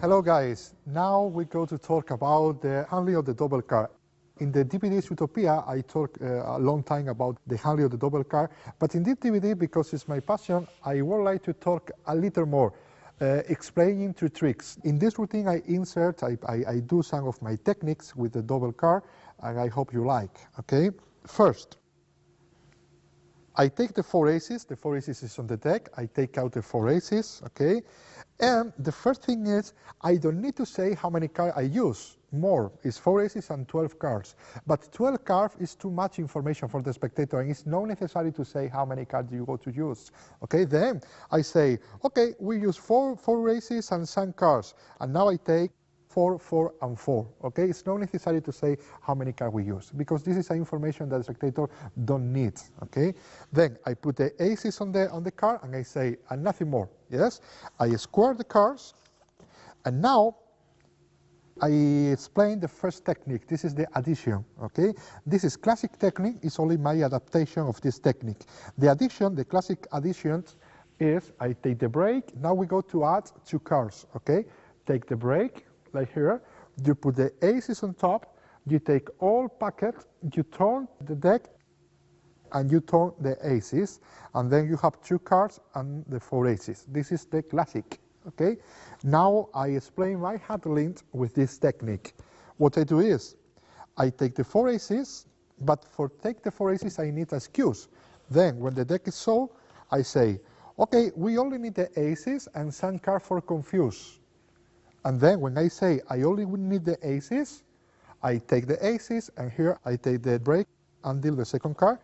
Hello guys, now we go to talk about the handling of the double card. In the DVD's Utopia, I talked a long time about the handling of the double card, but in this DVD, because it's my passion, I would like to talk a little more, explaining two tricks. In this routine I insert, I do some of my techniques with the double card, and I hope you like, okay? First, I take the four aces is on the deck, I take out the four aces, okay? And the first thing is, I don't need to say how many cards I use. More, it's 4 aces and 12 cards. But 12 cards is too much information for the spectator, and it's not necessary to say how many cards you go to use. Okay, then I say, okay, we use four aces and some cards, and now I take 4, 4, and 4. Okay, it's not necessary to say how many cards we use, because this is information that the spectator don't need. Okay, then I put the aces on the card, and I say, and nothing more. Yes, I square the cards, and now I explain the first technique. This is the addition. Okay, this is classic technique. It's only my adaptation of this technique. The addition, the classic addition, is I take the break. Now we go to add 2 cards. Okay, take the break. Like here, you put the aces on top, you take all packet, you turn the deck, and you turn the aces, and then you have 2 cards and the 4 aces. This is the classic, okay? Now I explain my handling with this technique. What I do is, I take the 4 aces, but for take the 4 aces I need a excuse. Then, when the deck is sold, I say, okay, we only need the aces and some card for confuse. And then when I say I only need the aces, I take the aces, and here I take the break and deal the second card.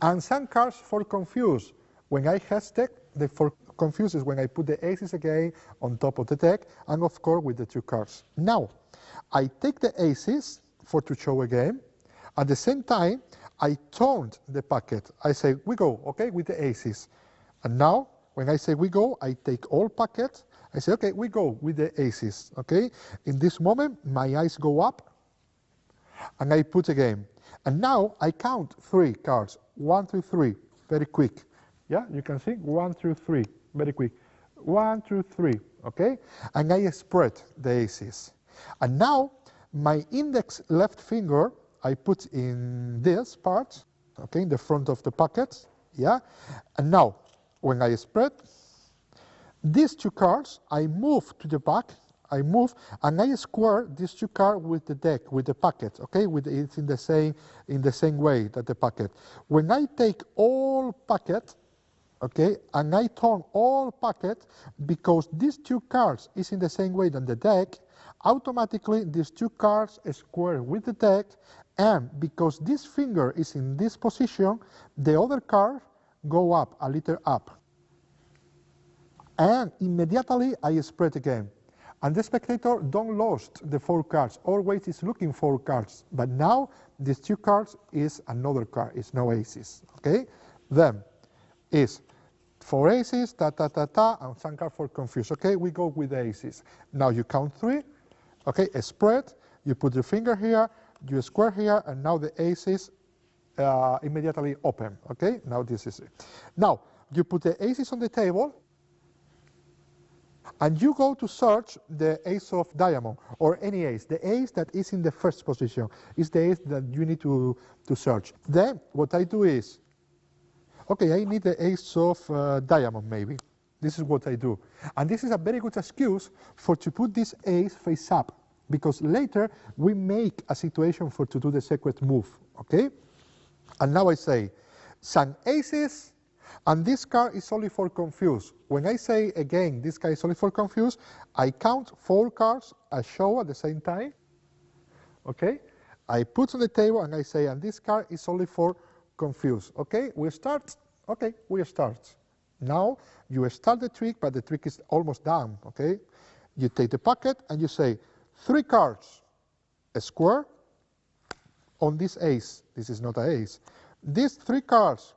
And some cards for confuse. When I hesitate, the for confuse is when I put the aces again on top of the deck, and of course with the 2 cards. Now, I take the aces for to show again. At the same time, I turned the packet. I say, we go, okay, with the aces. And now, when I say we go, I take all packets. I say, okay, we go with the aces, okay? In this moment, my eyes go up, and I put again. And now I count 3 cards, 1, 2, 3, very quick. Yeah, you can see 1, 2, 3, very quick. 1, 2, 3, okay? And I spread the aces. And now my index left finger, I put in this part, okay, in the front of the packet, yeah? And now, when I spread, these 2 cards, I move to the back, I move, and I square these 2 cards with the deck, with the packet, okay? It's in the same way that the packet. When I take all packet, okay, and I turn all packet, because these 2 cards is in the same way than the deck, automatically these 2 cards square with the deck, and because this finger is in this position, the other card go up, a little up. And immediately I spread again. And the spectator don't lost the 4 cards, always is looking for cards. But now these 2 cards is another card, it's no aces, okay? Then is 4 aces, ta ta ta ta, and some card for confuse, okay? We go with the aces. Now you count 3, okay, spread, you put your finger here, you square here, and now the aces immediately open, okay? Now this is it. Now, you put the aces on the table, and you go to search the ace of diamond, or any ace. The ace that is in the first position is the ace that you need to search. Then, what I do is, okay, I need the ace of diamond, maybe. This is what I do. And this is a very good excuse for to put this ace face up, because later we make a situation for to do the secret move, okay? And now I say, some aces, and this card is only for confuse. When I say again, this card is only for confuse, I count 4 cards, I show at the same time, okay? I put on the table and I say, and this card is only for confuse, okay? We start, okay, we start. Now, you start the trick, but the trick is almost done, okay? You take the packet and you say, 3 cards, a square, on this ace. This is not an ace. These 3 cards,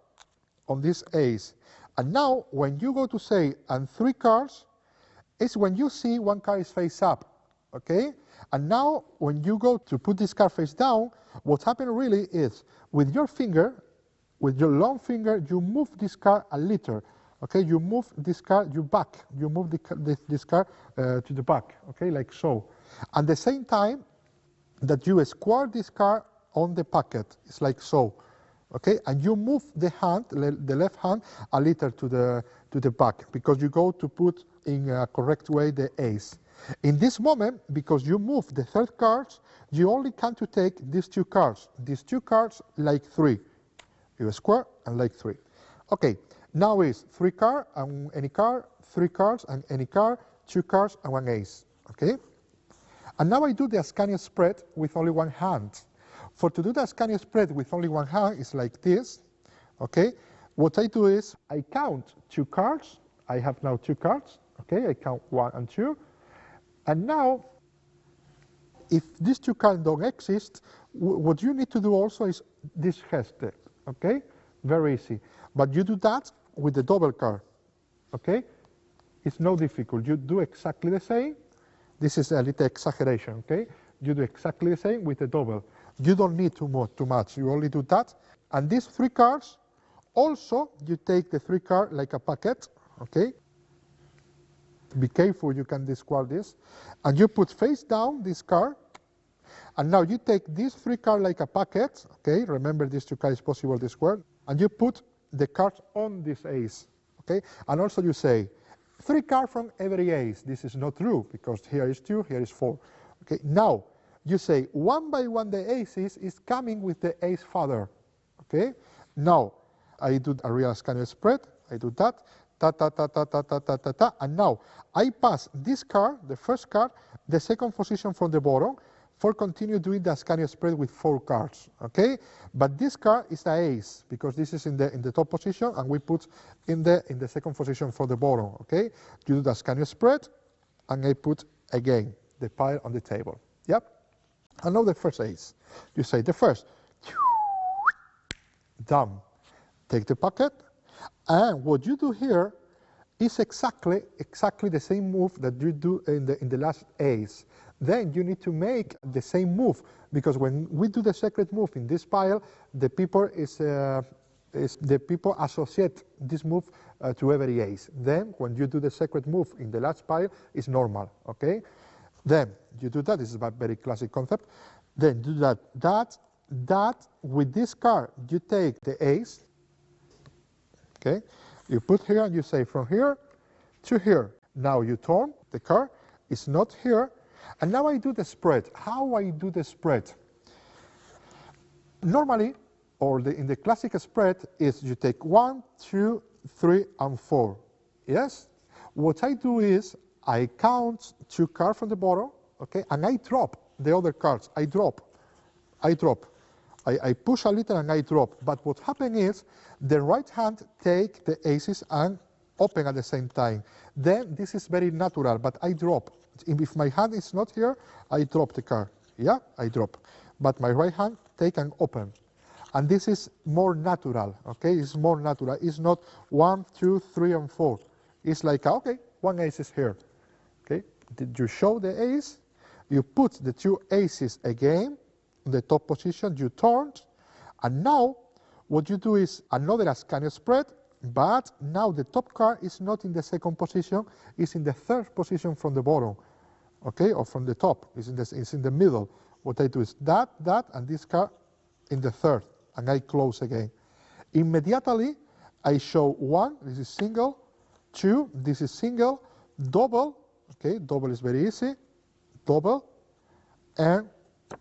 on this ace. And now, when you go to say, and 3 cards, is when you see 1 card is face up, okay? And now, when you go to put this card face down, what happened really is, with your finger, with your long finger, you move this card a little, Okay, you move this card, you move this card to the back, okay, like so. At the same time that you square this card on the packet, it's like so, okay, and you move the hand, the left hand, a little to the back because you go to put in a correct way the ace. In this moment, because you move the third cards, you only can to take these two cards like 3. You square and like 3. Okay, now is 3 cards and any card, 3 cards and any card, 2 cards and 1 ace. Okay? And now I do the Ascanius spread with only one hand. For to do the Ascanius spread with only one hand is like this. Okay? What I do is I count 2 cards. I have now 2 cards. Okay? I count 1 and 2. And now, if these 2 cards don't exist, what you need to do also is this geste. Okay? Very easy. But you do that with the double card. Okay? It's no difficult. You do exactly the same. This is a little exaggeration, okay? You do exactly the same with the double. You don't need too much. You only do that. And these 3 cards, also, you take the 3 cards like a packet, okay? Be careful, you can discard this. And you put face down this card. And now you take these 3 cards like a packet, okay? Remember, these 2 cards is possible to square. And you put the cards on this ace, okay? And also you say, 3 cards from every ace. This is not true, because here is 2, here is 4. Okay, now, you say, one by one the aces is coming with the ace father. Okay? Now, I do a real Ascanius spread. I do that. Ta, ta, ta, ta, ta, ta, ta, ta, ta. And now, I pass this card, the first card, the second position from the bottom, for continue doing the Ascanius spread with 4 cards, okay? But this card is the ace, because this is in the top position, and we put in the second position for the bottom, okay? You do the Ascanius spread, and I put, again, the pile on the table, yep? And now the first ace. You say the first, down, take the packet, and what you do here is exactly the same move that you do in the last ace. Then you need to make the same move, because when we do the secret move in this pile, the people associate this move to every ace. Then when you do the secret move in the last pile, it's normal. Okay. Then you do that. This is a very classic concept. Then do that with this card. You take the ace. Okay. You put here and you say from here to here. Now you turn the card. It's not here. And now I do the spread. How I do the spread? Normally, or in the classic spread, is you take 1, 2, 3, and 4. Yes? What I do is I count 2 cards from the bottom, okay, and I drop the other cards. I drop. I push a little and I drop. But what happens is the right hand take the aces and open at the same time. Then this is very natural, but I drop. If my hand is not here, I drop the card. Yeah, I drop. But my right hand take and open. And this is more natural, okay? It's more natural. It's not 1, 2, 3, and 4. It's like, okay, 1 ace is here. Okay? Did you show the ace? You put the 2 aces again in the top position, you turned, and now what you do is another Ascanius spread, but now the top card is not in the second position, it's in the third position from the bottom, okay, or from the top, it's in the middle. What I do is that, and this card in the third, and I close again. Immediately, I show 1, this is single, 2, this is single, double, okay, double is very easy, double, and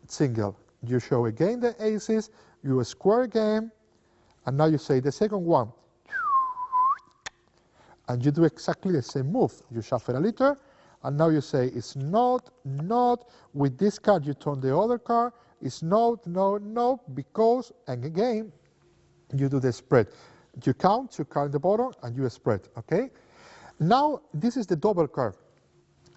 single. You show again the aces, you square again, and now you say the second one, and you do exactly the same move. You shuffle a little, and now you say it's not, with this card you turn the other card, it's no, because, and again, you do the spread. You count 2 cards in the bottom, and you spread, okay? Now, this is the double card.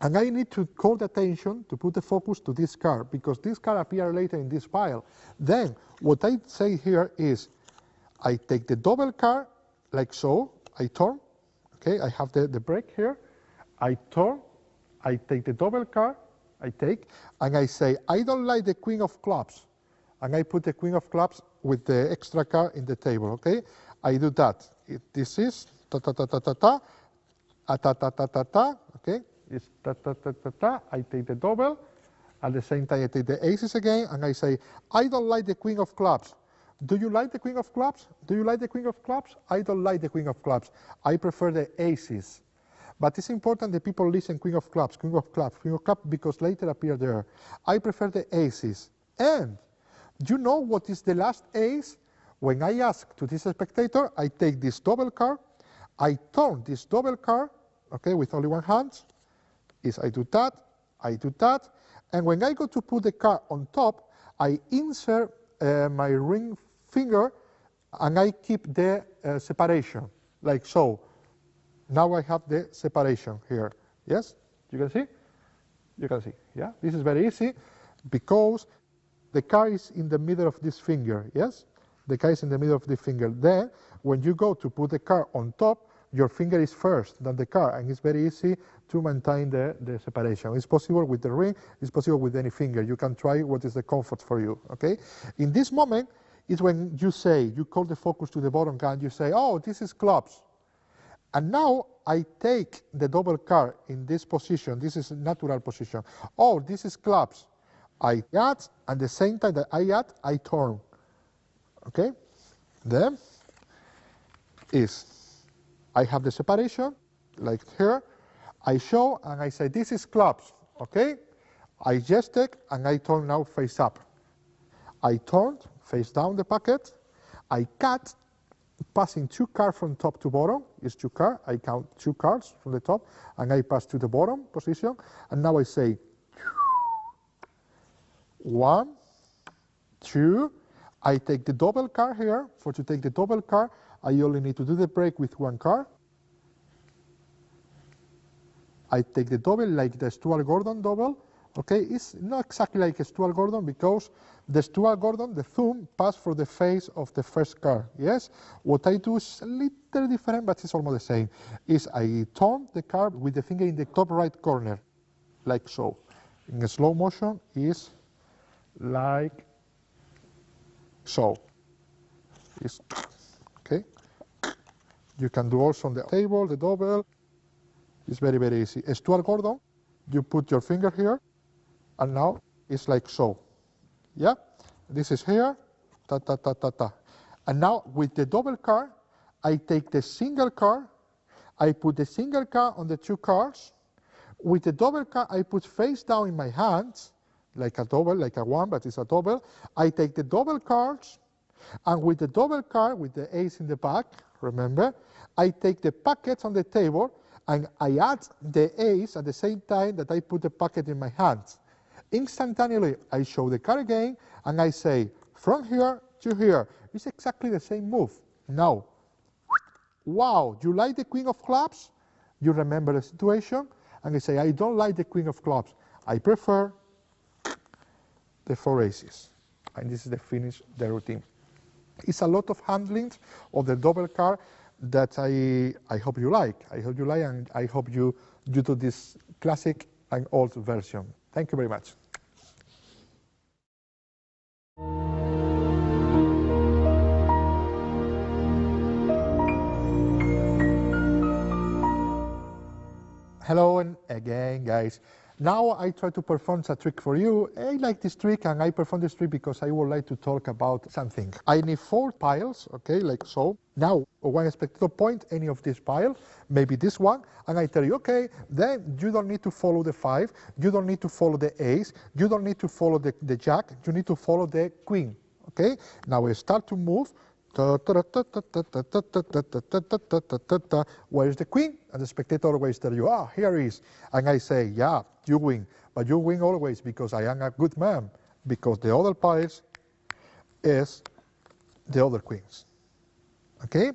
And I need to call the attention to put the focus to this card, because this card appears later in this pile. Then, what I say here is, I take the double card, like so, I turn, okay, I have the break here, I turn, I take the double card, and I say, I don't like the Queen of Clubs, and I put the Queen of Clubs with the extra card in the table, okay? I do that. This is ta ta ta ta ta ta, ta ta ta ta ta, okay? It's ta ta ta ta ta, I take the double, at the same time I take the aces again, and I say, I don't like the queen of clubs. Do you like the queen of clubs? Do you like the queen of clubs? I don't like the queen of clubs. I prefer the aces. But it's important that people listen queen of clubs, queen of clubs, queen of clubs, because later appear there. I prefer the aces. And do you know what is the last ace? When I ask to this spectator, I take this double card, I turn this double card, okay, with only one hand, I do that, and when I go to put the card on top, I insert my ring finger and I keep the separation, like so. Now I have the separation here. Yes? You can see? You can see, yeah? This is very easy because the card is in the middle of this finger, yes? The card is in the middle of the finger. Then, when you go to put the card on top, your finger is first than the card, and it's very easy to maintain the separation. It's possible with the ring, it's possible with any finger. You can try what is the comfort for you, okay? In this moment, is when you say, you call the focus to the bottom card, you say, oh, this is clubs. And now I take the double card in this position, this is natural position. Oh, this is clubs. I add, and the same time that I add, I turn. Okay? Then I have the separation, like here. I show and I say, this is clubs. Okay? I just take and I turn now face up. I turn face down the packet. I cut, passing 2 cards from top to bottom. It's 2 cards. I count 2 cards from the top and I pass to the bottom position. And now I say 1, 2. I take the double card here. For to take the double card, I only need to do the break with 1 card. I take the double like the Stuart Gordon double. Okay, it's not exactly like a Stuart Gordon because the Stuart Gordon, the thumb, pass for the face of the first card. Yes, what I do is a little different, but it's almost the same. Is I turn the card with the finger in the top right corner, like so. In a slow motion, is like so. It's, okay. You can do also on the table, the double. It's very, very easy. A Stuart Gordon, you put your finger here, and now it's like so. Yeah? This is here, ta ta ta ta ta. And now with the double card, I take the single card, I put the single card on the 2 cards. With the double card, I put face down in my hands, like a double, like a 1, but it's a double. I take the double cards, and with the double card, with the ace in the back, remember, I take the packets on the table, and I add the ace at the same time that I put the packet in my hands. Instantaneously, I show the card again, and I say, from here to here. It's exactly the same move. Now, wow, you like the queen of clubs? You remember the situation, and I say, I don't like the queen of clubs. I prefer the 4 aces. And this is the finish, the routine. It's a lot of handlings of the double card that I hope you like. I hope you like, and I hope you do this classic and old version. Thank you very much. Hello and again, guys. Now I try to perform a trick for you. I like this trick, and I perform this trick because I would like to talk about something. I need 4 piles, okay, like so. Now, one spectator point any of these piles, maybe this one, and I tell you, okay, then you don't need to follow the 5, you don't need to follow the ace, you don't need to follow the jack, you need to follow the queen, okay? Now I start to move. Where is the queen? And the spectator always tell you, ah, here he is. And I say, yeah, you win. But you win always because I am a good man. Because the other piles is the other queens. Okay?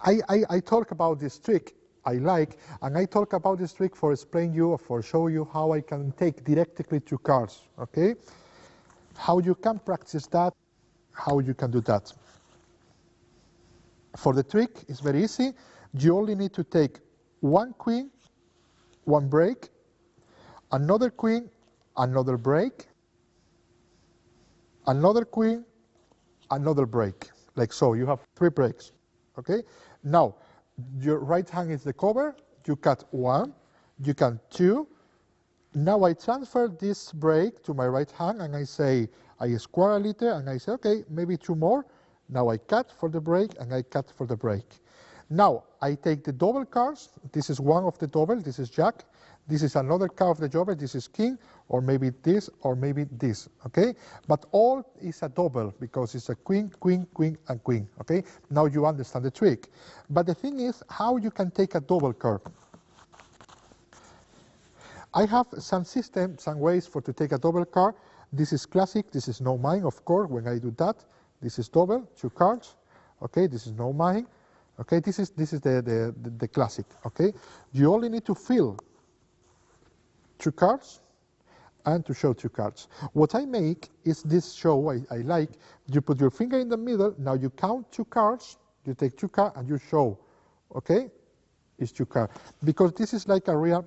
I talk about this trick I like, and I talk about this trick for explain you, for show you how I can take directly 2 cards. Okay? How you can practice that, how you can do that. For the trick, it's very easy. You only need to take 1 queen, 1 break, another queen, another break, another queen, another break. Like so, you have 3 breaks. Okay? Now, Your right hand is the cover, you cut 1, you cut 2. Now I transfer this break to my right hand and I say, I square a little and I say, okay, maybe 2 more. Now I cut for the break and I cut for the break. Now I take the double cards. This is one of the double, this is Jack. This is another card of the double, this is King, or maybe this, or maybe this, okay? But all is a double because it's a Queen, Queen, Queen, and Queen, okay? Now you understand the trick. But the thing is how you can take a double card. I have some system, some ways to take a double card. This is classic, this is no mine, of course, when I do that. This is double, 2 cards, okay? This is no mine, okay? This is the classic, okay? You only need to fill 2 cards and to show 2 cards. What I make is this show, I like, you put your finger in the middle, now you count 2 cards, you take 2 cards and you show, okay? It's 2 cards. Because this is like a real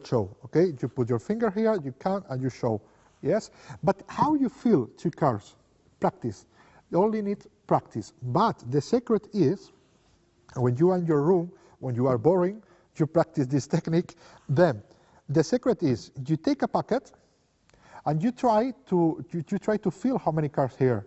show, okay? You put your finger here, you count and you show, yes? But how you feel 2 cards? Practice. You only need practice. But the secret is, when you are in your room, when you are boring, you practice this technique, then the secret is you take a packet and you try to feel how many cards here.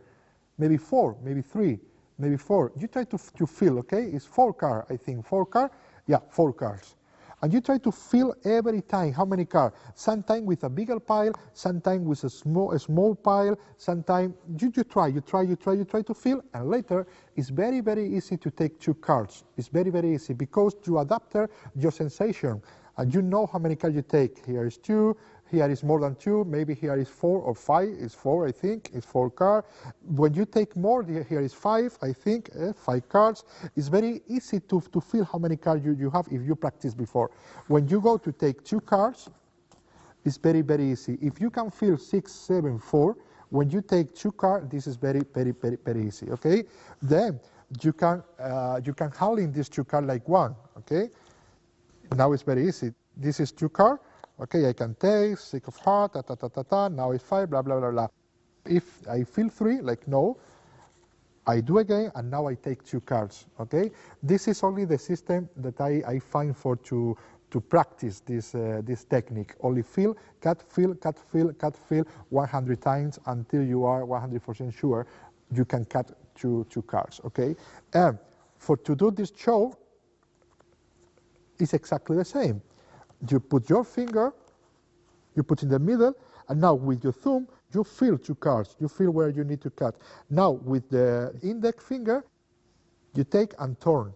Maybe 4, maybe 3, maybe 4. You try to feel, okay? It's 4 cards, I think. 4 cards? Yeah, 4 cards. And you try to feel every time how many cards. Sometimes with a bigger pile, sometimes with a small pile, sometimes you try to feel, and later it's very, very easy to take 2 cards. It's very, very easy because you adapt your sensation. And you know how many cards you take. Here is 2, here is more than 2, maybe here is 4 or 5, it's 4 I think, it's 4 cards. When you take more, here is 5, I think, 5 cards. It's very easy to feel how many cards you have if you practice before. When you go to take 2 cards, it's very, very easy. If you can feel 6, 7, 4, when you take 2 cards, this is very, very, very, very easy, okay? Then you can handle in these 2 cards like 1, okay? Now it's very easy. This is 2 cards. Okay, I can take 6 of hearts, now it's 5, blah, blah, blah, blah. If I feel 3, like no, I do again, and now I take 2 cards, okay? This is only the system that I find to practice this technique. Only feel, cut, feel, cut, feel, cut, feel 100 times until you are 100% sure you can cut 2 cards, okay? And to do this show, it's exactly the same. You put your finger, you put in the middle, and now with your thumb, you feel 2 cards. You feel where you need to cut. Now with the index finger, you take and turn,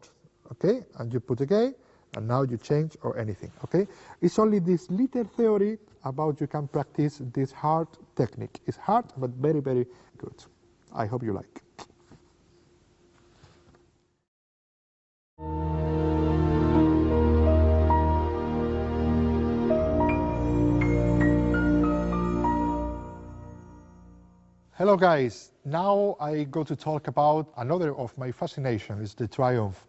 okay? And you put again, and now you change or anything, okay? It's only this little theory about you can practice this hard technique. It's hard, but very, very good. I hope you like. Hello guys, now I go to talk about another of my fascinations, the triumph.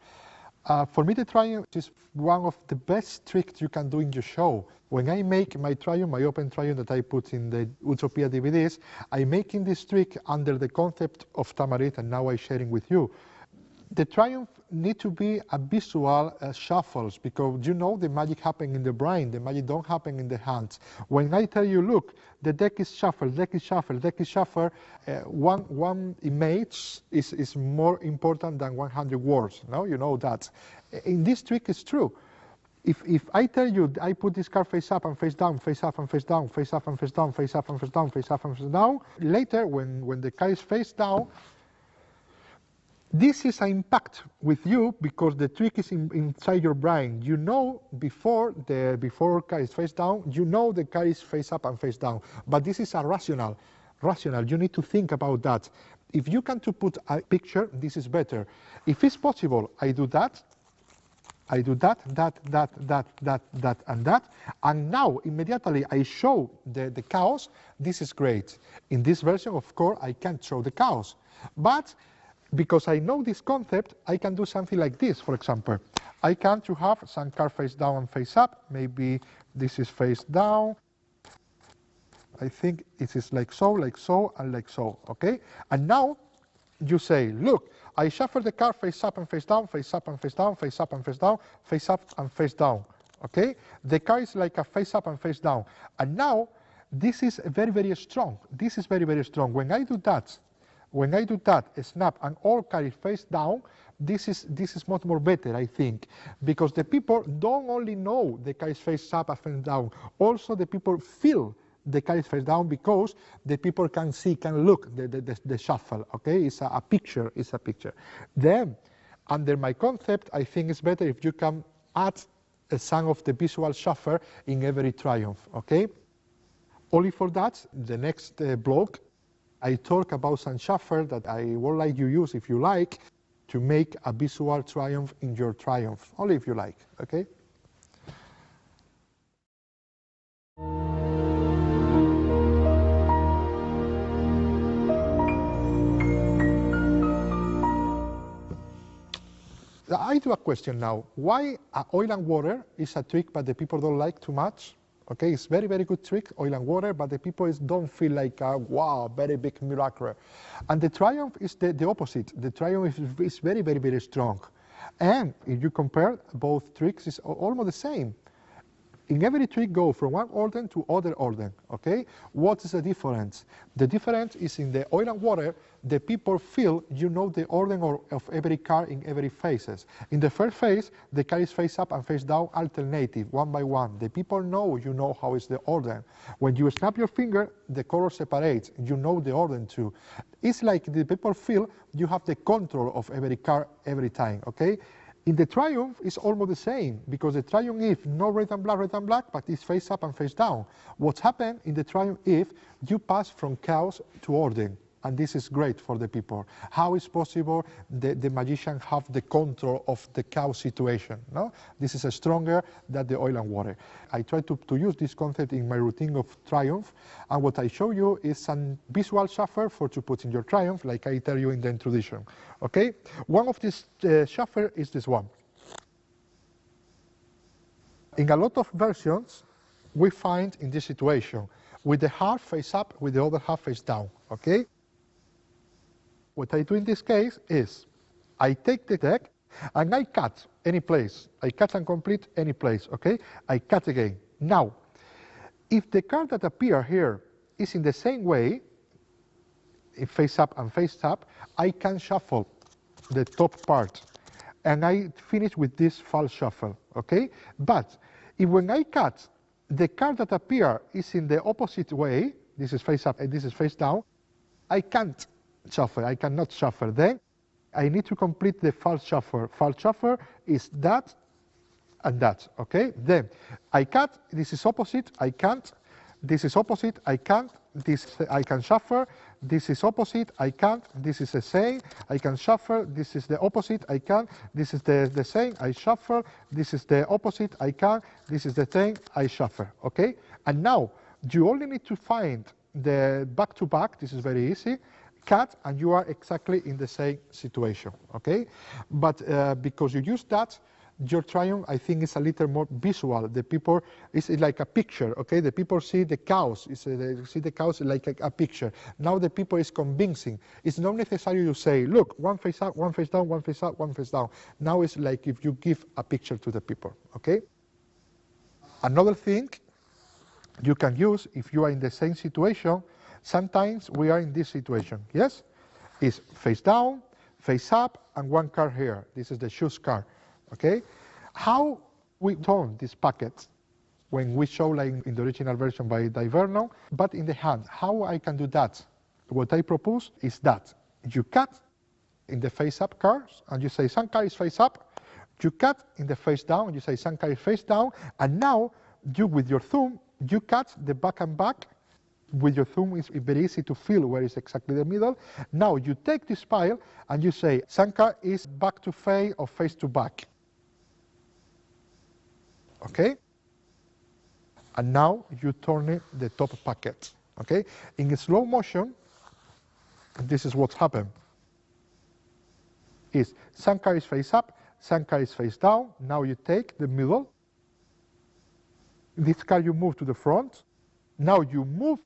For me the triumph is one of the best tricks you can do in your show. When I make my triumph, my open triumph that I put in the Utopia DVDs, I'm making this trick under the concept of Tamarit, and now I'm sharing with you. The triumph need to be a visual shuffles, because you know the magic happen in the brain, the magic don't happen in the hands. When I tell you, look, the deck is shuffled, deck is shuffled, deck is shuffled, one image is more important than 100 words, no? You know that. In this trick it's true. If I tell you I put this card face up and face down, face up and face down, face up and face down, face up and face down, face up and face down, later when the card is face down, this is an impact with you because the trick is inside your brain. You know before card is face down, you know the card is face up and face down. But this is a rational. You need to think about that. If you can to put a picture, this is better. If it's possible, I do that, and that, and now immediately I show the chaos. This is great. In this version, of course, I can't show the chaos, but because I know this concept, I can do something like this, for example. I can to have some card face down and face up. Maybe this is face down. I think it is like so, and like so, okay? And now, you say, look, I shuffle the card face up and face down, face up and face down, face up and face down, face up and face down. Okay? The card is like a face up and face down. And now, this is very, very strong. This is very, very strong. When I do that, snap, and all cards face down, this is much more better, I think, because the people don't only know the cards face up and face down, also the people feel the cards face down because the people can see, can look the shuffle. Okay, it's a picture. It's a picture. Then, under my concept, I think it's better if you can add some of the visual shuffle in every triumph. Okay. Only for that, the next block, I talk about some shuffle that I would like you use, if you like, to make a visual triumph in your triumph. Only if you like. Okay. I do a question now. Why oil and water is a trick but the people don't like too much? Okay, it's very, very good trick, oil and water, but the people don't feel like, wow, very big miracle. And the triumph is the opposite. The triumph is very, very, very strong. And if you compare both tricks, it's almost the same. In every trick, go from one order to other order, okay? What is the difference? The difference is in the oil and water, the people feel you know the order of every card in every phases. In the first phase, the card is face up and face down alternative, one by one. The people know you know how is the order. When you snap your finger, the color separates. You know the order too. It's like the people feel you have the control of every card every time, okay? In the triumph, it's almost the same, because the triumph is no red and black, but it's face up and face down. What's happened in the triumph if you pass from chaos to order, and this is great for the people. How is possible the magician have the control of the chaos situation? No? This is stronger than the oil and water. I try to use this concept in my routine of triumph, and what I show you is some visual shuffle to put in your triumph, like I tell you in the introduction. Okay? One of these shuffle is this one. In a lot of versions, we find in this situation, with the half face up, with the other half face down. Okay? What I do in this case is, I take the deck and I cut any place. I cut and complete any place, okay? I cut again. Now, if the card that appears here is in the same way, face up and face up, I can shuffle the top part. And I finish with this false shuffle, okay? But if when I cut, the card that appears is in the opposite way, this is face up and this is face down, I can't shuffle, I cannot shuffle. Then I need to complete the false shuffle. False shuffle is that and that, okay? Then I cut, this is opposite, I can't, this is opposite, I can't, this I can shuffle, this is opposite, I can't, this is the same, I can shuffle, this is the opposite, I can't, this is the same, I shuffle, this is the opposite, I can't, this is the same, I shuffle, okay? And now you only need to find the back-to-back, this is very easy, cut, and you are exactly in the same situation, okay? But because you use that, your triumph, I think, is a little more visual. The people, it's like a picture, okay? The people see the cows, they see the cows like a picture. Now the people is convincing. It's not necessary to say, look, one face up, one face down, one face up, one face down. Now it's like if you give a picture to the people, okay? Another thing you can use if you are in the same situation, sometimes we are in this situation, yes? Is face down, face up, and one card here. This is the shoes card, okay? How we turn this packet when we show like in the original version by Diverno, but in the hand, how I can do that? What I propose is that you cut in the face up cards, and you say some card is face up, you cut in the face down, and you say some card is face down, and now you, with your thumb, you cut the back and back. With your thumb, it's very easy to feel where is exactly the middle. Now you take this pile and you say, Sanka is back to face or face to back. Okay? And now you turn it the top packet. Okay? In slow motion, this is what's happened. Is Sanka is face up, Sanka is face down. Now you take the middle. This card you move to the front. Now you move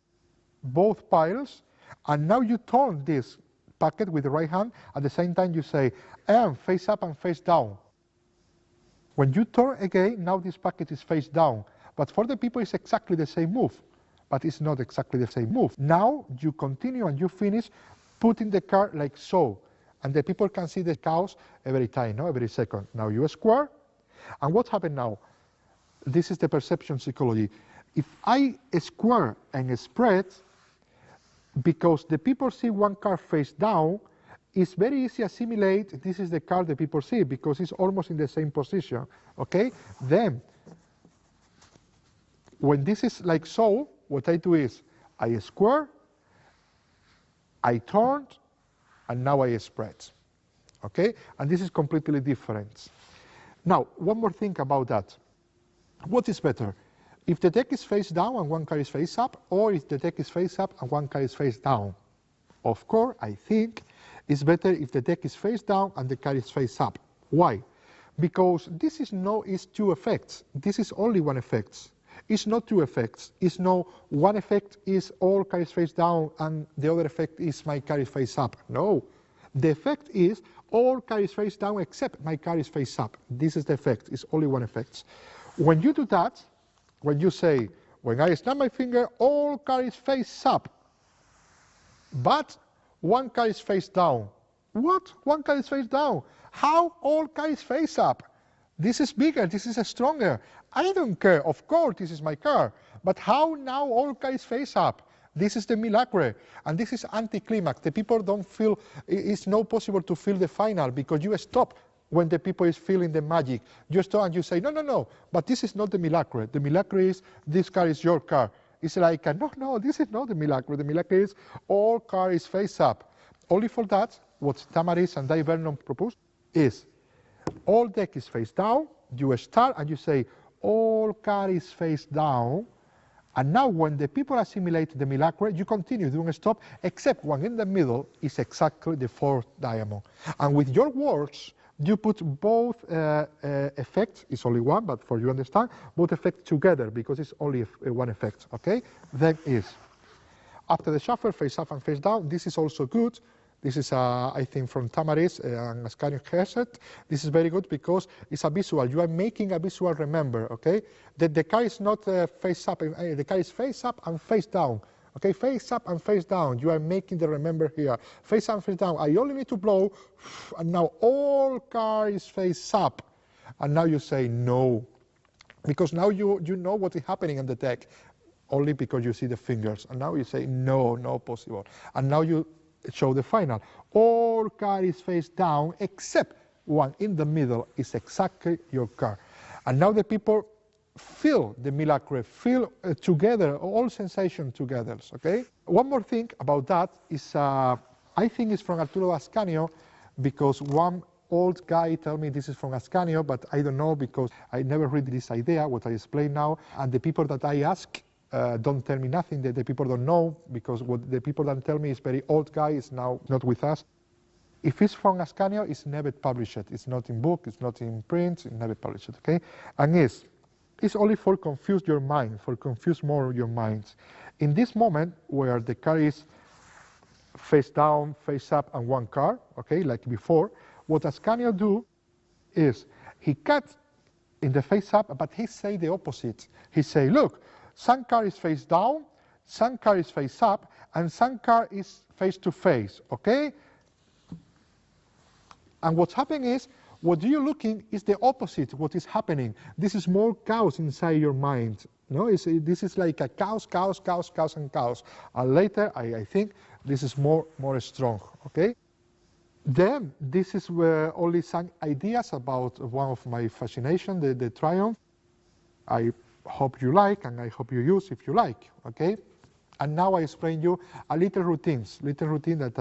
both piles, and now you turn this packet with the right hand. At the same time, you say and face up and face down. When you turn again, now this packet is face down. But for the people, it's exactly the same move. But it's not exactly the same move. Now you continue and you finish putting the card like so. And the people can see the cows every time, no? Every second. Now you square. And what happened now? This is the perception psychology. If I square and spread, because the people see one card face down, it's very easy to assimilate this is the card the people see because it's almost in the same position, okay? Then, when this is like so, what I do is I square, I turn, and now I spread, okay? And this is completely different. Now, one more thing about that. What is better? If the deck is face down and one card is face up, or if the deck is face up and one card is face down? Of course, I think it's better if the deck is face down and the card is face up. Why? Because this is two effects. This is only one effect. It's not two effects. It's no one effect is all cards face down and the other effect is my card is face up. No. The effect is all cards face down except my card is face up. This is the effect. It's only one effect. When you do that, when you say, when I snap my finger, all cards face up, but one card is face down. What? One card is face down. How all cards face up? This is bigger, this is stronger. I don't care, of course this is my card, but how now all cards face up? This is the milagre, and this is anticlimax. The people don't feel, it's not possible to feel the final because you stop when the people is feeling the magic. You stop and you say, no, no, no, but this is not the milagre. The milagre is, this card is your card. It's like, no, no, this is not the milagre. The milagre is all cards face up. Only for that, what Tamaris and Dave Vernon proposed is, all deck is face down, you start and you say, all card is face down, and now when the people assimilate the milagre, you continue doing a stop, except one in the middle is exactly the fourth diamond. And with your words, you put both effects, it's only one, but for you understand, both effects together, because it's only one effect, okay? Then is, after the shuffle, face up and face down, this is also good. This is, I think, from Tamaris and Ascanio Heset. This is very good because it's a visual. You are making a visual, remember, okay? That the card is not face up, the card is face up and face down. Okay, face up and face down. You are making the remember here. Face up and face down. I only need to blow, and now all card is face up. And now you say no. Because now you know what is happening in the deck, only because you see the fingers. And now you say no, no possible. And now you show the final. All card is face down except one in the middle is exactly your card. And now the people feel the milagre, feel together, all sensation together, okay? One more thing about that is, I think it's from Arturo Ascanio, because one old guy told me this is from Ascanio, but I don't know because I never read this idea, what I explain now, and the people that I ask don't tell me nothing, the people don't know, because what the people don't tell me is very old guy, is now not with us. If it's from Ascanio, it's never published. It's not in book, it's not in print, it's never published, okay? And it's only for confuse your mind, for confuse more your minds. In this moment where the card is face down, face up, and one card, okay, like before, what Ascanio do is he cut in the face up, but he say the opposite. He say, look, some card is face down, some card is face up, and some card is face to face, okay? And what's happening is, what you're looking is the opposite, what is happening. This is more chaos inside your mind. No, this is like a chaos, chaos, chaos, chaos, and chaos. And later, I think, this is more strong, okay? Then, this is where only some ideas about one of my fascination, the triumph. I hope you like, and I hope you use if you like, okay? And now I explain you a little routine that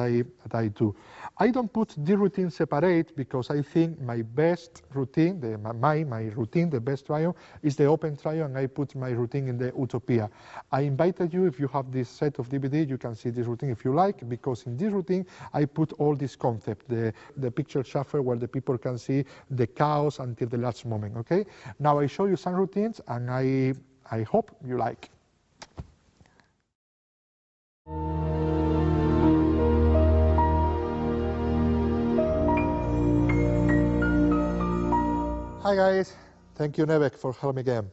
I do. I don't put the routine separate because I think my best routine, my routine, the best triumph, is the open triumph, and I put my routine in the Utopia. I invited you, if you have this set of DVD, you can see this routine if you like, because in this routine I put all this concept, the picture shuffle where the people can see the chaos until the last moment, okay? Now I show you some routines, and I hope you like. Hi guys, thank you Nevek for helping me again.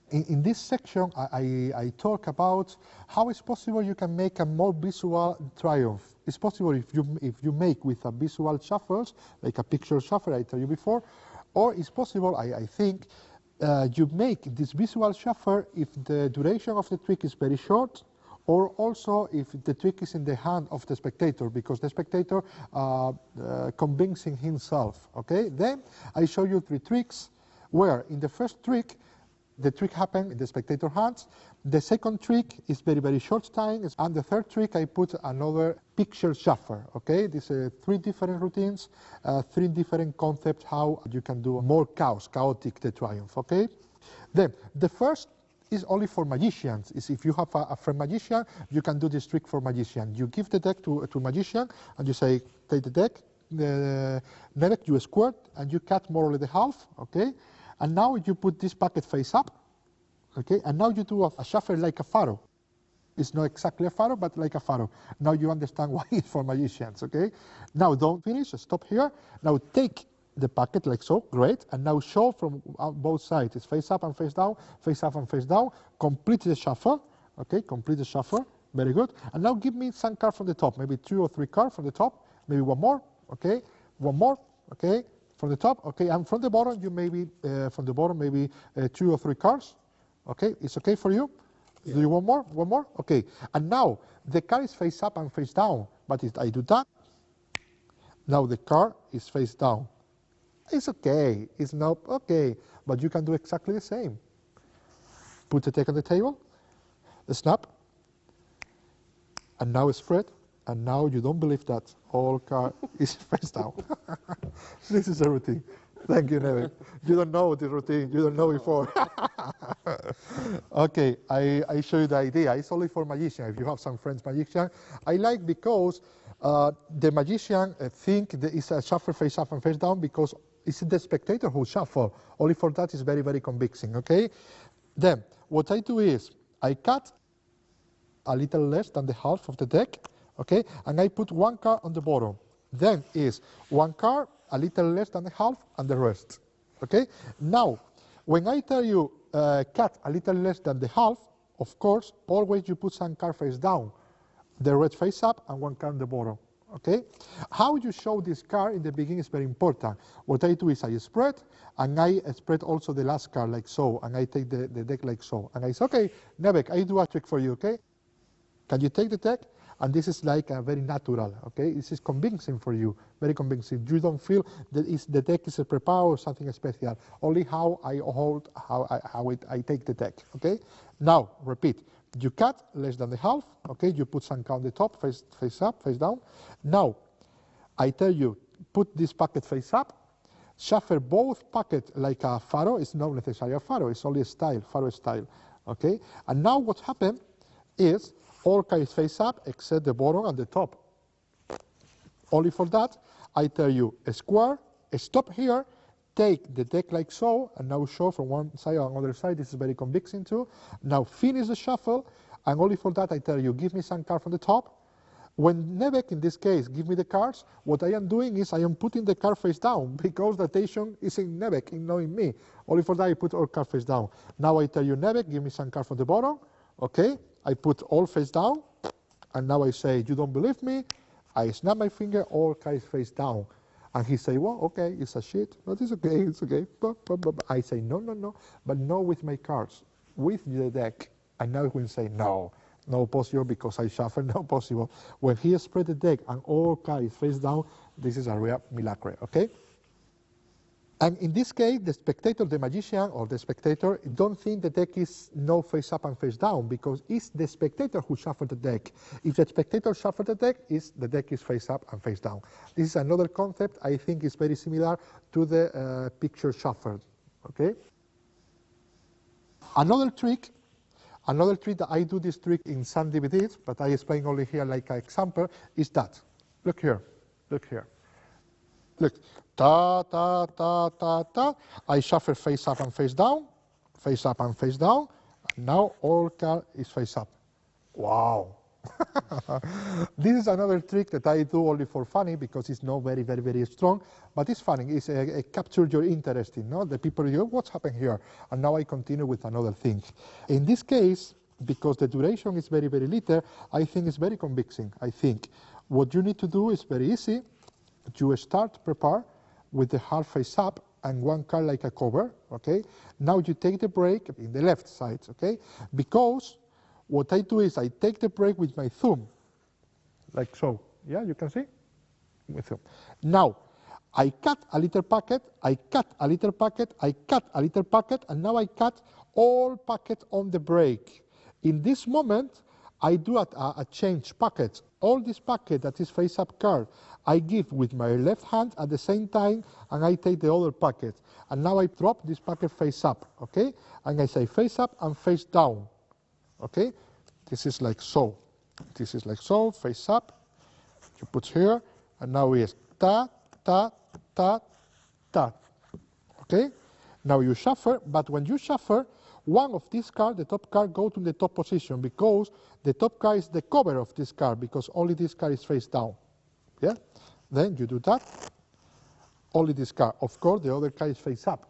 In this section, I talk about how it's possible you can make a more visual triumph. It's possible if you make with a visual shuffles, like a picture shuffle I told you before, or it's possible, I think, you make this visual shuffle if the duration of the trick is very short, or also if the trick is in the hand of the spectator, because the spectator convincing himself, okay? Then I show you 3 tricks, where in the first trick, the trick happened in the spectator hands. The second trick is very, very short time. And the third trick, I put another picture shuffle, okay? These are 3 different routines, 3 different concepts how you can do more chaotic the triumph, okay? Then, the first is only for magicians. Is if you have a friend magician, you can do this trick for magician. You give the deck to magician, and you say, take the deck, the deck, you square, and you cut more or less the half, okay? And now you put this packet face up, okay? And now you do a shuffle like a pharaoh. It's not exactly a pharaoh, but like a pharaoh. Now you understand why it's for magicians, okay? Now don't finish, stop here. Now take the packet like so, great. And now show from both sides. It's face up and face down, face up and face down. Complete the shuffle, okay? Complete the shuffle, very good. And now give me some cards from the top, maybe 2 or 3 cards from the top, maybe one more, okay? One more, okay? From the top, okay, and from the bottom, you maybe, 2 or 3 cards, okay? It's okay for you? Yeah. Do you want more? One more? Okay. And now, the card is face up and face down, but if I do that, now the card is face down. It's okay, it's not okay, but you can do exactly the same. Put the deck on the table, snap, and now spread, and now you don't believe that all card is face down. This is a routine. Thank you, Neville. You don't know the routine, you don't know before. Okay, I show you the idea. It's only for magician. If you have some friends magician, I like because the magician think that it's a shuffle face up and face down because it's the spectator who shuffle. Only for that is very, very convincing, okay? Then, what I do is, I cut a little less than the half of the deck, okay? And I put 1 card on the bottom. Then is 1 card, a little less than the half, and the rest, okay? Now, when I tell you cut a little less than the half, of course, always you put some card face down, the red face up, and 1 card on the bottom, okay? How you show this card in the beginning is very important. What I do is I spread, and I spread also the last card like so, and I take the deck like so. And I say, okay, Nevek, I do a trick for you, okay? Can you take the deck? And this is like very natural, okay? This is convincing for you, very convincing. You don't feel that the deck is prepared or something special. Only how I hold, I take the deck, okay? Now, repeat. You cut less than the half, okay? You put some card on the top, face up, face down. Now, I tell you, put this packet face up, shuffle both packets like a pharaoh. It's not necessarily a pharaoh, it's only a style, pharaoh style, okay? And now what happened is, all cards face up except the bottom and the top. Only for that, I tell you, a square, stop here, take the deck like so, and now show from one side or another side. This is very convincing too. Now finish the shuffle, and only for that I tell you, give me some card from the top. When Nevek, in this case, give me the cards, what I am doing is I am putting the card face down, because the attention is in Nevek, not in me. Only for that I put all card face down. Now I tell you, Nevek, give me some card from the bottom, okay? I put all face down, and now I say, you don't believe me? I snap my finger, all cards face down. And he say, well, okay, it's a shit, but it's okay, it's okay. I say, no, no, no, but no with my cards, with the deck. And now he will say, no, no possible, because I shuffle, no possible. When he spread the deck and all cards face down, this is a real miracle, okay? And in this case, the spectator, the magician or the spectator, don't think the deck is no face up and face down, because it's the spectator who shuffled the deck. If the spectator shuffled the deck is face up and face down. This is another concept I think is very similar to the picture shuffle, okay? Another trick that I do this trick in some DVDs, but I explain only here like an example, is that. Look here, look here. Look, ta, ta, ta, ta, ta. I shuffle face up and face down, face up and face down. And now all card is face up. Wow, This is another trick that I do only for funny because it's not very strong, but it's funny. It's capture your interest in, no? The people go, what's happened here? And now I continue with another thing. In this case, because the duration is very little, I think it's very convincing. I think what you need to do is very easy. You start prepare with the half face up and one card like a cover, okay? Now you take the break in the left side, okay? Because what I do is I take the break with my thumb, like so. Yeah, you can see? With thumb. Now, I cut a little packet, I cut a little packet, I cut a little packet, and now I cut all packet on the break. In this moment, I do a change packet. All this packet that is face-up card, I give with my left hand at the same time, and I take the other packet. And now I drop this packet face-up, okay? And I say face-up and face-down, okay? This is like so. This is like so, face-up. You put here, and now it's ta, ta, ta, ta, okay? Now you shuffle, but when you shuffle, one of these cards, the top card, go to the top position because the top card is the cover of this card because only this card is face down. Yeah? Then you do that. Only this card. Of course, the other card is face up.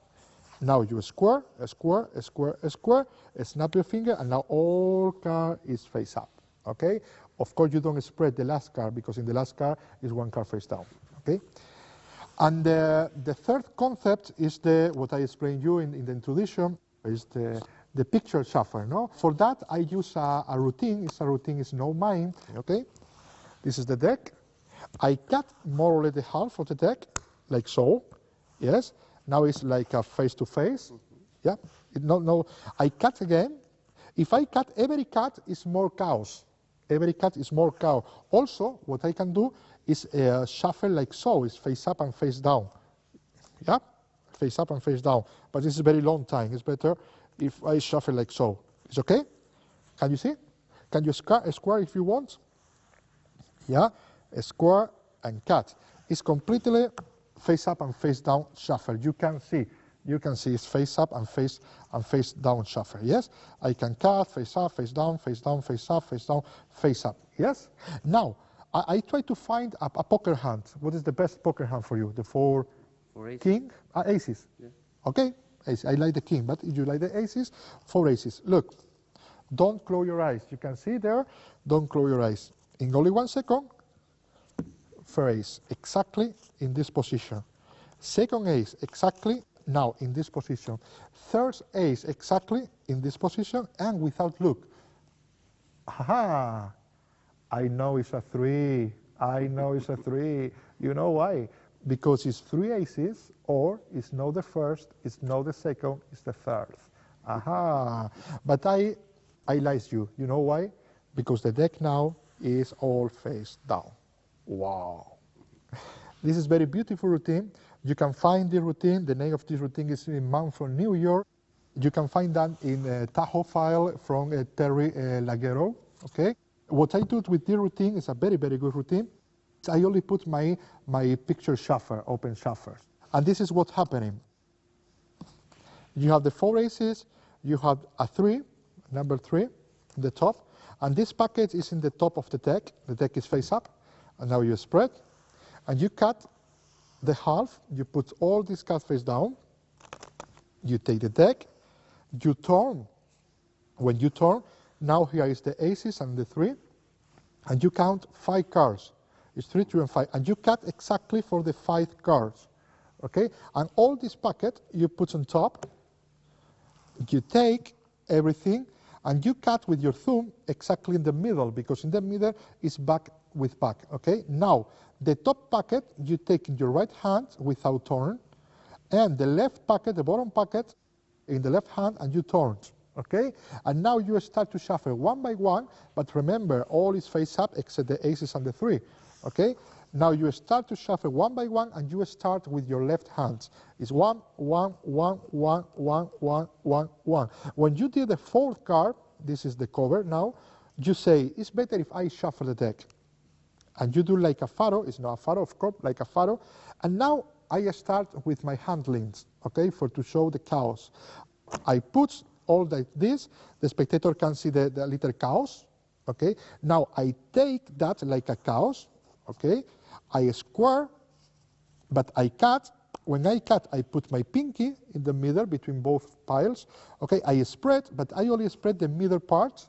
Now you square, square, square, square, snap your finger, and now all card is face up. Okay? Of course, you don't spread the last card because in the last card is one card face down. Okay? And the third concept is what I explained you in the introduction, is the picture shuffle. No? For that, I use a routine. It's a routine, it's no mind. Okay? This is the deck. I cut more or less the half of the deck, like so. Yes? Now it's like a face-to-face. Yeah? No, I cut again. If I cut, every cut is more cows. Every cut is more cow. Also, what I can do is shuffle like so. It's face up and face down. Yeah? Face up and face down. But this is a very long time. It's better if I shuffle like so. It's okay? Can you see? Can you square if you want? Yeah? A square and cut. It's completely face up and face down shuffle. You can see it's face up and face down shuffle. Yes? I can cut, face up, face down, face down, face up, face down, face up. Yes? Now, I try to find a poker hand. What is the best poker hand for you? The four aces. King? Aces. Yeah. Okay, aces. I like the king, but if you like the aces, 4 aces. Look, don't close your eyes. You can see there, don't close your eyes. In only 1 second, first ace, exactly in this position. Second ace, exactly now in this position. Third ace, exactly in this position, and without look. Aha! I know it's a 3. I know it's a 3. You know why? Because it's 3 aces, or it's not the first, it's not the second, it's the third. Aha! But I lied you. You know why? Because the deck now is all face down. Wow! This is very beautiful routine. You can find the routine. The name of this routine is in Mount from New York. You can find that in Tahoe file from Terry Laguerre. Okay. What I do with the routine is a very good routine. I only put my picture shuffle, open shuffle. And this is what's happening. You have the 4 aces, you have a 3, number 3, in the top, and this packet is in the top of the deck. The deck is face up, and now you spread, and you cut the half, you put all these cards face down, you take the deck, you turn. When you turn, now here is the aces and the 3, and you count 5 cards. It's 3, 2, and 5, and you cut exactly for the 5 cards, okay? And all this packet you put on top, you take everything, and you cut with your thumb exactly in the middle, because in the middle is back with back, okay? Now, the top packet you take in your right hand without turn, and the left packet, the bottom packet, in the left hand, and you turn. Okay? And now you start to shuffle one by one, but remember, all is face up except the aces and the 3. Okay? Now you start to shuffle one by one, and you start with your left hand. It's 1, 1, 1, 1, 1, 1, 1, 1. When you do the 4th card, this is the cover now, you say, it's better if I shuffle the deck. And you do like a faro, it's not a faro, of course, like a faro. And now I start with my handlings, okay, to show the chaos. I put all like this, the spectator can see the little chaos, Okay, now I take that like a chaos, okay, I square, but I cut. When I cut, I put my pinky in the middle between both piles. Okay, I spread, but I only spread the middle part.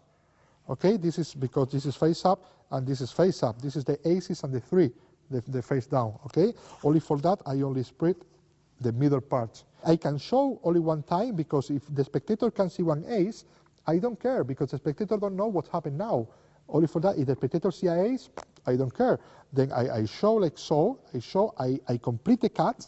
Okay, this is because this is face up and this is face up. This is the aces and the 3, the face down. Okay, only for that I only spread the middle part. I can show only one time because if the spectator can see one ace, I don't care because the spectator don't know what happened now. Only for that, if the spectator see an ace, I don't care. Then I show like so. I complete the cut.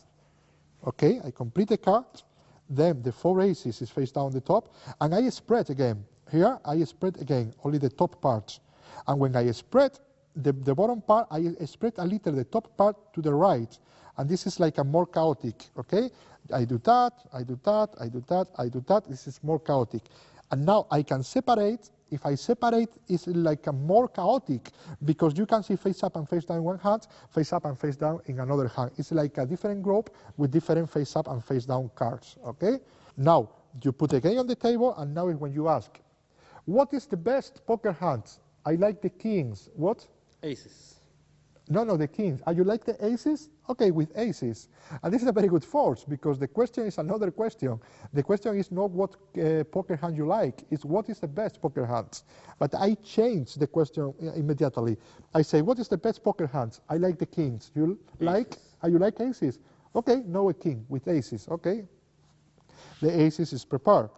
Okay, I complete the cut. Then the 4 aces is face down the top, and I spread again. Here I spread again, only the top part. And when I spread the bottom part, I spread a little the top part to the right. And this is like a more chaotic, okay? I do that, I do that, I do that, I do that. This is more chaotic. And now I can separate. If I separate, it's like a more chaotic because you can see face up and face down in one hand, face up and face down in another hand. It's like a different group with different face up and face down cards, okay? Now, you put again on the table, and now is when you ask, what is the best poker hand? I like the kings. What? Aces. No, the kings. You like the aces? Okay, with aces. And this is a very good force because the question is another question. The question is not what poker hand you like, it's what is the best poker hand. But I changed the question immediately. I say, what is the best poker hand? I like the kings. You like? You like aces? Okay, no, a king with aces. Okay. The aces is prepared.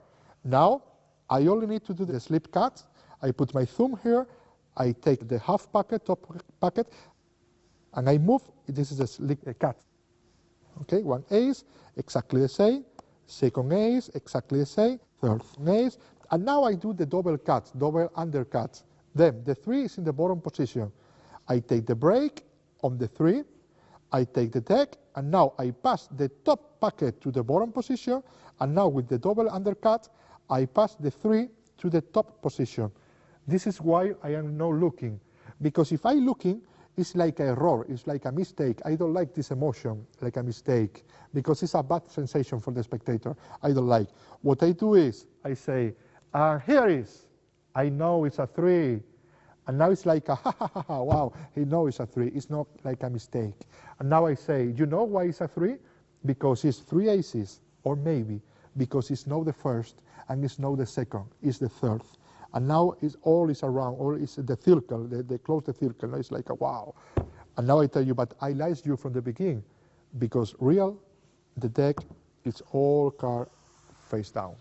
Now, I only need to do the slip cut. I put my thumb here. I take the half packet, top packet, and I move. This is a slip cut. Okay, one ace, exactly the same. Second ace, exactly the same. Third ace. And now I do the double cut, double undercut. Then the 3 is in the bottom position. I take the break on the 3. I take the deck, and now I pass the top packet to the bottom position. And now with the double undercut, I pass the 3 to the top position. This is why I am now looking. Because if I looking, it's like an error, it's like a mistake. I don't like this emotion, like a mistake, because it's a bad sensation for the spectator. I don't like. What I do is, I say, here is, I know it's a 3. And now it's like, ha, ha, ha, ha, wow, he knows it's a 3. It's not like a mistake. And now I say, you know why it's a 3? Because it's 3 aces, or maybe because it's not the first, and it's not the second, it's the third. And now it's all is around, all is the circle, they close the circle. Now it's like a wow. And now I tell you, but I lied you from the beginning, because the deck is all card face down.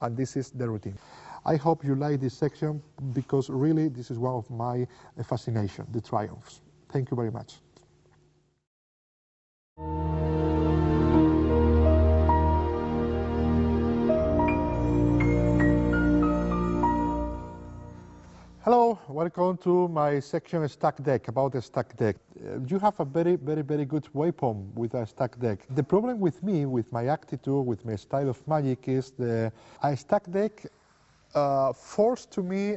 And this is the routine. I hope you like this section, because really this is one of my fascination, the triumphs. Thank you very much. Hello, welcome to my section stack deck, about the stack deck. You have a very, very, very good weapon with a stack deck. The problem with me, with my attitude, with my style of magic is a stack deck forced to me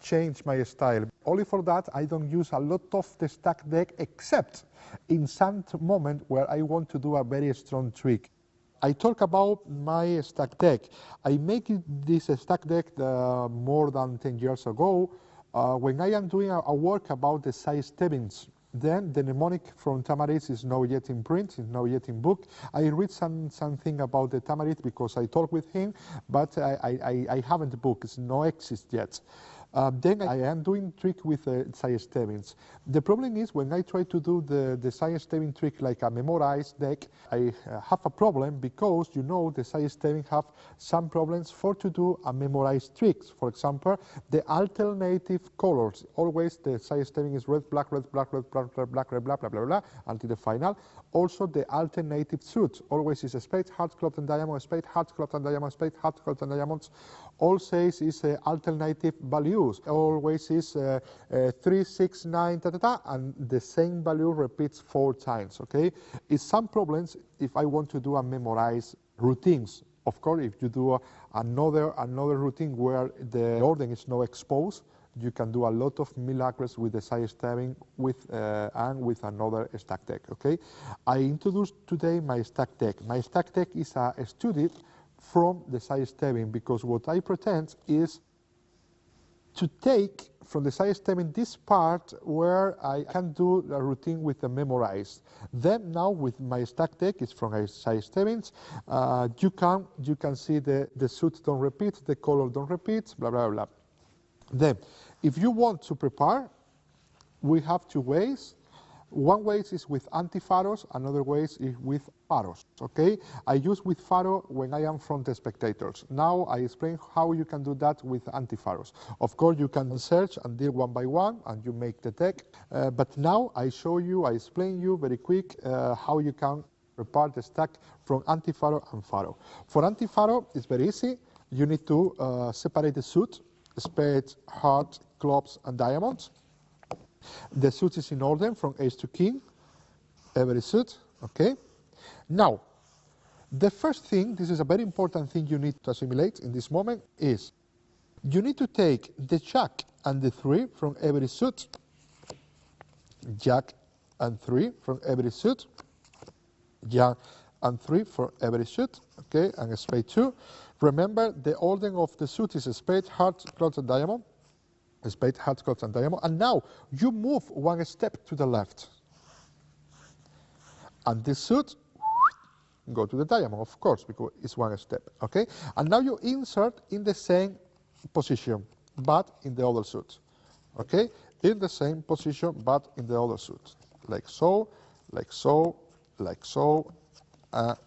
change my style. Only for that, I don't use a lot of the stack deck, except in some moment where I want to do a very strong trick. I talk about my stack deck. I make this stack deck more than 10 years ago when I am doing a work about the size tabbings. Then the mnemonic from Tamaris is not yet in print, is not yet in book. I read something about the Tamaris because I talk with him, but I haven't book, it's not exist yet. Then I am doing trick with size tabbings. The problem is when I try to do the size tabbing trick like a memorized deck, I have a problem because you know the size tabbing have some problems for to do a memorized tricks. For example, the alternative colors. Always the size tabbing is red, black, red, black, red, black, red, black, red, blah, blah, blah, blah, until the final. Also the alternative suits. Always is a spade, hearts, clubs, and diamonds, spade, hearts, clubs, and diamonds, spade, hearts, clubs, and diamonds. All says is alternative values. Always is 3, 6, 9, ta, ta, ta, and the same value repeats 4 times, okay? It's some problems if I want to do a memorized routines. Of course, if you do another routine where the order is not exposed, you can do a lot of miracles with the size tabbing and with another stack deck, okay? I introduced today my stack deck. My stack deck is a study from the size tabbing, because what I pretend is to take from the side stemming this part where I can do a routine with the memorized. Then now with my stack deck, it's from a side stemmings, you can see the suit don't repeat, the color don't repeat, blah, blah, blah. Then, if you want to prepare, we have two ways. One way is with anti-pharos, another way is with pharos, okay? I use with pharo when I am front spectators. Now I explain how you can do that with anti-pharos. Of course, you can search and deal one by one, and you make the deck. But now I show you, I explain you very quick how you can prepare the stack from anti-pharo and pharo. For anti-pharo, it's very easy. You need to separate the suit, spade, heart, clubs, and diamonds. The suit is in order from ace to king, every suit, okay? Now, the first thing, this is a very important thing you need to assimilate in this moment, is you need to take the jack and the 3 from every suit, jack and 3 from every suit, jack and 3 for every suit, okay, and a spade 2. Remember, the order of the suit is a spade, heart, clubs, and diamond. Spade, heart, clubs, and diamond. And now you move one step to the left. And this suit, go to the diamond, of course, because it's one step, okay? And now you insert in the same position, but in the other suit, okay? In the same position, but in the other suit. Like so, like so, like so,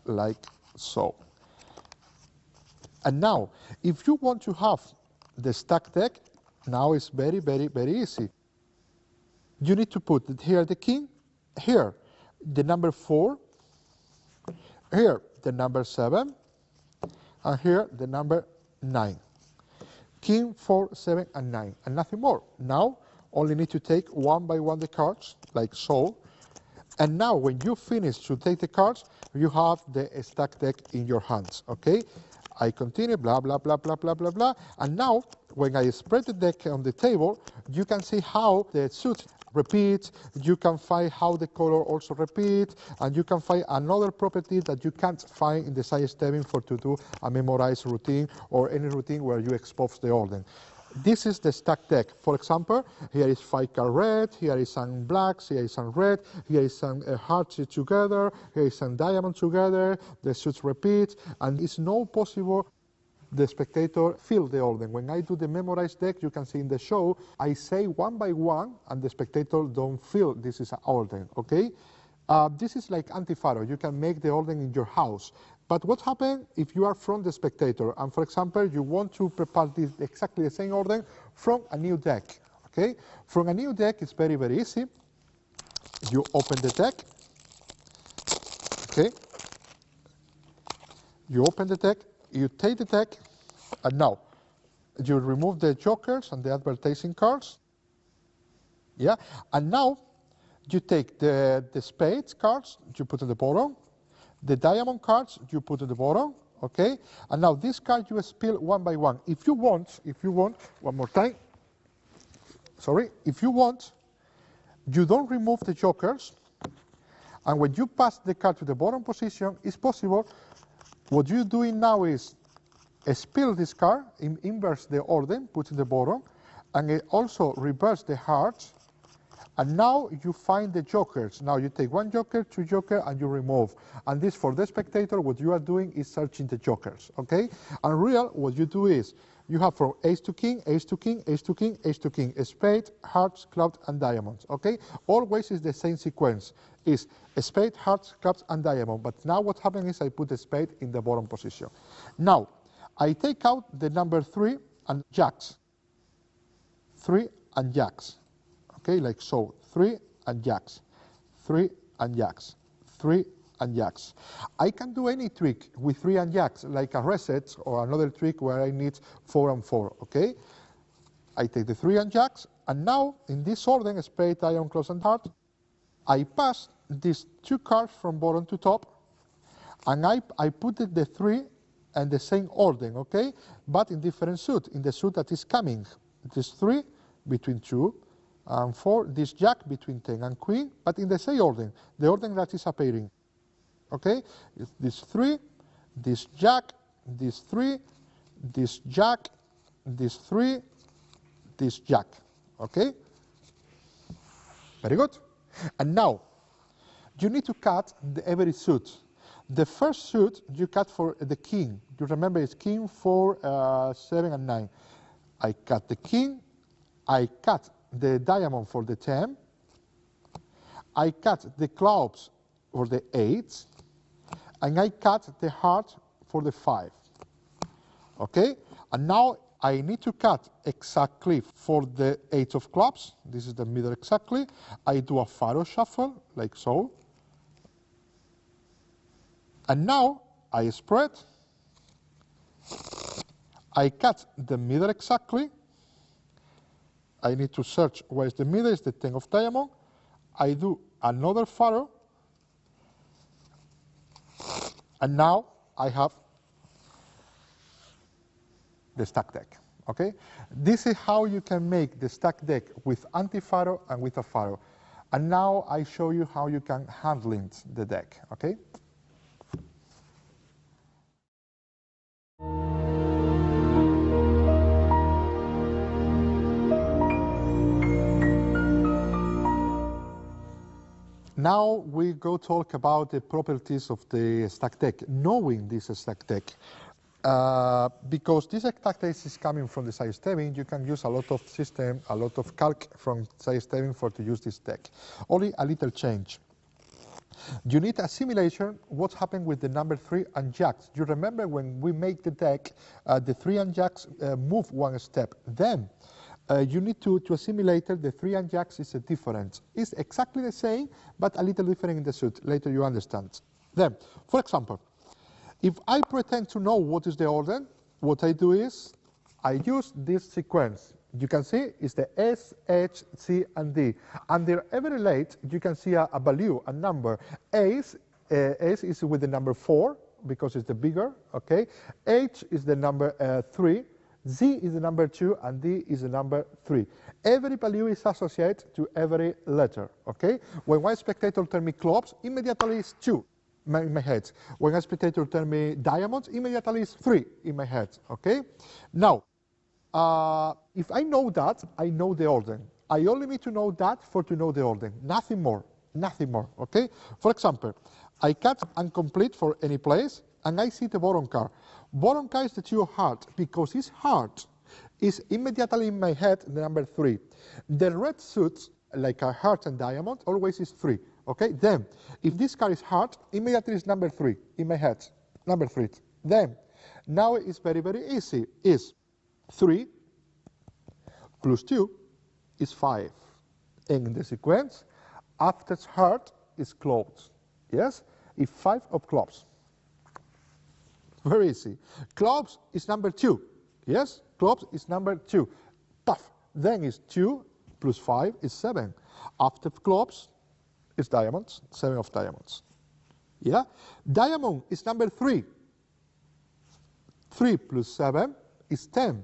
like so. And now, if you want to have the stack deck, now it's very, very, very easy. You need to put here the king, here the number 4, here the number 7, and here the number 9. King, 4, 7, and 9, and nothing more. Now, only need to take one by one the cards, like so. And now, when you finish to take the cards, you have the stack deck in your hands, okay? I continue, blah, blah, blah, blah, blah, blah, blah. And now, when I spread the deck on the table, you can see how the suit repeats, you can find how the color also repeats, and you can find another property that you can't find in the side stemming for to do a memorized routine or any routine where you expose the order. This is the stack deck. For example, here is 5 card red, here is some blacks, here is some red, here is some hearts together, here is some diamonds together, the suits repeat, and it's no possible the spectator feel the order. When I do the memorized deck, you can see in the show, I say one by one, and the spectator don't feel this is an order, okay? This is like anti-pharo. You can make the order in your house. But what happens if you are from the spectator, and for example, you want to prepare this exactly the same order from a new deck, okay? From a new deck, it's very, very easy. You open the deck, okay? You open the deck, you take the deck, and now you remove the jokers and the advertising cards, yeah? And now you take the spades cards, you put at the bottom, the diamond cards you put at the bottom, okay? And now this card you spill one by one. If you want, one more time, sorry, if you want, you don't remove the jokers, and when you pass the card to the bottom position, it's possible. What you're doing now is spill this card, inverse the order, put in the bottom, and it also reverse the hearts. And now you find the jokers. Now you take one joker, two joker, and you remove. And this, for the spectator, what you are doing is searching the jokers, okay? And real, what you do is, you have from ace to king, ace to king, ace to king, ace to king, spade, hearts, clubs, and diamonds, okay? Always is the same sequence. Is spade, hearts, clubs, and diamond. But now what happens is I put the spade in the bottom position. Now, I take out the number 3 and jacks. 3 and jacks. Okay, like so, 3 and jacks, 3 and jacks, 3 and jacks. I can do any trick with 3 and jacks, like a reset or another trick where I need 4 and 4, okay? I take the 3 and jacks, and now, in this order, spade, diamond, clubs, and heart, I pass these 2 cards from bottom to top, and I put the 3 and the same order, okay? But in different suit, in the suit that is coming. This 3 between 2, and 4, this jack between 10 and queen, but in the same order, the order that is appearing. Okay? It's this 3, this jack, this 3, this jack, this 3, this jack, okay? Very good. And now, you need to cut every suit. The first suit you cut for the king. You remember it's king, 4, 7, and 9. I cut the king. I cut the diamond for the 10. I cut the clubs for the 8. And I cut the heart for the 5. Okay? And now I need to cut exactly for the 8 of clubs. This is the middle exactly. I do a faro shuffle, like so. And now I spread. I cut the middle exactly. I need to search where is the middle, it's the 10 of diamond. I do another faro. And now I have the stack deck, okay? This is how you can make the stack deck with anti-faro and with a faro. And now I show you how you can handle the deck, okay? Now we go talk about the properties of the stack deck, knowing this stack deck. Because this stack deck is coming from the side stemming, you can use a lot of system, a lot of calc from side stemming to use this deck. Only a little change. You need a simulation what happened with the number 3 and jacks. You remember when we make the deck, the 3 and jacks move one step. Then you need to assimilate the 3 and jacks is a difference. It's exactly the same, but a little different in the suit. Later you understand. Then, for example, if I pretend to know what is the order, what I do is I use this sequence. You can see it's the S, H, C, and D. Under every late, you can see a value, a number. S is with the number 4, because it's the bigger, okay? H is the number 3. Z is the number 2, and D is the number 3. Every value is associated to every letter, okay? When one spectator tells me clubs, immediately it's 2 in my head. When a spectator tells me diamonds, immediately it's 3 in my head, okay? Now, if I know that, I know the order. I only need to know that to know the order, nothing more, okay? For example, I cut and complete for any place, and I see the bottom card. Bottom card is the 2 of heart, because his heart is immediately in my head the number 3. The red suits, like a heart and diamond, always is 3, okay? Then, if this card is heart, immediately is number 3 in my head, number 3. Then, now it's very, very easy, is 3 plus 2 is 5. And in the sequence, after heart is clubs, yes? If 5 of clubs. Very easy. Clubs is number 2. Yes? Clubs is number 2. Puff. Then is 2 plus 5 is 7. After clubs is diamonds, 7 of diamonds. Yeah? Diamond is number 3. 3 plus 7 is 10.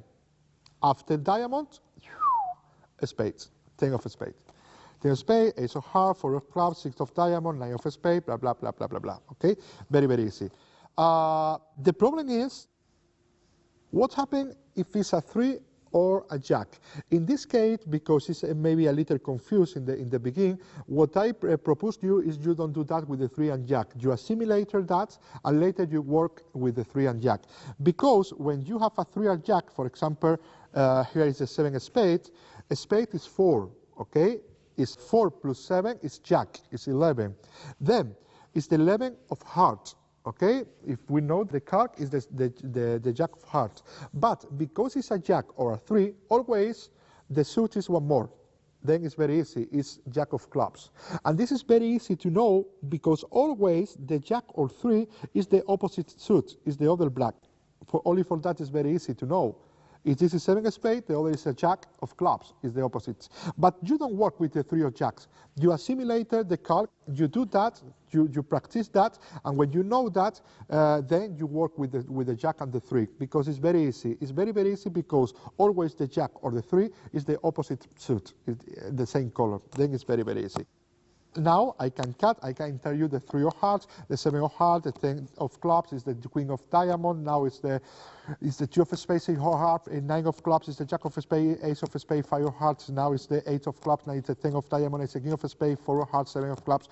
After diamond, spades, 10 of spades. 10 of spades, ace of heart, 4 of clubs, 6 of diamond, 9 of spades, blah, blah, blah, blah, blah, blah. Okay? Very, very easy. The problem is, what happens if it's a 3 or a jack? In this case, because it's maybe a little confused in the beginning, what I propose to you is you don't do that with the 3 and jack. You assimilate that, and later you work with the 3 and jack. Because when you have a 3 or jack, for example, here is a 7 of spades, a spade is 4, okay? It's 4 plus 7 is jack, it's 11. Then, it's the 11 of heart. Okay, if we know the card is the jack of hearts. But because it's a jack or a 3, always the suit is one more. Then it's very easy, it's jack of clubs. And this is very easy to know because always the jack or 3 is the opposite suit, is the other black. Only for that is very easy to know. If this is 7 of spades, the other is a jack of clubs, is the opposite. But you don't work with the 3 of jacks. You assimilate the card, you do that, you practice that, and when you know that, then you work with the jack and the 3, because it's very easy. It's very, very easy because always the jack or the 3 is the opposite suit, the same color. Then it's very, very easy. Now I can cut, I can tell you the 3 of hearts, the 7 of hearts, the 10 of clubs is the queen of diamond, now it's the 2 of spades, 8 of hearts, 9 of clubs is the jack of spades, ace of spades, 5 of hearts, now it's the 8 of clubs, now it's the 10 of diamond, it's the king of spades, 4 of hearts, 7 of clubs,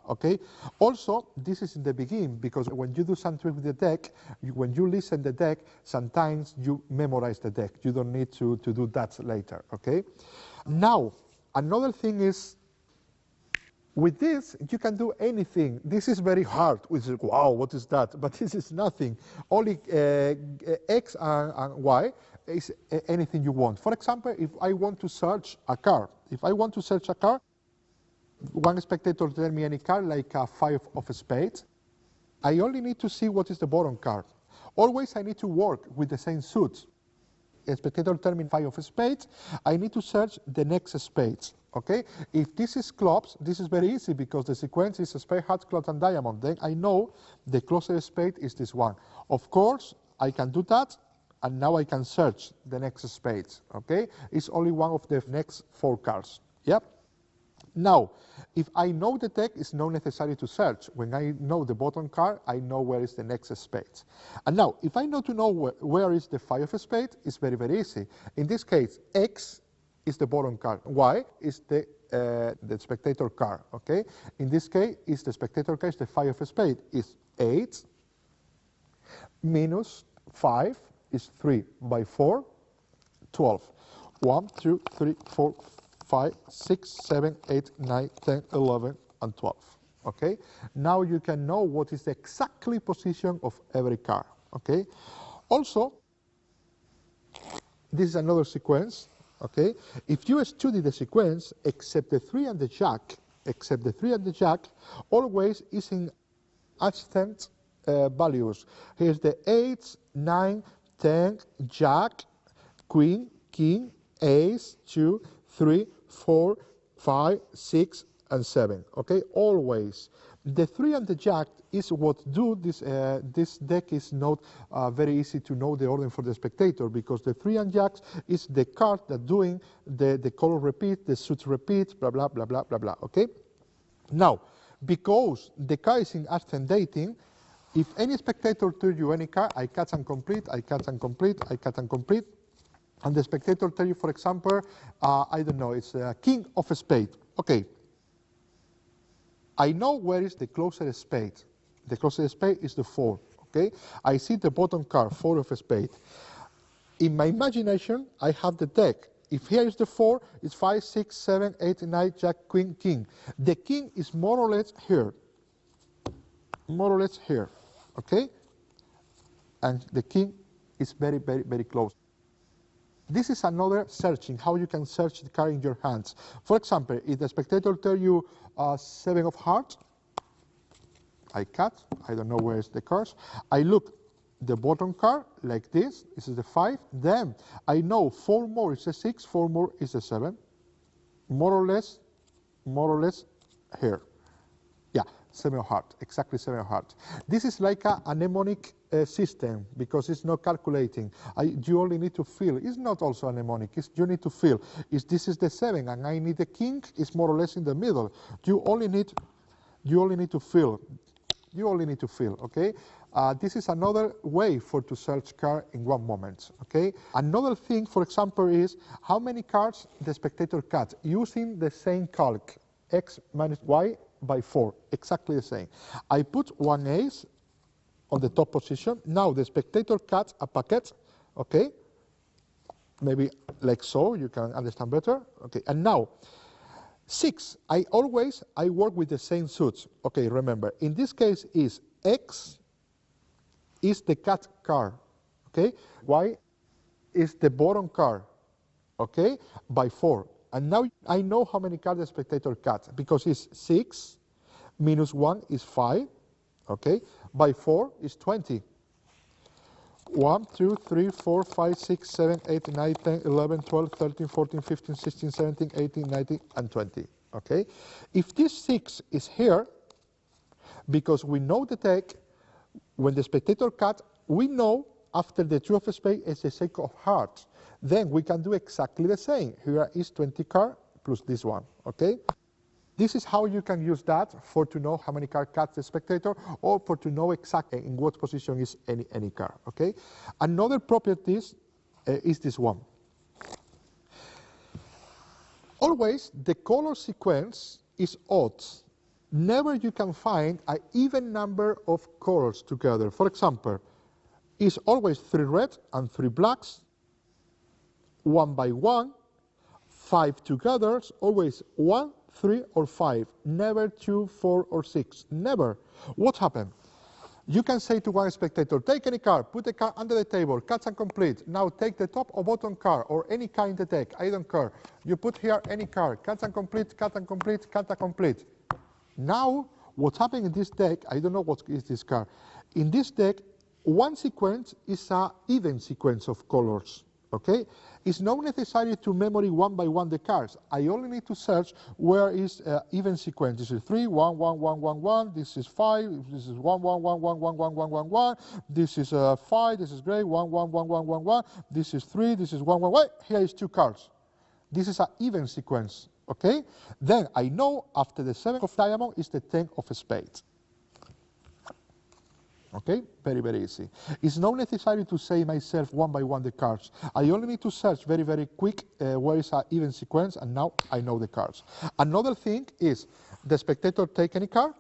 okay? Also, this is in the beginning, because when you do some trick with the deck, when you listen the deck, sometimes you memorize the deck. You don't need to do that later, okay? Now, another thing is, with this, you can do anything. This is very hard. Which is, wow, what is that? But this is nothing. Only X and Y is anything you want. For example, if I want to search a card, one spectator tell me any card, like a 5 of spades. I only need to see what is the bottom card. Always I need to work with the same suits. A spectator tell me 5 of spades, I need to search the next spades. Okay? If this is clubs, this is very easy because the sequence is spade, hearts, clubs, and diamond. Then I know the closest spade is this one. Of course, I can do that, and now I can search the next spades. Okay? It's only one of the next 4 cards. Yep. Now, if I know the deck, it's not necessary to search. When I know the bottom card, I know where is the next spade. And now, if I know where is the 5 of spades, it's very, very easy. In this case, X is the bottom card. Y is the spectator card. Okay. In this case, is the spectator card, the 5 of spades is 8 minus 5 is 3 by 4, 12. 1, 2, 3, 4, 5, 6, 7, 8, 9, 10, 11, and 12. Okay. Now you can know what is the exactly position of every card. Okay. Also, this is another sequence. Okay. If you study the sequence, except the 3 and the jack, always is in adjacent values. Here's the 8, 9, 10, jack, queen, king, ace, 2, 3, 4, 5, 6, and 7. Okay, always. The 3 and the jack is what do this. This deck is not very easy to know the order for the spectator because the 3 and jacks is the card that doing the color repeat, the suits repeat, blah, blah, blah, blah, blah, blah. Okay? Now, because the card is in ascendating, if any spectator tells you any card, I cut and complete, I cut and complete, I cut and complete, and the spectator tell you, for example, I don't know, it's king of a spade. Okay. I know where is the closest spade. The closest spade is the 4. Okay. I see the bottom card, 4 of a spade. In my imagination, I have the deck. If here is the 4, it's 5, 6, 7, 8, 9, jack, queen, king. The king is more or less here. More or less here. Okay. And the king is very, very, very close. This is another searching, how you can search the card in your hands. For example, if the spectator tells you 7 of hearts, I cut, I don't know where is the cards. I look the bottom card like this is the 5, then I know 4 more is a 6, 4 more is a 7, more or less here. Yeah, 7 of hearts, exactly 7 of hearts. This is like a mnemonic system because it's not calculating. You only need to feel. It's not also a mnemonic. You need to feel. This is the 7 and I need the king. It's more or less in the middle. You only need to feel. Okay. This is another way to search card in one moment. Okay. Another thing, for example, is how many cards the spectator cuts using the same calc, x minus y by 4, exactly the same. I put 1 ace on the top position. Now the spectator cuts a packet, okay? Maybe like so, you can understand better. Okay, and now 6, I work with the same suits. Okay, remember, in this case is X is the cut card, okay? Y is the bottom card, okay, by 4. And now I know how many cards the spectator cuts because it's 6 minus 1 is 5, okay, by 4 is 20. 1, 2, 3, 4, 5, 6, 7, 8, 9, 10, 11, 12, 13, 14, 15, 16, 17, 18, 19, and 20, okay? If this 6 is here, because we know the deck, when the spectator cuts, we know after the 2 of spades is the 6 of hearts. Then we can do exactly the same. Here is 20 cards plus this one, okay? This is how you can use that for to know how many cards cuts the spectator, or for to know exactly in what position is any card. Okay. Another property is this one. Always the color sequence is odd. Never you can find an even number of colors together. For example, it's always 3 red and 3 blacks, 1 by 1, 5 together, always 1, 3 or 5, never 2, 4 or 6, never. What happened? You can say to one spectator, take any card, put the card under the table, cuts and complete. Now take the top or bottom card, or any card in the deck, I don't care. You put here any card, cuts and complete, cut and complete, cut and complete. Now, what's happening in this deck, I don't know what is this card. In this deck, one sequence is an even sequence of colors. Okay? It's not necessary to memory one by one the cards. I only need to search where is even sequence. This is 3, 1, 1, 1, 1, 1. This is 5. This is 1, 1, 1, 1, 1, 1, 1, 1, 1. This is 5. This is great. 1, 1, 1, 1, 1, 1. This is 3. This is 1, 1, 1. Here is 2 cards. This is an even sequence. Okay? Then I know after the 7 of diamond is the 10 of spades. Okay, very, very easy. It's not necessary to say myself one by one the cards. I only need to search very, very quick where is an even sequence, and now I know the cards. Another thing is the spectator take any card,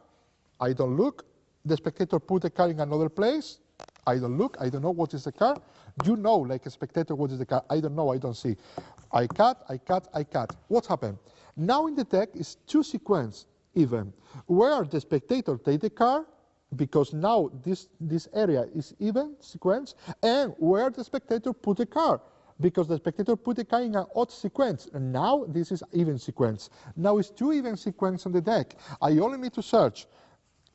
I don't look. The spectator put the card in another place, I don't look, I don't know what is the card. You know, like a spectator, what is the card. I don't know, I don't see. I cut, I cut, I cut. What happened? Now in the deck is 2 sequences even, where the spectator take the card, because now this area is even sequence, and where the spectator put the card, because the spectator put the card in an odd sequence, and now this is even sequence. Now it's 2 even sequence on the deck. I only need to search.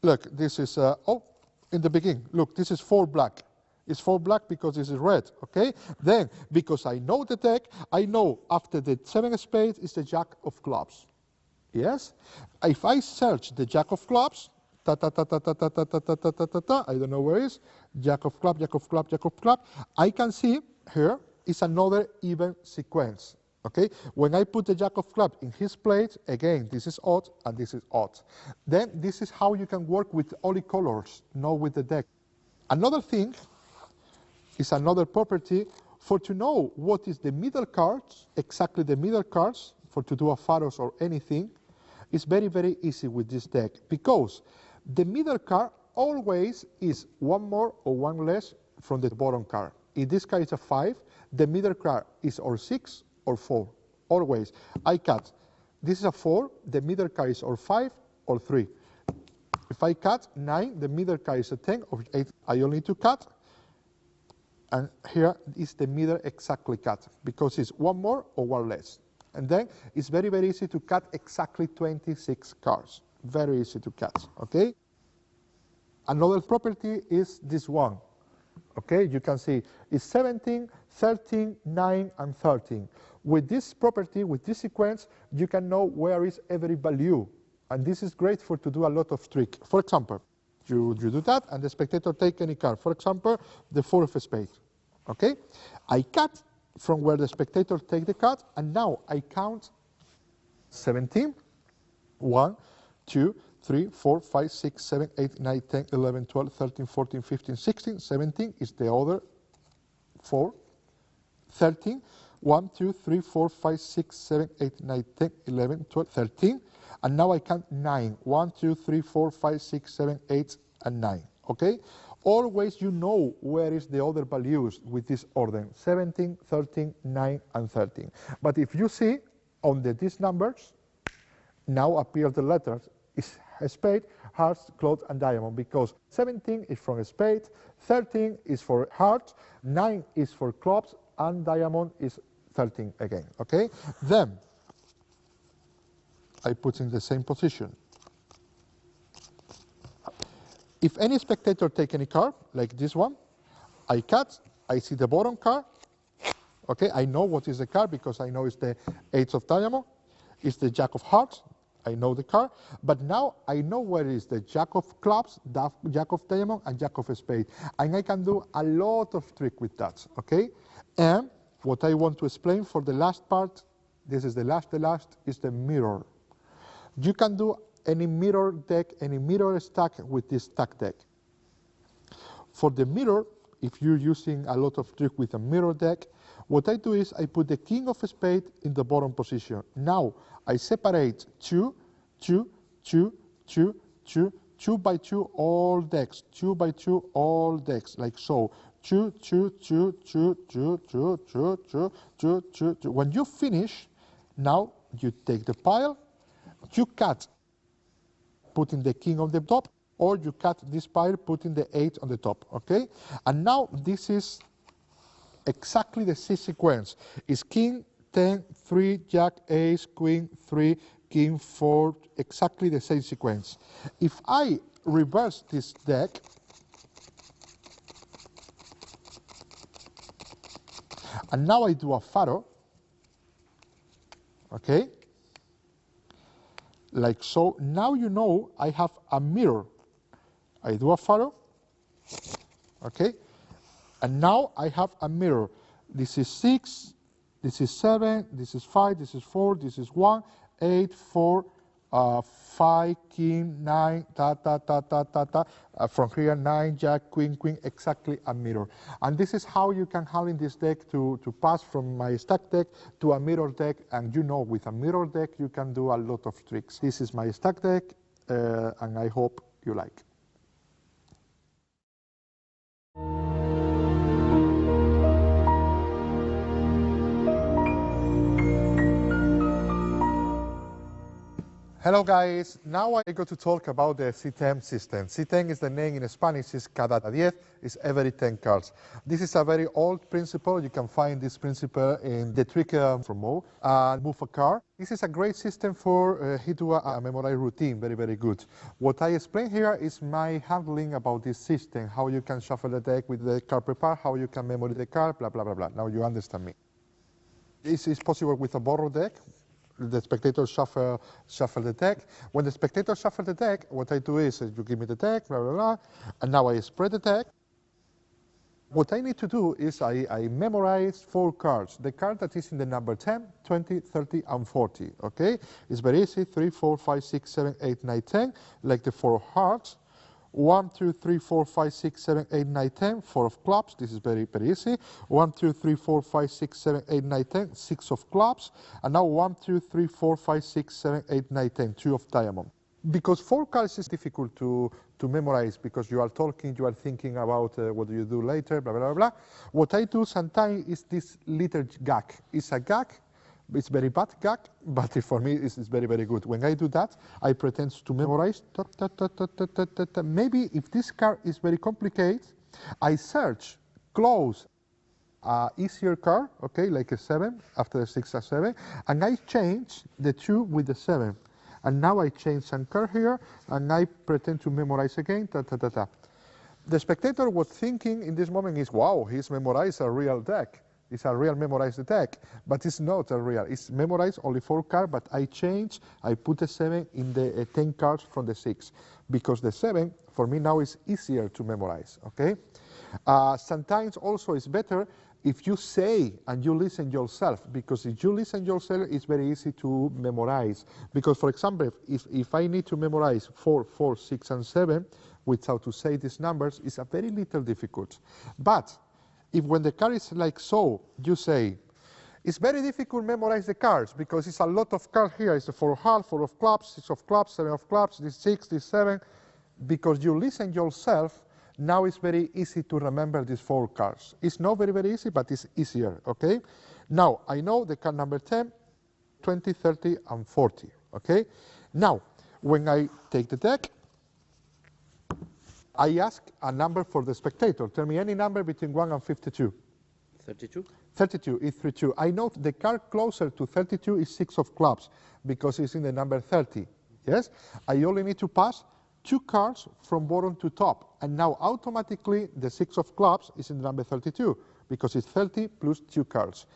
Look, this is, in the beginning, look, this is 4 black. It's 4 black because this is red, okay? Then, because I know the deck, I know after the 7 spades is the jack of clubs. Yes? If I search the jack of clubs, ta ta ta ta ta ta ta ta ta ta ta ta ta, I don't know where it is, jack of club, jack of club, jack of club, I can see here is another even sequence. Okay, when I put the jack of club in his place, again, this is odd and this is odd. Then this is how you can work with only colors, not with the deck. Another thing is another property for to know what is the middle cards, exactly the middle cards, for to do a pharos or anything, is very, very easy with this deck, because the middle card always is 1 more or 1 less from the bottom card. In this case, it's a 5. The middle card is or 6 or 4. Always. I cut. This is a 4. The middle card is or 5 or 3. If I cut 9, the middle card is a 10 or 8. I only need to cut. And here is the middle exactly cut, because it's 1 more or 1 less. And then it's very, very easy to cut exactly 26 cards. Very easy to cut, okay? Another property is this one, okay? You can see it's 17, 13, 9, and 13. With this property, with this sequence, you can know where is every value. And this is great for to do a lot of trick. For example, you do that, and the spectator take any card. For example, the 4 of spades, okay? I cut from where the spectator take the card, and now I count 17, 1, 2, 3, 4, 5, 6, 7, 8, 9, 10, 11, 12, 13, 14, 15, 16, 17 is the other 4, 13, 1, 2, 3, 4, 5, 6, 7, 8, 9, 10, 11, 12, 13, and now I count 9, 1, 2, 3, 4, 5, 6, 7, 8, and 9, okay? Always you know where is the other values with this order, 17, 13, 9, and 13. But if you see on these numbers, now appear the letters is spade, hearts, clubs, and diamond, because 17 is from spade, 13 is for hearts, 9 is for clubs, and diamond is 13 again, okay? Then I put in the same position. If any spectator take any card, like this one, I cut, I see the bottom card, okay? I know what is the card because I know it's the 8 of diamond, it's the jack of hearts, I know the card, but now I know where is the jack of clubs, the jack of diamond, and jack of spade. And I can do a lot of trick with that, okay? And what I want to explain for the last part, this is the last, is the mirror. You can do any mirror deck, any mirror stack with this stack deck. For the mirror, if you're using a lot of trick with a mirror deck, what I do is I put the king of spades in the bottom position. Now I separate 2, 2, 2, 2, 2, 2 by 2 all decks, 2 by 2 all decks, like so. 2, 2, 2, 2, 2, 2, 2, 2, 2, 2, 2. When you finish, now you take the pile, you cut, putting the king on the top, or you cut this pile, putting the 8 on the top, okay? And now this is exactly the same sequence. It's king, 10, 3, jack, ace, queen, 3, king, 4, exactly the same sequence. If I reverse this deck, and now I do a faro, okay? Like so, now you know I have a mirror. I do a faro, okay? And now I have a mirror. This is 6, this is 7, this is 5, this is 4, this is 1, 8, 4, 5, king, 9, ta, ta, ta, ta, ta, ta. From here, 9, jack, queen, queen, exactly a mirror. And this is how you can handle this deck to pass from my stack deck to a mirror deck. And you know, with a mirror deck, you can do a lot of tricks. This is my stack deck, and I hope you like. Hello guys, now I go to talk about the C10 system. C10 is the name in Spanish, is cada 10, is every 10 cards. This is a very old principle. You can find this principle in the trick from Mo, move a card. This is a great system for he do a memorize routine, very, very good. What I explain here is my handling about this system, how you can shuffle the deck with the card prepared, how you can memorize the card, blah, blah, blah, blah. Now you understand me. This is possible with a borrowed deck. The spectator shuffle the deck. When the spectator shuffle the deck, what I do is you give me the deck, blah, blah, blah, and now I spread the deck. What I need to do is I memorize 4 cards. The card that is in the number 10, 20, 30, and 40, okay? It's very easy, 3, 4, 5, 6, 7, 8, 9, 10, like the 4 of hearts. 1, 2, 3, 4, 5, 6, 7, 8, 9, 10, 4 of clubs. This is very, very easy. 1, 2, 3, 4, 5, 6, 7, 8, 9, 10, 6 of clubs. And now 1, 2, 3, 4, 5, 6, 7, 8, 9, 10, 2 of diamond. Because 4 cards is difficult to memorize because you are talking, you are thinking about what do you do later, blah, blah, blah, blah. What I do sometimes is this little gag. It's a gag. It's very bad gag, but for me it's very, very good. When I do that, I pretend to memorize. Maybe if this card is very complicated, I search close easier card, okay, like a 7, after the 6 a 7, and I change the 2 with the 7. And now I change some card here, and I pretend to memorize again, The spectator was thinking in this moment is, wow, he's memorized a real deck. It's a real memorized deck, but it's not a real. It's memorized only 4 cards, but I change, I put the 7 in the 10 cards from the 6, because the 7, for me now, is easier to memorize, okay? Sometimes also it's better if you say and you listen yourself, because if you listen yourself, it's very easy to memorize. Because, for example, if I need to memorize 4, 4, 6, and 7, without to say these numbers, it's a very little difficult. But if when the card is like so, you say, it's very difficult to memorize the cards because it's a lot of cards here. It's a 4 of hearts, 4 of clubs, 6 of clubs, 7 of clubs, this 6, this 7. Because you listen yourself, now it's very easy to remember these 4 cards. It's not very, very easy, but it's easier, okay? Now, I know the card number 10, 20, 30, and 40, okay? Now, when I take the deck, I ask a number for the spectator. Tell me any number between 1 and 52. 32? 32 is 32. I know the card closer to 32 is 6 of clubs because it's in the number 30. Yes? I only need to pass 2 cards from bottom to top. And now automatically the 6 of clubs is in the number 32 because it's 30 plus 2 cards.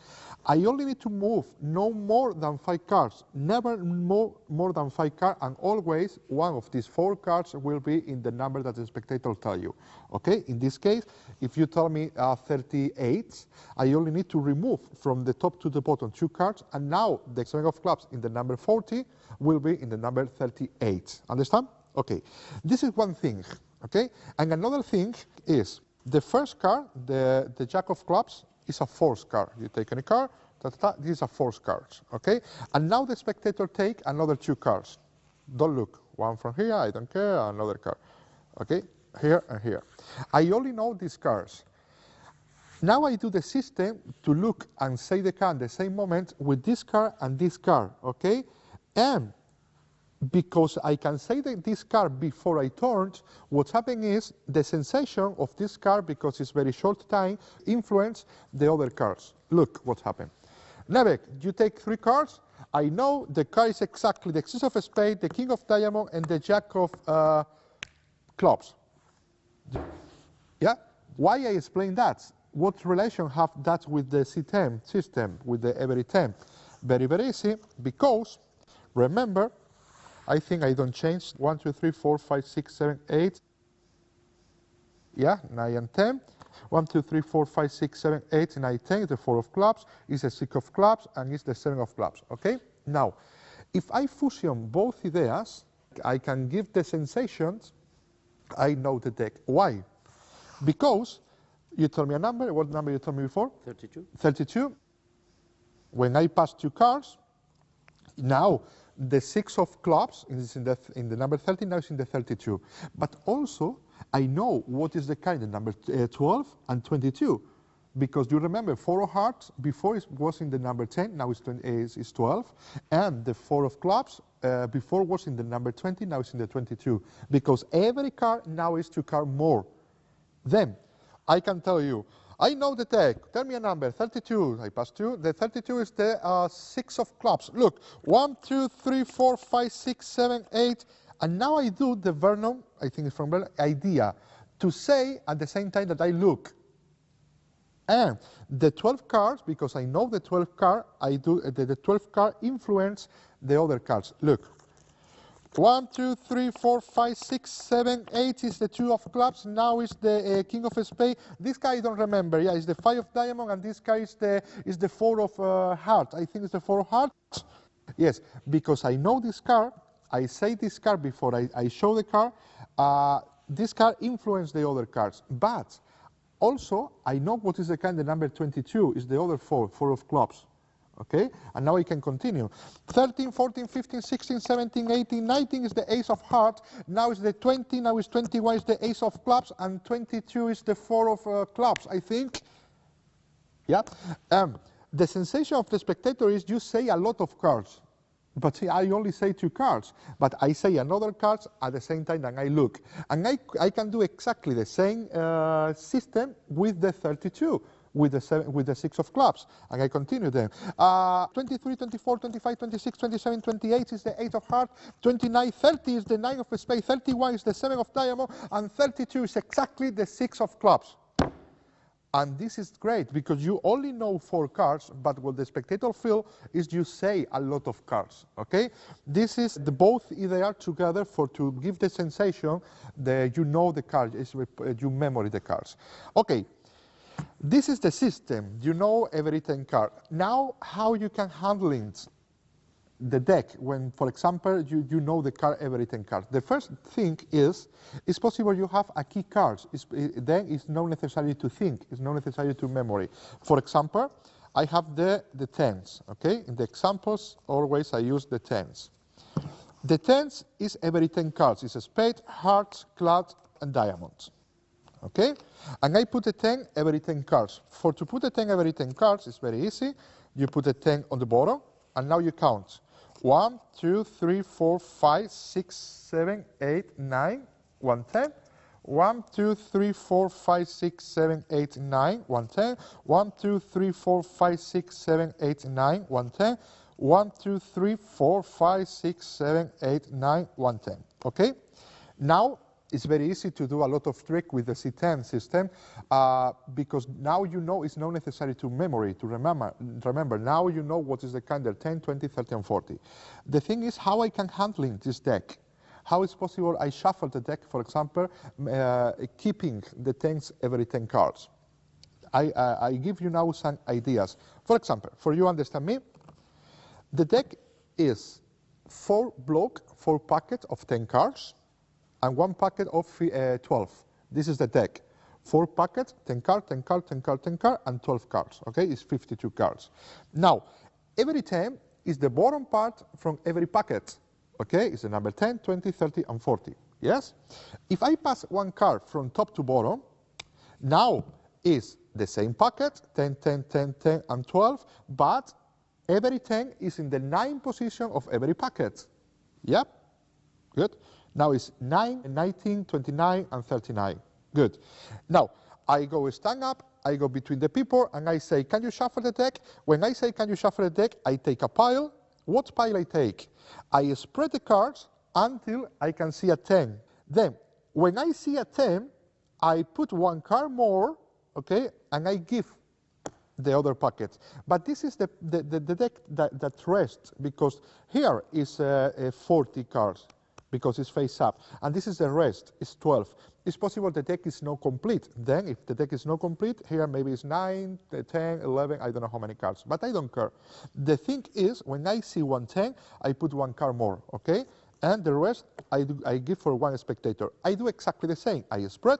I only need to move no more than 5 cards, never more than 5 cards, and always one of these 4 cards will be in the number that the spectator tell you. Okay, in this case, if you tell me 38, I only need to remove from the top to the bottom 2 cards, and now the 7 of clubs in the number 40 will be in the number 38. Understand? Okay, this is one thing. Okay, and another thing is the first card, the Jack of clubs, is a force card. You take any card, this is a force card, okay? And now the spectator take another 2 cards. Don't look, one from here, I don't care, another card, okay? Here and here. I only know these cards. Now I do the system to look and say the card at the same moment with this card and this card, okay? And because I can say that this card before I turned, what's happening is the sensation of this card, because it's very short time, influence the other cards. Look what's happened. Nevek, you take 3 cards. I know the card is exactly the ace of spades, the king of diamond, and the jack of clubs. Yeah? Why I explain that? What relation have that with the C10 system, with the every 10? Very, very easy, because remember, I think I don't change 1, 2, 3, 4, 5, 6, 7, 8. Yeah, 9 and 10. 1, 2, 3, 4, 5, 6, 7, 8, 9, 10 is the 4 of clubs, is the 6 of clubs, and is the 7 of clubs. Okay? Now, if I fusion both ideas, I can give the sensations, I know the deck. Why? Because you told me a number. What number you told me before? 32. 32. When I pass 2 cards, now the 6 of clubs is in the number 30, now it's in the 32. But also, I know what is the kind of number 12 and 22. Because you remember, 4 of hearts, before it was in the number 10, now it's 12. And the 4 of clubs, before was in the number 20, now it's in the 22. Because every card now is 2 cards more. Then, I can tell you, I know the deck. Tell me a number. 32. I pass 2. The 32 is the 6 of clubs. Look, 1, 2, 3, 4, 5, 6, 7, 8. And now I do the Vernon, I think it's from Vernon, idea, to say at the same time that I look. And the 12 cards, because I know the 12 card, I do the 12 card influence the other cards. Look. 1, 2, 3, 4, 5, 6, 7, 8 is the 2 of clubs. Now is the king of spades. This guy I don't remember. Yeah, it's the 5 of diamond, and this guy is the 4 of heart. I think it's the 4 of hearts. Yes, because I know this card. I say this card before I show the card. This card influences the other cards. But also, I know what is the kind. The number 22 is the other 4 of clubs. Okay, and now I can continue. 13, 14, 15, 16, 17, 18, 19 is the ace of hearts. Now is the 20, now is 21 is the ace of clubs, and 22 is the 4 of clubs, I think. Yeah. The sensation of the spectator is you say a lot of cards, but see, I only say 2 cards. But I say another cards at the same time, and I look. And I can do exactly the same system with the 32. With the 6 of clubs, and I continue them. 23, 24, 25, 26, 27, 28 is the 8 of hearts, 29, 30 is the 9 of spades, 31 is the 7 of diamond, and 32 is exactly the 6 of clubs. And this is great, because you only know 4 cards, but what the spectator feel is you say a lot of cards, okay? This is both ideas together to give the sensation that you know the cards, you memory the cards. Okay. This is the system. You know every 10 card. Now, how you can handle it, the deck, when, for example, you know the card every 10 cards. The first thing is, it's possible you have a key cards. Then it's not necessary to think. It's not necessary to memory. For example, I have the 10s, okay? In the examples, always I use the 10s. The 10s is every 10 cards. It's a spade, hearts, clubs, and diamonds. Okay? And I put a 10 every 10 cards. To put a 10 every 10 cards, it's very easy. You put a 10 on the bottom, and now you count. 1, 2, 3, 4, 5, 6, 7, 8, 9, 1, 10. 1, 2, 3, 4, 5, 6, 7, 8, 9, 1, 10. 1, 2, 3, 4, 5, 6, 7, 8, 9, 1, 10. 1, 2, 3, 4, 5, 6, 7, 8, 9, 1, 10. Okay? Now, it's very easy to do a lot of trick with the C10 system because now you know it's not necessary to memory, to remember. Now you know what is the kind of 10, 20, 30, and 40. The thing is how I can handle this deck. How is possible I shuffle the deck, for example, keeping the 10s every 10 cards. I give you now some ideas. For example, for you understand me, the deck is 4 packets of 10 cards, and 1 packet of 12. This is the deck. 4 packets, 10 cards, 10 cards, 10 cards, 10 cards, and 12 cards. Okay, it's 52 cards. Now, every 10 is the bottom part from every packet. Okay, it's the number 10, 20, 30, and 40. Yes? If I pass 1 card from top to bottom, now is the same packet, 10, 10, 10, 10, and 12, but every 10 is in the 9th position of every packet. Yep, good. Now it's 9, 19, 29, and 39. Good. Now, I go stand up, I go between the people, and I say, can you shuffle the deck? When I say, can you shuffle the deck, I take a pile. What pile I take? I spread the cards until I can see a 10. Then, when I see a 10, I put 1 card more, okay, and I give the other packets. But this is the deck that rests, because here is 40 cards, because it's face up. And this is the rest, it's 12. It's possible the deck is not complete. Then, if the deck is not complete, here maybe it's 9, 10, 11, I don't know how many cards. But I don't care. The thing is, when I see 1 10, I put 1 card more, okay? And the rest, I give for 1 spectator. I do exactly the same. I spread.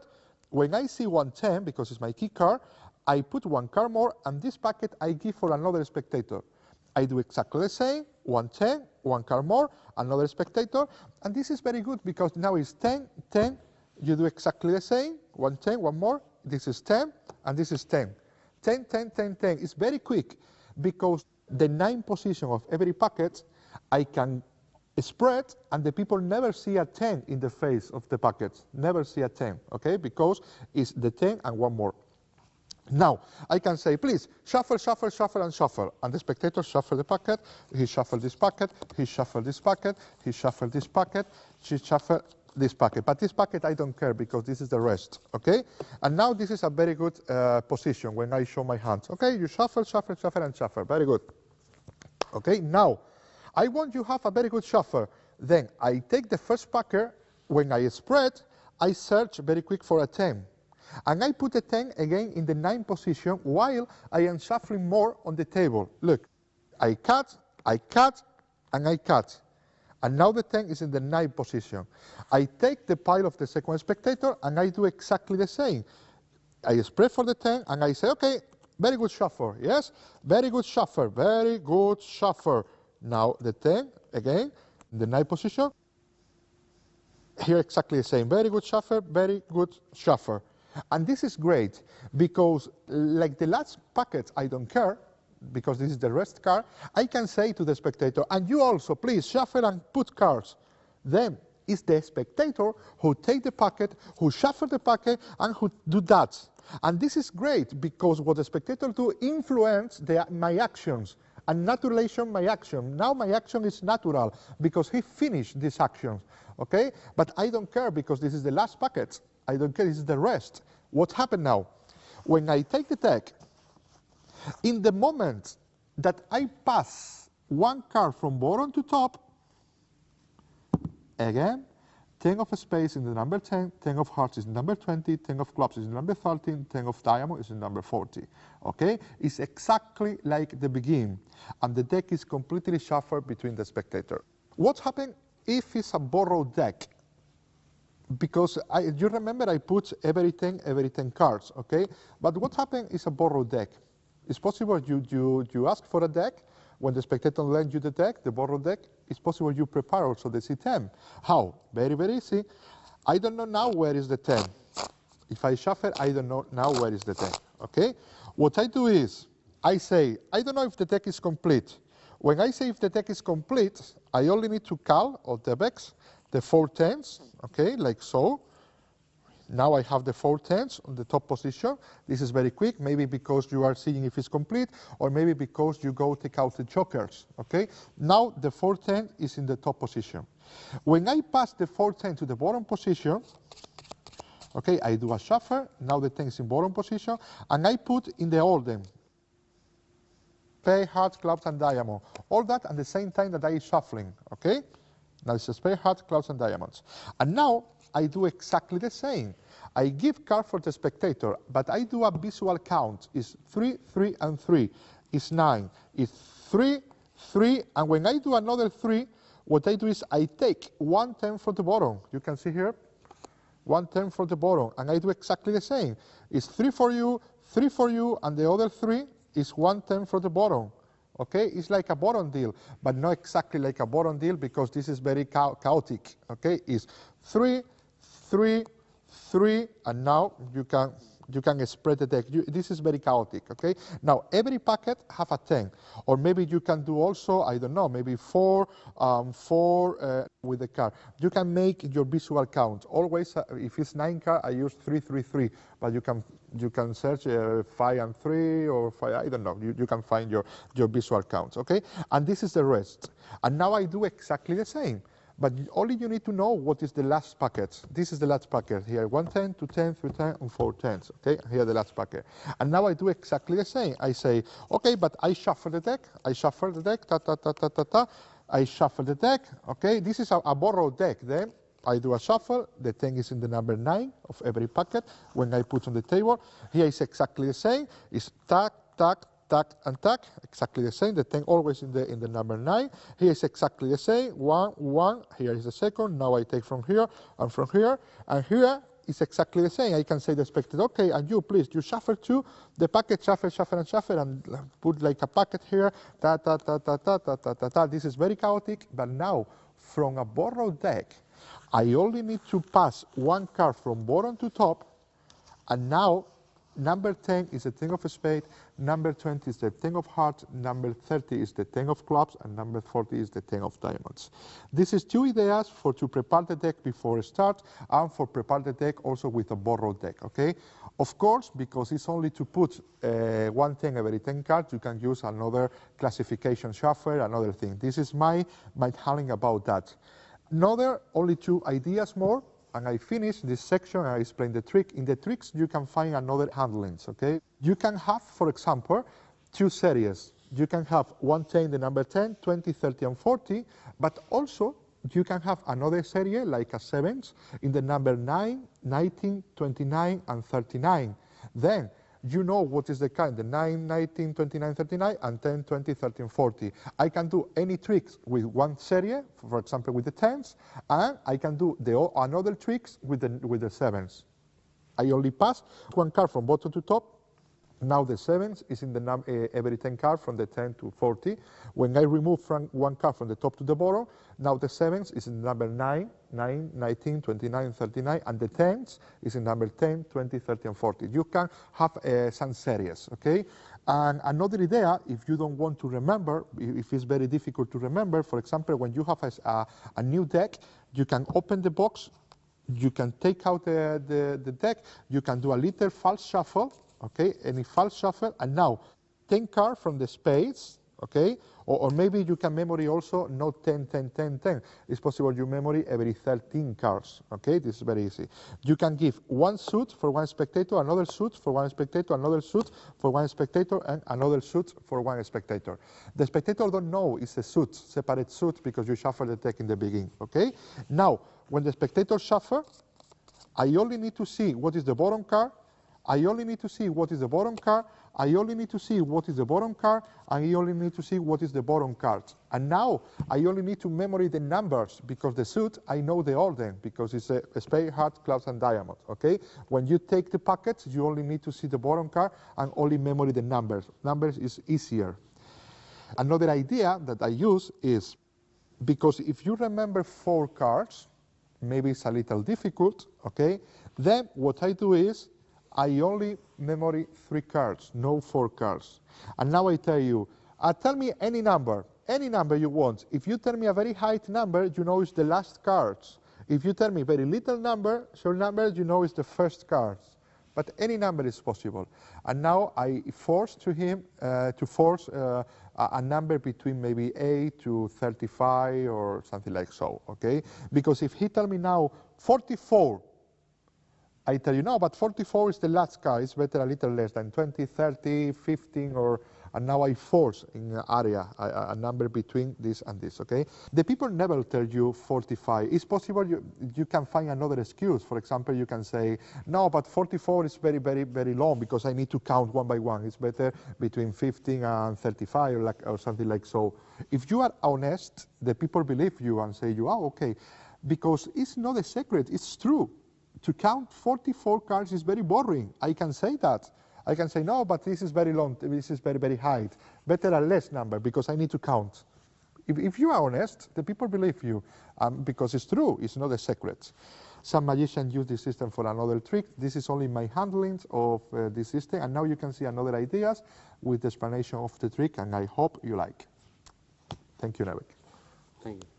When I see 1 10, because it's my key card, I put 1 card more, and this packet I give for another spectator. I do exactly the same, 1 10, 1 card more, another spectator, and this is very good because now it's 10, 10, you do exactly the same, 1 10, 1 more, this is 10, and this is 10. 10, 10, 10, 10. It's very quick because the 9th position of every packet I can spread, and the people never see a 10 in the face of the packet, never see a 10, okay, because it's the 10 and 1 more. Now, I can say, please, shuffle, shuffle, shuffle, and shuffle. And the spectator shuffle the packet, he shuffle this packet, he shuffle this packet, he shuffle this packet, she shuffle this packet. But this packet I don't care because this is the rest, okay? And now this is a very good position when I show my hands. Okay, you shuffle, shuffle, shuffle, and shuffle. Very good. Okay, now, I want you to have a very good shuffle. Then I take the first packet, when I spread, I search very quick for a 10. And I put the 10 again in the 9th position while I am shuffling more on the table. Look, I cut, and I cut. And now the 10 is in the 9th position. I take the pile of the second spectator and I do exactly the same. I spread for the 10 and I say, okay, very good shuffle, yes? Very good shuffle, very good shuffle. Now the 10, again, in the 9th position. Here exactly the same, very good shuffle, very good shuffle. And this is great because, like the last packet, I don't care, because this is the rest card, I can say to the spectator, and you also, please, shuffle and put cards. Then it's the spectator who take the packet, who shuffle the packet, and who do that. And this is great because what the spectator do influence my actions, and naturalization my action. Now my action is natural because he finished this action, okay? But I don't care because this is the last packet. I don't care, this is the rest. What happened now? When I take the deck, in the moment that I pass 1 card from bottom to top, again, 10 of spades in the number 10, 10 of hearts is number 20, 10 of clubs is number 13, 10 of diamond is number 40. Okay? It's exactly like the beginning. And the deck is completely shuffled between the spectator. What happens if it's a borrowed deck? Because you remember I put every 10 cards, okay? But what happens is a borrowed deck. It's possible you ask for a deck. When the spectator lends you the deck, the borrowed deck, it's possible you prepare also the C10. How? Very, very easy. I don't know now where is the 10. If I shuffle, I don't know now where is the 10, okay? What I do is, I say, I don't know if the deck is complete. When I say if the deck is complete, I only need to call of the decks the 4 10s, okay, like so. Now I have the 4 tens on the top position. This is very quick, maybe because you are seeing if it's complete, or maybe because you go take out the jokers, okay? Now the 410 is in the top position. When I pass the 410 to the bottom position, okay, I do a shuffle, now the 10 is in bottom position, and I put in the order, spade, hearts, clubs, and diamond. All that at the same time that I is shuffling, okay? Now it's a spade, hearts, clubs, and diamonds. And now I do exactly the same. I give card for the spectator, but I do a visual count. It's 3, 3, and 3. It's 9. It's 3, 3, and when I do another 3, what I do is I take 110 from the bottom. You can see here, 110 from the bottom, and I do exactly the same. It's 3 for you, and the other 3 is 110 from the bottom. Okay, it's like a bottom deal, but not exactly like a bottom deal because this is very chaotic. Okay, it's 3, 3, 3, and now you can spread the deck. This is very chaotic, okay? Now, every packet have a 10, or maybe you can do also, I don't know, maybe 4 with the card. You can make your visual count. Always, if it's 9 card, I use 3, 3, 3, but you can search 5 and 3, or 5, I don't know. You can find your visual counts, okay? And this is the rest. And now I do exactly the same. But only you need to know what is the last packet. This is the last packet here, 110, 210, 310, and 410s. Okay, here the last packet. And now I do exactly the same. I say, okay, but I shuffle the deck. I shuffle the deck. Ta ta ta ta ta ta. I shuffle the deck. Okay, this is a borrowed deck. Then I do a shuffle. The 10 is in the number 9 of every packet. When I put on the table, here is exactly the same. It's tack, tack, tack, and tack, exactly the same. The 10 always in the number 9. Here is exactly the same. 1, 1. Here is the second. Now I take from here and from here. And here is exactly the same. I can say the spectator, okay, and you please, you shuffle too. The packet shuffle, shuffle, and shuffle, and put like a packet here. Ta ta ta ta ta ta ta ta ta. This is very chaotic. But now, from a borrowed deck, I only need to pass 1 card from bottom to top, and now number 10 is the 10 of spades, number 20 is the 10 of hearts, number 30 is the 10 of clubs, and number 40 is the 10 of diamonds. This is 2 ideas to prepare the deck before start, and for prepare the deck also with a borrowed deck, okay? Of course, because it's only to put 110 every 10 cards, you can use another classification shuffle, another thing. This is my handling about that. Another, only 2 ideas more, and I finish this section and I explain the trick. In the tricks, you can find another handlings, okay? You can have, for example, 2 series. You can have 110, the number 10, 20, 30, and 40, but also you can have another series, like a 7s, in the number 9, 19, 29, and 39. Then, you know what is the kind, the 9, 19, 29, 39, and 10, 20, 30, and 40. I can do any tricks with 1 series, for example, with the 10s, and I can do another tricks with the 7s. I only pass 1 card from bottom to top. Now the 7s is in the every 10 card from the 10 to 40. When I remove 1 card from the top to the bottom, now the 7s is in number 9, 9, 19, 29, 39, and the 10s is in number 10, 20, 30, and 40. You can have some series, okay? And another idea, if you don't want to remember, if it's very difficult to remember, for example, when you have a new deck, you can open the box, you can take out the deck, you can do a little false shuffle, okay, any false shuffle, and now 10 cards from the spades, okay, or maybe you can memory also not 10, 10, 10, 10. It's possible you memory every 13 cards, okay, this is very easy. You can give 1 suit for 1 spectator, another suit for 1 spectator, another suit for 1 spectator, and another suit for 1 spectator. The spectator don't know it's a suit, separate suit, because you shuffle the deck in the beginning, okay? Now, when the spectator shuffle, I only need to see what is the bottom card, I only need to see what is the bottom card, I only need to see what is the bottom card, and I only need to see what is the bottom card. And now, I only need to memory the numbers, because the suit, I know the order, because it's a spade, heart, clubs, and diamond, okay? When you take the packets, you only need to see the bottom card and only memory the numbers. Numbers is easier. Another idea that I use is, because if you remember 4 cards, maybe it's a little difficult, okay? Then what I do is, I only memory 3 cards, no 4 cards. And now I tell you, tell me any number you want. If you tell me a very high number, you know it's the last cards. If you tell me very little number, short number, you know it's the first card. But any number is possible. And now I force to him to force a number between maybe 8 to 35 or something like so, okay? Because if he tell me now 44, I tell you, no, but 44 is the last card. It's better a little less than 20, 30, 15, and now I force in an area a number between this and this, okay? The people never tell you 45. It's possible you can find another excuse. For example, you can say, no, but 44 is very, very, very long because I need to count one by one. It's better between 15 and 35 or something like so. If you are honest, the people believe you and say, oh, okay, because it's not a secret, it's true. To count 44 cards is very boring. I can say that. I can say, no, but this is very long, this is very, very high. Better a less number because I need to count. If you are honest, the people believe you because it's true, it's not a secret. Some magicians use this system for another trick. This is only my handling of this system, and now you can see another ideas with the explanation of the trick, and I hope you like. Thank you, Nevek. Thank you.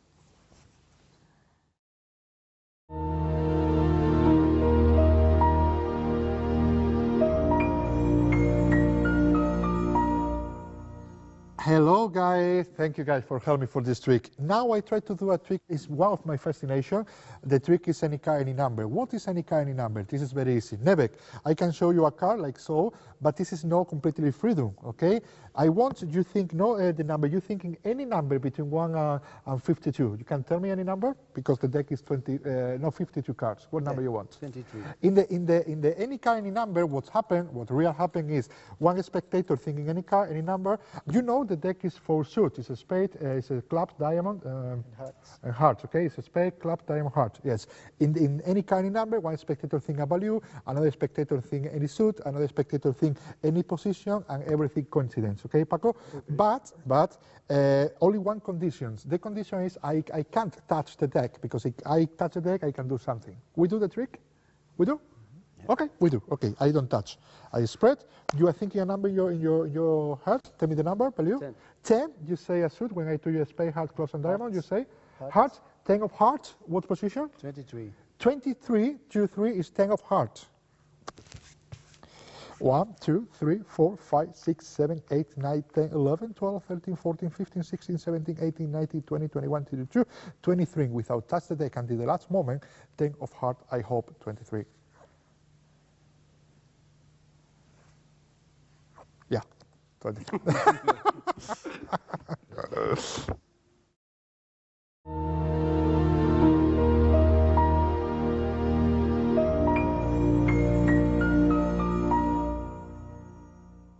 Hello guys, thank you guys for helping me for this trick. Now I try to do a trick, it's one of my fascination. The trick is any card, any number. What is any card, any number? This is very easy. Nevek, I can show you a card like so, but this is not completely freedom, okay? I want you think, the number, you thinking any number between 1 and 52. You can tell me any number? Because the deck is 52 cards. What number you want? 23. In the any card, any number, what real happen is one spectator thinking any card, any number. You know the deck is 4 suits. It's a spade, it's a club, diamond, and heart. Okay, it's a spade, club, diamond, heart. Yes. In any card, any number, one spectator think a value, another spectator think any suit, another spectator think any position, and everything coincidence. Okay, Paco? Okay. But only one condition. The condition is I can't touch the deck, because if I touch the deck, I can do something. We do the trick? We do? Yeah. Okay, we do. Okay, I don't touch. I spread. You are thinking a number in your heart. Tell me the number, value. 10. 10, you say a suit. When I do your spade, heart, clubs, and diamond, you say heart. 10 of heart. What position? 23. 23, 2, 3 is 10 of heart. 1, 2, 3, 4, 5, 6, 7, 8, 9, 10, 11, 12, 13, 14, 15, 16, 17, 18, 19, 20, 21, 22, 23. Without touch the deck until the last moment, 10 of heart, I hope, 23. Yeah, 23.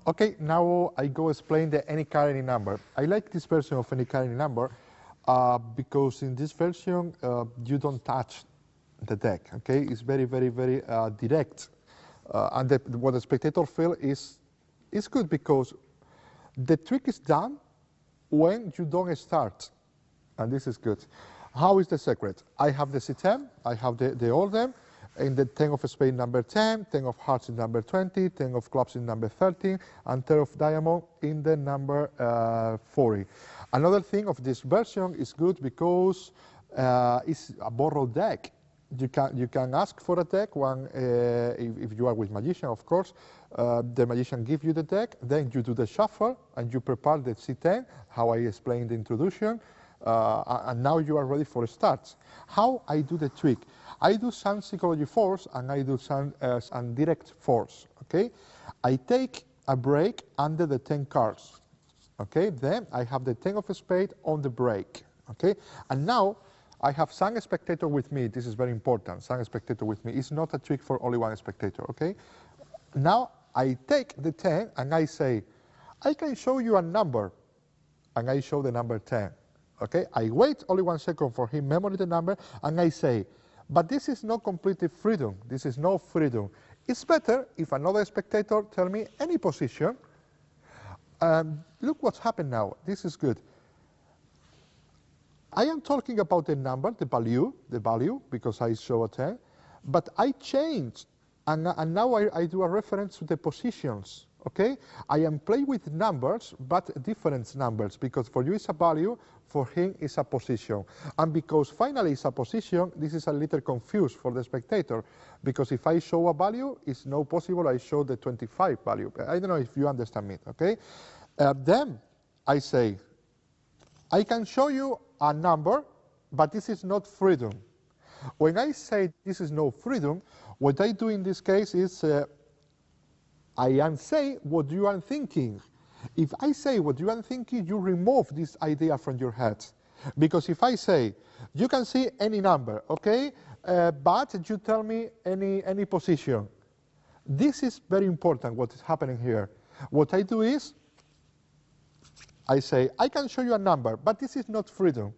Okay, now I go explain the any card, any number. I like this version of any card, any number because in this version you don't touch the deck. Okay, it's very, very, very direct, and what the spectator feel is good because the trick is done when you don't start, and this is good. How is the secret? I have the C10, I have the order. In the 10 of spades number 10, 10 of hearts in number 20, 10 of clubs in number 13, and 10 of diamond in the number 40. Another thing of this version is good because it's a borrowed deck. You can ask for a deck, if you are with magician, of course. The magician gives you the deck, then you do the shuffle, and you prepare the C10, how I explained in the introduction, and now you are ready for a start. How I do the trick? I do some psychology force and I do some direct force, okay? I take a break under the 10 cards, okay? Then I have the 10 of a spade on the break, okay? And now I have some spectator with me. This is very important, some spectator with me. It's not a trick for only one spectator, okay? Now I take the 10 and I say, I can show you a number, and I show the number 10, okay? I wait only 1 second for him memory the number, and I say, but this is not completely freedom. This is no freedom. It's better if another spectator tell me any position. Look what's happened now. This is good. I am talking about the number, the value, because I show a 10, but I change, and now I do a reference to the positions. Okay, I am playing with numbers, but different numbers, because for you it's a value, for him it's a position. And because finally it's a position, this is a little confused for the spectator, because if I show a value, it's not possible I show the 25 value. I don't know if you understand me, okay? Then I say, I can show you a number, but this is not freedom. When I say this is no freedom, what I do in this case is I am saying what you are thinking. If I say what you are thinking, you remove this idea from your head. Because if I say, you can see any number, okay, but you tell me any position. This is very important, what is happening here. What I do is, I say, I can show you a number, but this is not freedom.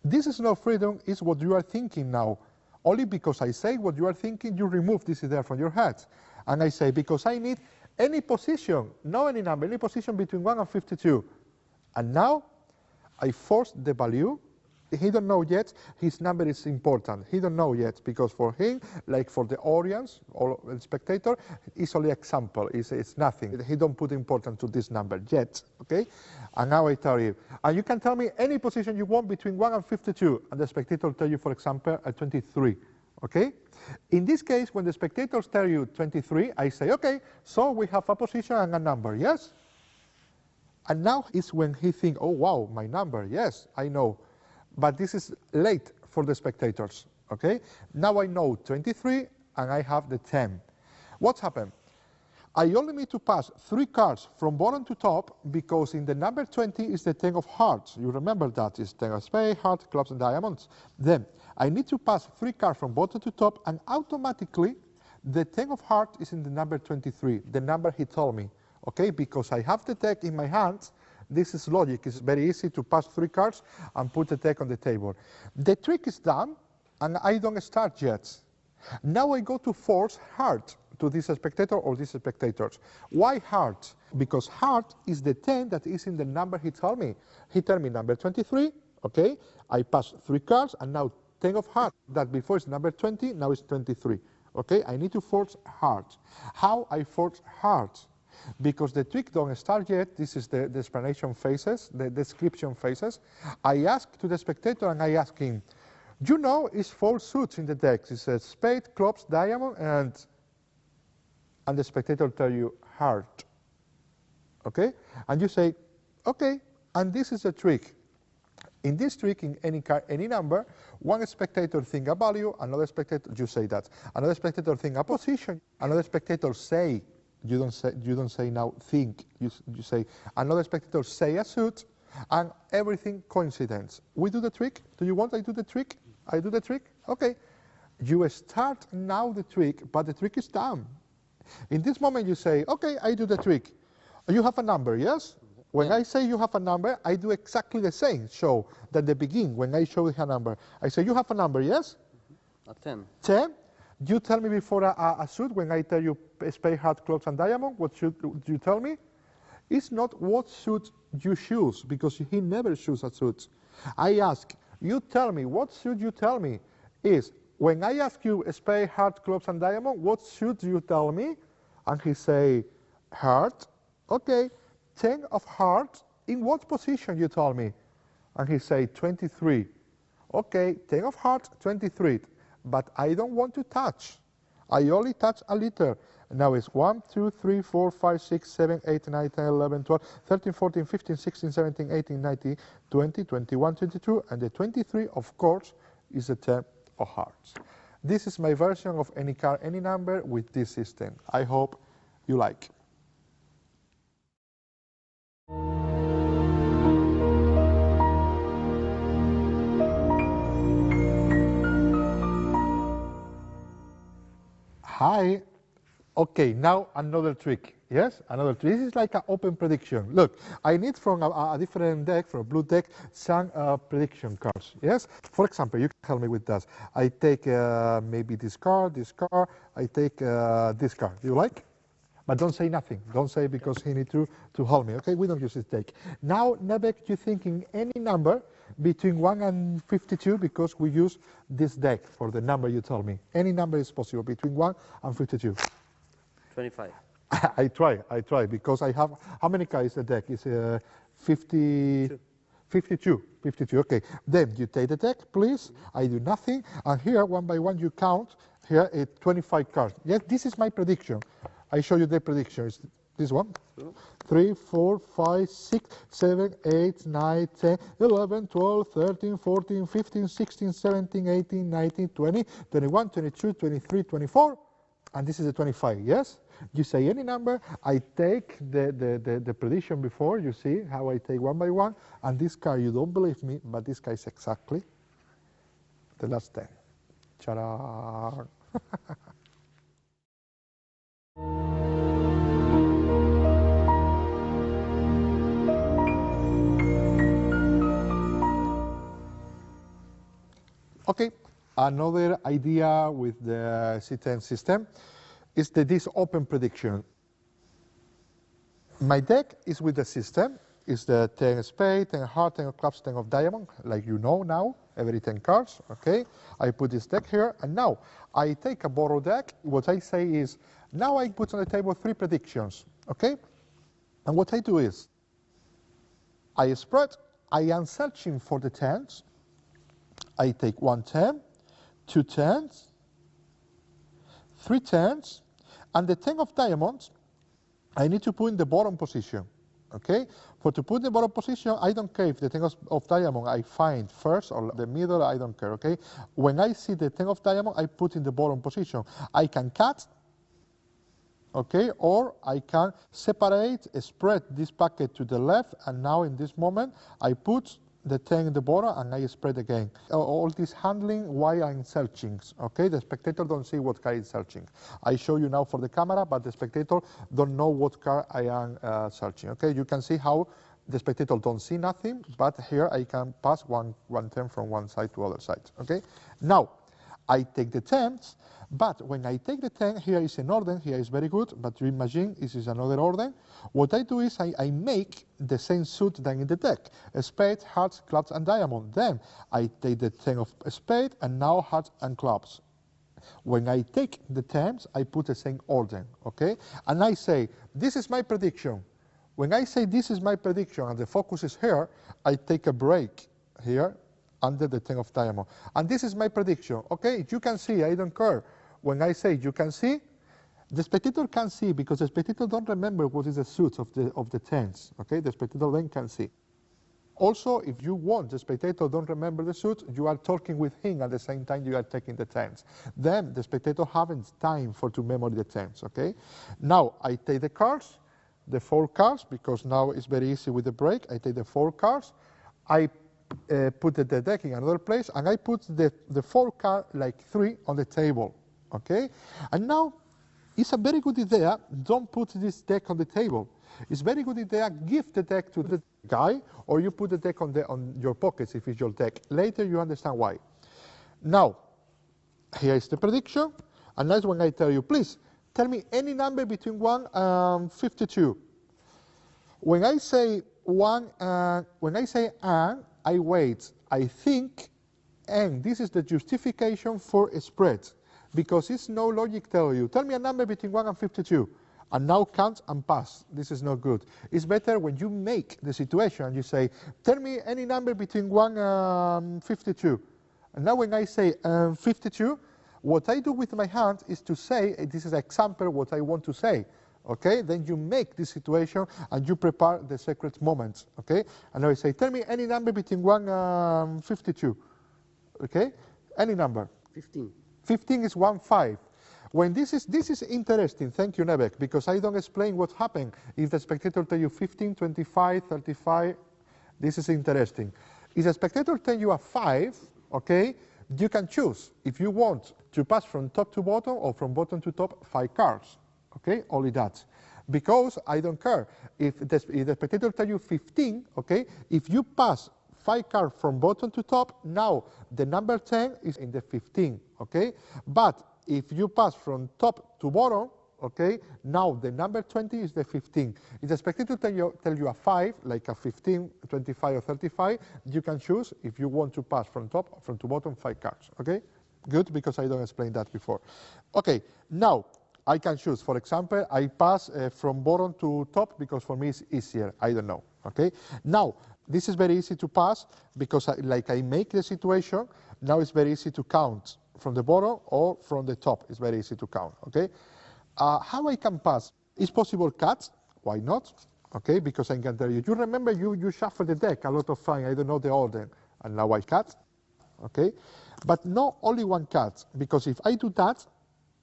This is not freedom, is what you are thinking now. Only because I say what you are thinking, you remove this idea from your head. And I say, because I need any position, not any number, any position between 1 and 52. And now, I force the value. He don't know yet, his number is important. He don't know yet, because for him, like for the audience or the spectator, it's only example, it's nothing. He don't put importance to this number yet, okay? And now I tell you, and you can tell me any position you want between 1 and 52, and the spectator will tell you, for example, 23, okay? In this case, when the spectators tell you 23, I say, okay, so we have a position and a number, yes? And now is when he thinks, oh wow, my number, yes, I know. But this is late for the spectators, okay? Now I know 23 and I have the 10. What's happened? I only need to pass 3 cards from bottom to top, because in the number 20 is the 10 of hearts. You remember that, is 10 of spades, hearts, clubs, and diamonds. Then I need to pass 3 cards from bottom to top, and automatically the 10 of hearts is in the number 23, the number he told me, okay? Because I have the deck in my hands. This is logic. It's very easy to pass 3 cards and put the deck on the table. The trick is done, and I don't start yet. Now I go to force heart to this spectator or these spectators. Why heart? Because heart is the 10 that is in the number he told me. He told me number 23, okay? I pass 3 cards, and now 10 of heart, that before is number 20, now it's 23, okay? I need to force heart. How I force heart? Because the trick don't start yet. This is the explanation phases, the description phases. I ask to the spectator and I ask him, you know, it's 4 suits in the deck. It says spade, clubs, diamond, and the spectator tell you heart, okay? And you say, okay, and this is the trick. In this trick, in any card, any number, one spectator think a value, another spectator, you say that. Another spectator think a position, another spectator say, you don't say now think, you say, another spectator say a suit, and everything coincidence. We do the trick. Do you want I do the trick? I do the trick? Okay. You start now the trick, but the trick is done. In this moment you say, okay, I do the trick. You have a number, yes? When I say you have a number, I do exactly the same show than the beginning when I show a number. I say, you have a number, yes? A 10. 10. You tell me before a suit, when I tell you spade, heart, clubs, and diamond, what should you tell me? It's not what suit you choose, because he never chooses a suit. I ask, you tell me, what should you tell me? Is, when I ask you spade, heart, clubs, and diamond, what should you tell me? And he say, heart. Okay, 10 of heart, in what position you tell me? And he say, 23. Okay, 10 of heart, 23. But I don't want to touch. I only touch a little. Now it's 1, 2, 3, 4, 5, 6, 7, 8, 9, 10, 11, 12, 13, 14, 15, 16, 17, 18, 19, 20, 21, 22, and the 23, of course, is the 10 of hearts. This is my version of any card, any number with this system. I hope you like. Hi. Okay, now another trick. Yes, another trick. This is like an open prediction. Look, I need from a different deck, from a blue deck, some prediction cards. Yes. For example, you can help me with that. I take maybe this card. I take this card. You like? But don't say nothing. Don't say, because he needs to help me. Okay, we don't use this deck. Now, Nebek, you thinking any number between 1 and 52, because we use this deck for the number you told me. Any number is possible between 1 and 52. 25. I try, because I have, how many cards is the deck? It's 50, 52, okay. Then you take the deck, please. I do nothing, and here, one by one, you count, here, 25 cards. Yes, this is my prediction. I show you the prediction. It's this one. 3, 4, 5, 6, 7, 8, 9, 10, 11, 12, 13, 14, 15, 16, 17, 18, 19, 20, 21, 22, 23, 24, and this is the 25, yes? You say any number, I take the prediction before, you see how I take one by one, and this card, you don't believe me, but this card is exactly the last 10. Ta-da! Okay, another idea with the C10 system is this open prediction. My deck is with the system, is the 10 spade, 10 heart, 10 of clubs, 10 of diamond, like you know now, every 10 cards, okay? I put this deck here, and now I take a borrowed deck. What I say is, now I put on the table 3 predictions, okay? And what I do is, I spread, I am searching for the 10s, I take 1 10, 2 10s, 3 10s, and the 10 of diamonds, I need to put in the bottom position, okay? For to put in the bottom position, I don't care if the 10 of diamond I find first or the middle, I don't care, okay? When I see the 10 of diamond, I put in the bottom position. I can cut, okay, or I can separate, spread this packet to the left, and now in this moment, I put the 10 in the bottom and I spread again. All this handling while I'm searching, okay? The spectator don't see what card is searching. I show you now for the camera, but the spectator don't know what card I am searching, okay? You can see how the spectator don't see nothing, but here I can pass one 10 from one side to other side, okay? Now, I take the 10s, but when I take the 10, here is an order, here is very good, but you imagine this is another order. What I do is I make the same suit than in the deck, a spade, hearts, clubs, and diamond. Then I take the 10 of spade, and now hearts and clubs. When I take the 10s, I put the same order, okay? And I say, this is my prediction. When I say this is my prediction, and the focus is here, I take a break here, under the 10 of diamond. And this is my prediction, okay? You can see, I don't care. When I say you can see, the spectator can see because the spectator don't remember what is the suit of the 10s, okay? The spectator then can see. Also, if you want, the spectator don't remember the suit, you are talking with him at the same time you are taking the 10s. Then the spectator haven't time to memory the 10s, okay? Now, I take the cards, the 4 cards, because now it's very easy with the break. I take the 4 cards, I put the deck in another place, and I put the 4 card, like 3, on the table, okay? And now, it's a very good idea, don't put this deck on the table. It's very good idea, give the deck to the guy, or you put the deck on your pockets if it's your deck. Later you understand why. Now, here is the prediction, and that's when I tell you, please, tell me any number between 1 and 52. When I say 1, when I say and, I wait, I think, and this is the justification for a spread, because it's no logic tell you, tell me a number between 1 and 52, and now count and pass. This is not good. It's better when you make the situation and you say, tell me any number between 1 and 52. And now when I say 52, what I do with my hand is to say, this is an example what I want to say. Okay, then you make this situation and you prepare the secret moments, okay? And now I say, tell me any number between 1 and 52, okay? Any number. 15. 15 is 1, 5. When this is interesting, thank you, Nebek, because I don't explain what happened. If the spectator tell you 15, 25, 35, this is interesting. If the spectator tell you a 5, okay, you can choose if you want to pass from top to bottom or from bottom to top 5 cards. Okay, only that. Because I don't care. If the spectator tell you 15, okay, if you pass 5 cards from bottom to top, now the number 10 is in the 15, okay? But if you pass from top to bottom, okay, now the number 20 is the 15. If the spectator tell you a 5, like a 15, 25, or 35, you can choose if you want to pass from to bottom 5 cards, okay? Good, because I don't explain that before. Okay, now, I can choose. For example, I pass from bottom to top because for me it's easier. I don't know. Okay. Now, this is very easy to pass because I make the situation. Now it's very easy to count from the bottom or from the top. It's very easy to count. Okay. How I can pass? It's possible cut. Why not? Okay, because I can tell you. You remember you shuffle the deck a lot of time. I don't know the order, and now I cut. Okay, but not only one cut, because if I do that,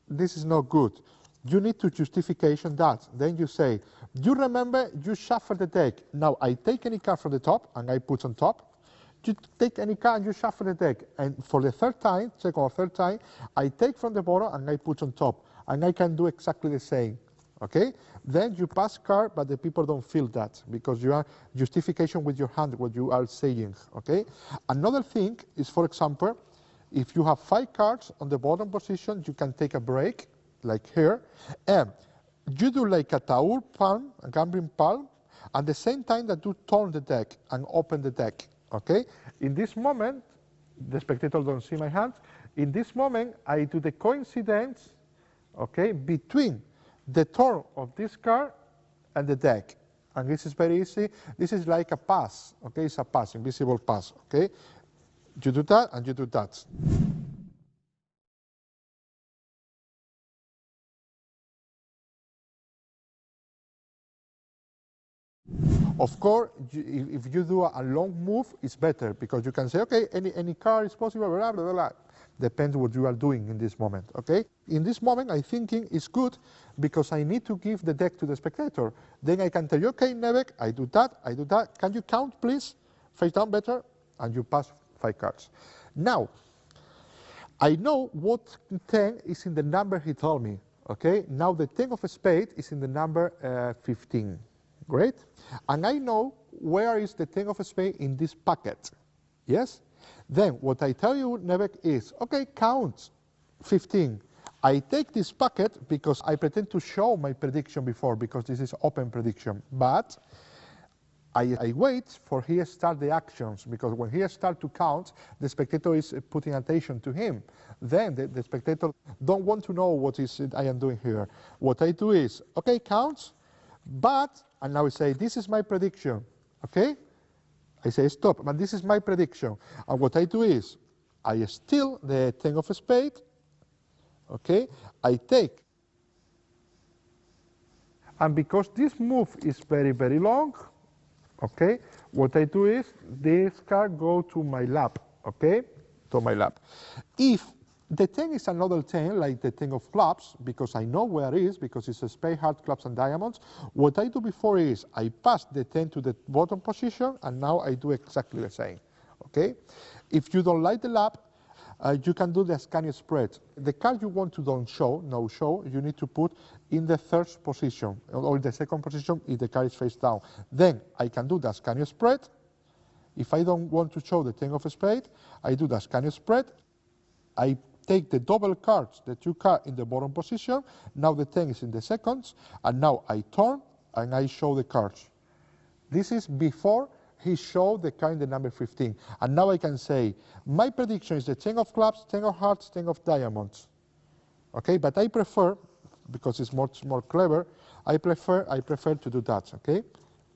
this is not good. You need to justification that. Then you say, you remember you shuffle the deck. Now I take any card from the top and I put on top. You take any card and you shuffle the deck. And for the third time, second or third time, I take from the bottom and I put on top. And I can do exactly the same. Okay? Then you pass card, but the people don't feel that because you are justification with your hand, what you are saying. Okay? Another thing is, for example, if you have 5 cards on the bottom position, you can take a break, like here, and you do like a taur palm, a gambling palm, at the same time that you turn the deck and open the deck. Okay? In this moment, the spectator don't see my hands. In this moment, I do the coincidence, okay, between the turn of this card and the deck. And this is very easy. This is like a pass, okay? It's a pass, invisible pass, okay? You do that and you do that. Of course, if you do a long move, it's better because you can say, okay, any card is possible, blah, blah, blah, blah. Depends what you are doing in this moment, okay? In this moment, I thinking it's good because I need to give the deck to the spectator. Then I can tell you, okay, Nevek, I do that. Can you count, please? Face down better, and you pass 5 cards. Now, I know what 10 is in the number he told me, okay? Now the 10 of a spade is in the number 15, great? And I know where is the 10 of a spade in this packet, yes? Then what I tell you, Nevek, is, okay, count 15. I take this packet because I pretend to show my prediction before because this is open prediction. But I wait for he start the actions because when he start to count, the spectator is putting attention to him. Then the spectator don't want to know what is it I am doing here. What I do is, okay, count, but, and now I say, this is my prediction, okay? I say stop, but this is my prediction. And what I do is, I steal the 10 of a spade, okay? I take. And because this move is very, very long, okay, what I do is, this card go to my lap, okay? To my lap. If the 10 is another 10, like the 10 of clubs, because I know where it is, because it's a spade, heart, clubs, and diamonds. What I do before is I pass the 10 to the bottom position, and now I do exactly the same, okay? If you don't like the lap, you can do the Ascanius spread. The card you want to don't show, no show, you need to put in the third position, or the second position if the card is face down. Then I can do the Ascanius spread. If I don't want to show the 10 of a spade, I do the Ascanius spread. I take the double cards, the 2 cards in the bottom position. Now the 10 is in the seconds, and now I turn and I show the cards. This is before he showed the card in the number 15. And now I can say, my prediction is the 10 of clubs, 10 of hearts, 10 of diamonds. Okay, but I prefer, because it's much more clever, I prefer to do that, okay?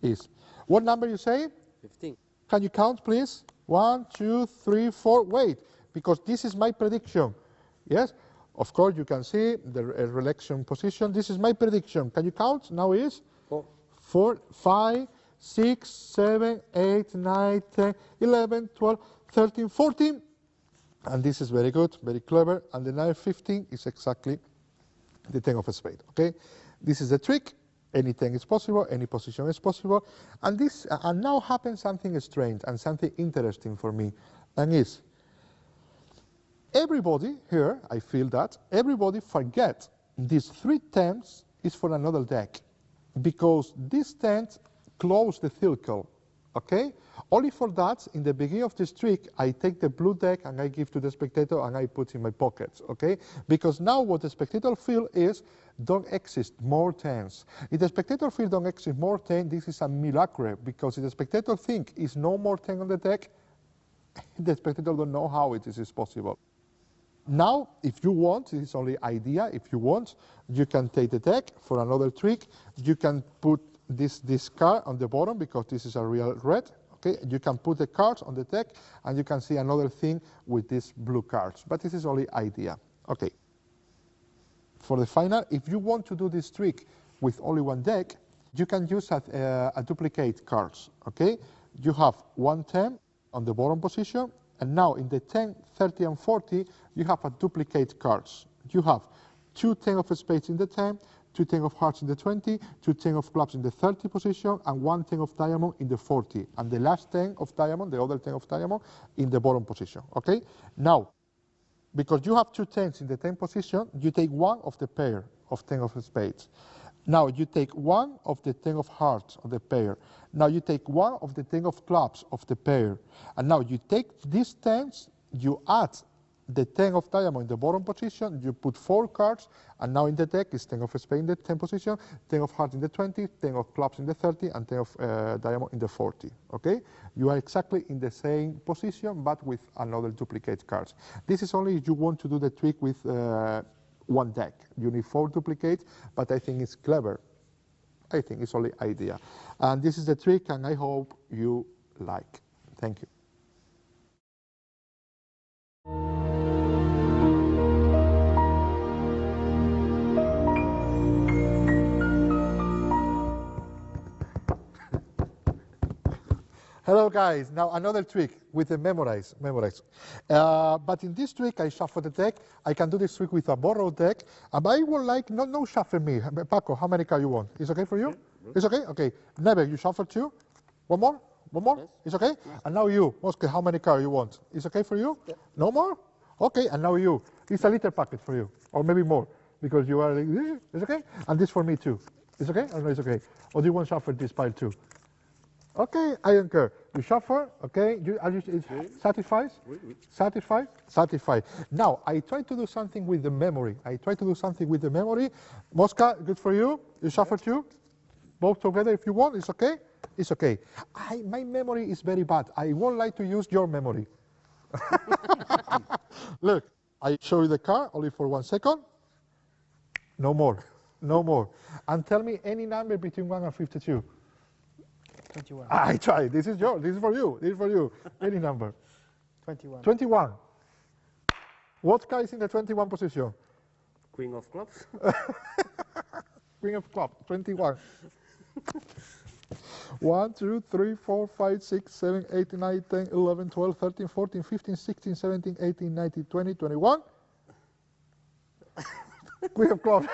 Is, what number you say? 15. Can you count, please? 1, 2, 3, 4, wait, because this is my prediction. Yes, of course you can see the election position. This is my prediction. Can you count? Now is 4, 5, 6, 7, 8, 9, 10, 11, 12, 13, 14. And this is very good, very clever. And the number 15 is exactly the 10 of a spade. Okay, this is the trick. Any 10 is possible, any position is possible. And this, and now happens something strange and something interesting for me, and is everybody here, I feel that, everybody forget these 3 10s is for another deck because this 10 close the circle, okay? Only for that, in the beginning of this trick, I take the blue deck and I give to the spectator and I put in my pockets, okay? Because now what the spectator feel is don't exist more 10s. If the spectator feel don't exist more 10, this is a miracle because if the spectator think is no more 10 on the deck, the spectator don't know how it is possible. Now, if you want, it's only idea, if you want, you can take the deck for another trick. You can put this card on the bottom because this is a real red. Okay, you can put the cards on the deck and you can see another thing with these blue cards. But this is only idea. Okay. For the final, if you want to do this trick with only one deck, you can use a duplicate cards. Okay, you have 1 10 on the bottom position, and now in the 10, 30, and 40, you have a duplicate cards. You have 2 10 of spades in the 10, 2 10 of hearts in the 20, 2 10 of clubs in the 30 position, and 1 10 of diamond in the 40, and the last 10 of diamond, the other 10 of diamond, in the bottom position. Okay, now, because you have 2 10s in the 10 position, you take 1 of the pair of 10 of spades. Now you take 1 of the 10 of hearts of the pair. Now you take 1 of the 10 of clubs of the pair. And now you take these 10s, you add the 10 of diamond in the bottom position, you put 4 cards, and now in the deck is 10 of spades in the 10 position, 10 of hearts in the 20, 10 of clubs in the 30, and 10 of diamond in the 40. Okay? You are exactly in the same position, but with another duplicate cards. This is only if you want to do the trick with one deck. You need 4 duplicates, but I think it's clever. I think it's only idea. And this is the trick, and I hope you like. Thank you. Hello guys, now another trick with the memorize. But in this trick I shuffle the deck. I can do this trick with a borrowed deck. And I would like, no shuffle me. Paco, how many cards you want? Is okay for you? Yeah. It's okay? Okay. Neve, you shuffle 2? One more? One more? Yes. It's okay? Yes. And now you, Mosque, how many cards you want? Is okay for you? Yeah. No more? Okay, and now you. It's a little packet for you, or maybe more, because you are like, it's okay? And this for me too. It's okay? Or no, it's okay? Or do you want to shuffle this pile too? Okay, I don't care. You shuffle, okay? It satisfies? Satisfied? Satisfied. Now, I try to do something with the memory. Mosca, good for you? You shuffle too? Both together if you want, it's okay? It's okay. My memory is very bad. I won't like to use your memory. Look, I show you the card only for 1 second. No more. No more. And tell me any number between 1 and 52. 21. I try. This is yours. This is for you. This is for you. Any number. 21. 21. What card is in the 21 position? Queen of clubs. Queen of clubs. 21. 1, 2, 3, 4, 5, 6, 7, 8, 9, 10, 11, 12, 13, 14, 15, 16, 17, 18, 19, 20, 21. Queen of clubs.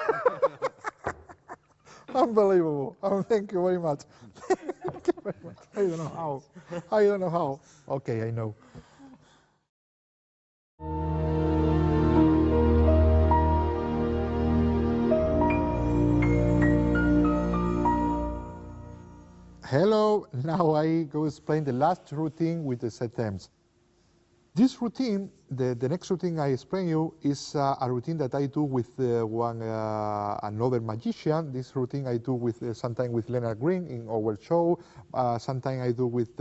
Unbelievable. Oh, thank you very much. Thank you very much. I don't know how. I don't know how. Okay, I know. Hello. Now I go explain the last routine with the set terms. This routine, the next routine I explain you, is a routine that I do with another magician. This routine I do with sometimes with Leonard Green in our show. Sometimes I do with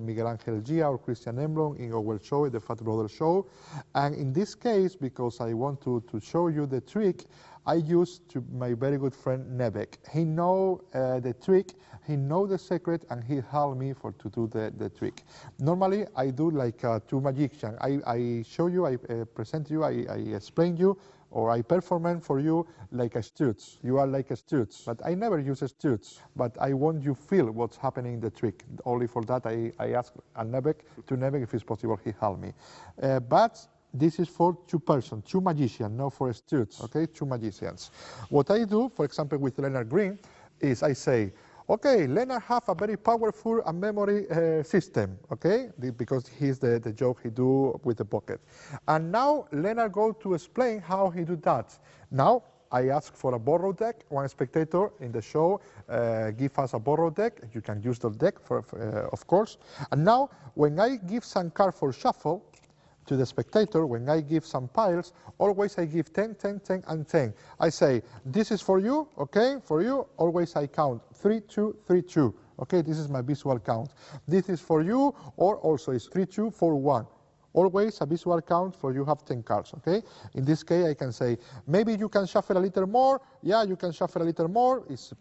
Miguel Angel Gia or Christian Emblem in our show, the Fat Brother show. And in this case, because I want to show you the trick, I use to my very good friend Nebek. He know the trick, he know the secret, and he helped me to do the trick. Normally, I do like 2 magicians. I show you, I present you, I explain you, or I perform for you like a stutz. You are like a stutz, but I never use a stutz. But I want you feel what's happening in the trick. Only for that, I ask Nebek if it's possible, he helped me. But this is for 2 persons, 2 magicians, not for stutz, okay? 2 magicians. What I do, for example, with Leonard Green, is I say, okay, Leonard have a very powerful and memory system, okay? Because he's the joke he do with the pocket. And now Leonard go to explain how he do that. Now, I ask for a borrowed deck. One spectator in the show give us a borrowed deck. You can use the deck, of course. And now, when I give some card for shuffle, to the spectator, when I give some piles, always I give 10, 10, 10, and 10. I say, this is for you, okay, for you. Always I count 3, 2, 3, 2. Okay, this is my visual count. This is for you, or also it's 3, 2, 4, 1. Always a visual count for you have 10 cards, okay? In this case, I can say, maybe you can shuffle a little more. Yeah, you can shuffle a little more. It's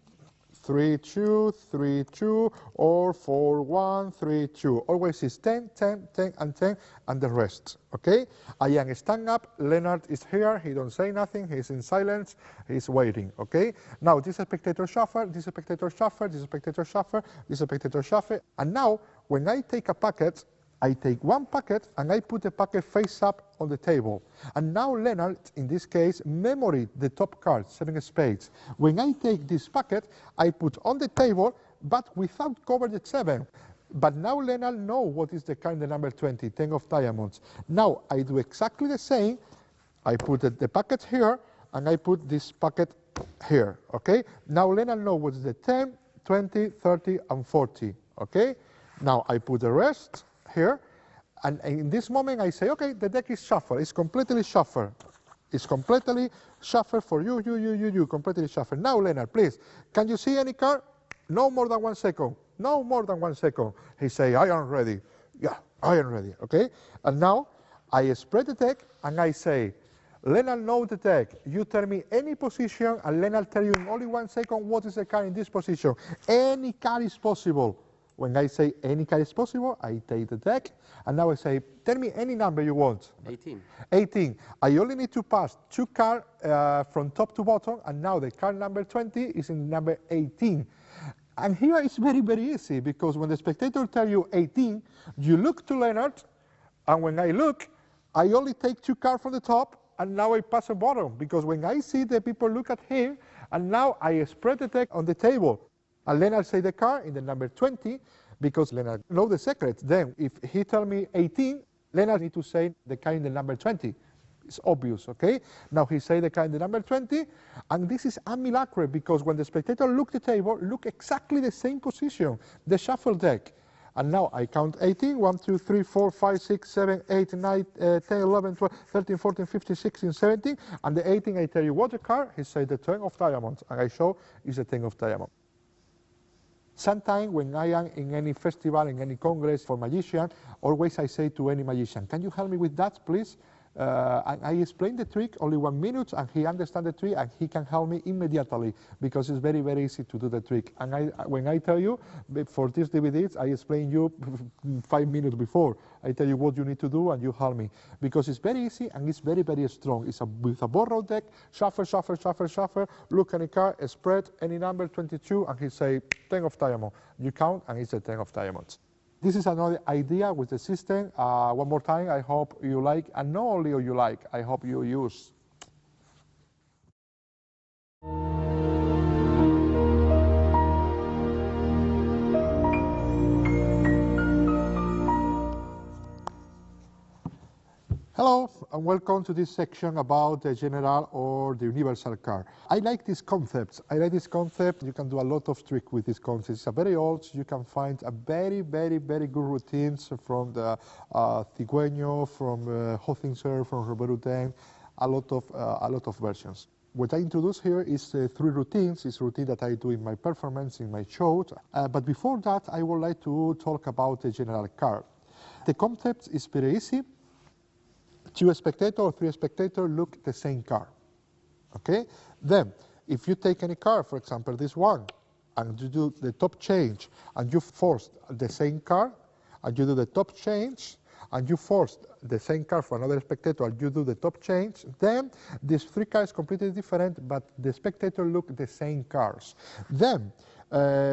3-2, 3-2, or 4-1, 3-2. Always is 10, 10, 10, and 10, and the rest, okay? I am stand up. Leonard is here. He don't say nothing. He's in silence. He's waiting, okay? Now, this spectator shuffle, this spectator shuffle, this spectator shuffle, this spectator shuffle. And now, when I take a packet, I take one packet and I put the packet face up on the table. And now Leonard, in this case, memory the top card, 7 spades. When I take this packet, I put on the table, but without cover the 7. But now Leonard knows what is the card, the number 20, 10 of diamonds. Now I do exactly the same. I put the packet here, and I put this packet here, okay? Now Leonard knows what is the 10, 20, 30, and 40, okay? Now I put the rest here, and in this moment I say, okay, the deck is shuffled. It's completely shuffled. It's completely shuffled for you, completely shuffled. Now, Leonard, please, can you see any card? No more than 1 second. No more than 1 second. He say, I am ready. Yeah, I am ready, okay? And now I spread the deck and I say, Leonard knows the deck. You tell me any position, and Leonard tell you in only 1 second what is the card in this position. Any card is possible. When I say any card is possible, I take the deck, and now I say, tell me any number you want. 18. 18. I only need to pass 2 cards from top to bottom, and now the card number 20 is in number 18. And here it's very, very easy, because when the spectator tells you 18, you look to Leonard, and when I look, I only take 2 cards from the top, and now I pass a bottom, because when I see the people look at him, and now I spread the deck on the table. And Leonard say the card in the number 20, because Leonard knows the secret. Then, if he tell me 18, Leonard need to say the card in the number 20. It's obvious, okay? Now he say the card in the number 20, and this is a miracle, because when the spectator look the table, look exactly the same position, the shuffle deck. And now I count 18, 1, 2, 3, 4, 5, 6, 7, 8, 9, 10, 11, 12, 13, 14, 15, 16, 17, and the 18, I tell you what the card, he say the 10 of diamonds, and I show is the 10 of diamonds. Sometimes when I am in any festival, in any congress for magician, always I say to any magician, can you help me with that, please? And I explain the trick, only 1 minute, and he understands the trick, and he can help me immediately, because it's very, very easy to do the trick. And when I tell you, for these DVDs, I explain you 5 minutes before. I tell you what you need to do, and you help me. Because it's very easy, and it's very, very strong. It's with a borrowed deck, shuffle, shuffle, shuffle, shuffle, look at a card, spread, any number, 22, and he say, 10 of diamond. You count, and it's a 10 of diamonds. This is another idea with the system. One more time, I hope you like, and not only you like, I hope you use. Hello, and welcome to this section about the general or the universal card. I like this concept. You can do a lot of tricks with this concept. It's a very old. You can find a very, very, very good routines from the Cigüeño, from Hothinser, from Rl2, a lot of versions. What I introduce here is 3 routines. It's routine that I do in my performance, in my show. But before that, I would like to talk about the general card. The concept is very easy. 2 spectators or 3 spectators look the same card, okay? Then, if you take any card, for example, this one, and you do the top change, and you force the same card, and you do the top change, and you force the same card for another spectator, and you do the top change, then these 3 cards completely different, but the spectator look the same cards. Then,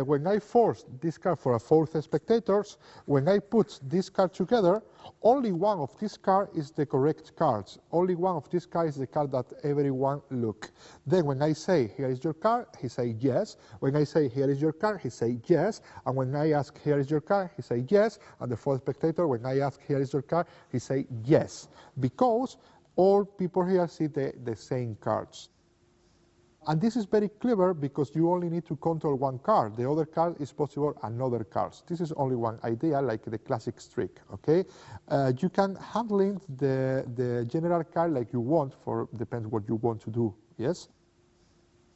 when I force this card for a 4th spectators, when I put this card together, only one of these cards is the correct cards. Only one of these cards is the card that everyone look. Then when I say, here is your card, he say yes. When I say, here is your card, he say yes. And when I ask, here is your card, he say yes. And the 4th spectator, when I ask, here is your card, he say yes. Because all people here see the same cards. And this is very clever, because you only need to control one card. The other card is possible another cards. This is only one idea, like the classic trick, okay? You can handling the general card like you want, depends what you want to do, yes?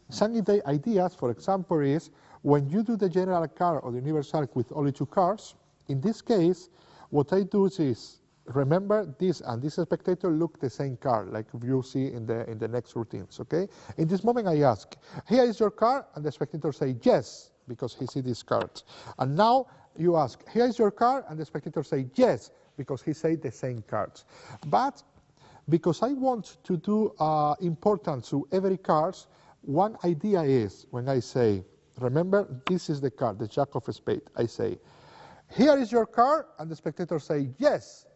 Some ideas, for example, is when you do the general card or the universal with only 2 cards, in this case, what I do is remember this and this spectator look the same card, like you see in the next routines, okay? In this moment I ask, here is your card, and the spectator say yes, because he see these cards. And now you ask, here is your card, and the spectator say yes, because he say the same cards. But because I want to do importance to every card, one idea is, when I say, remember, this is the card, the Jack of Spades, I say, here is your card, and the spectator say yes.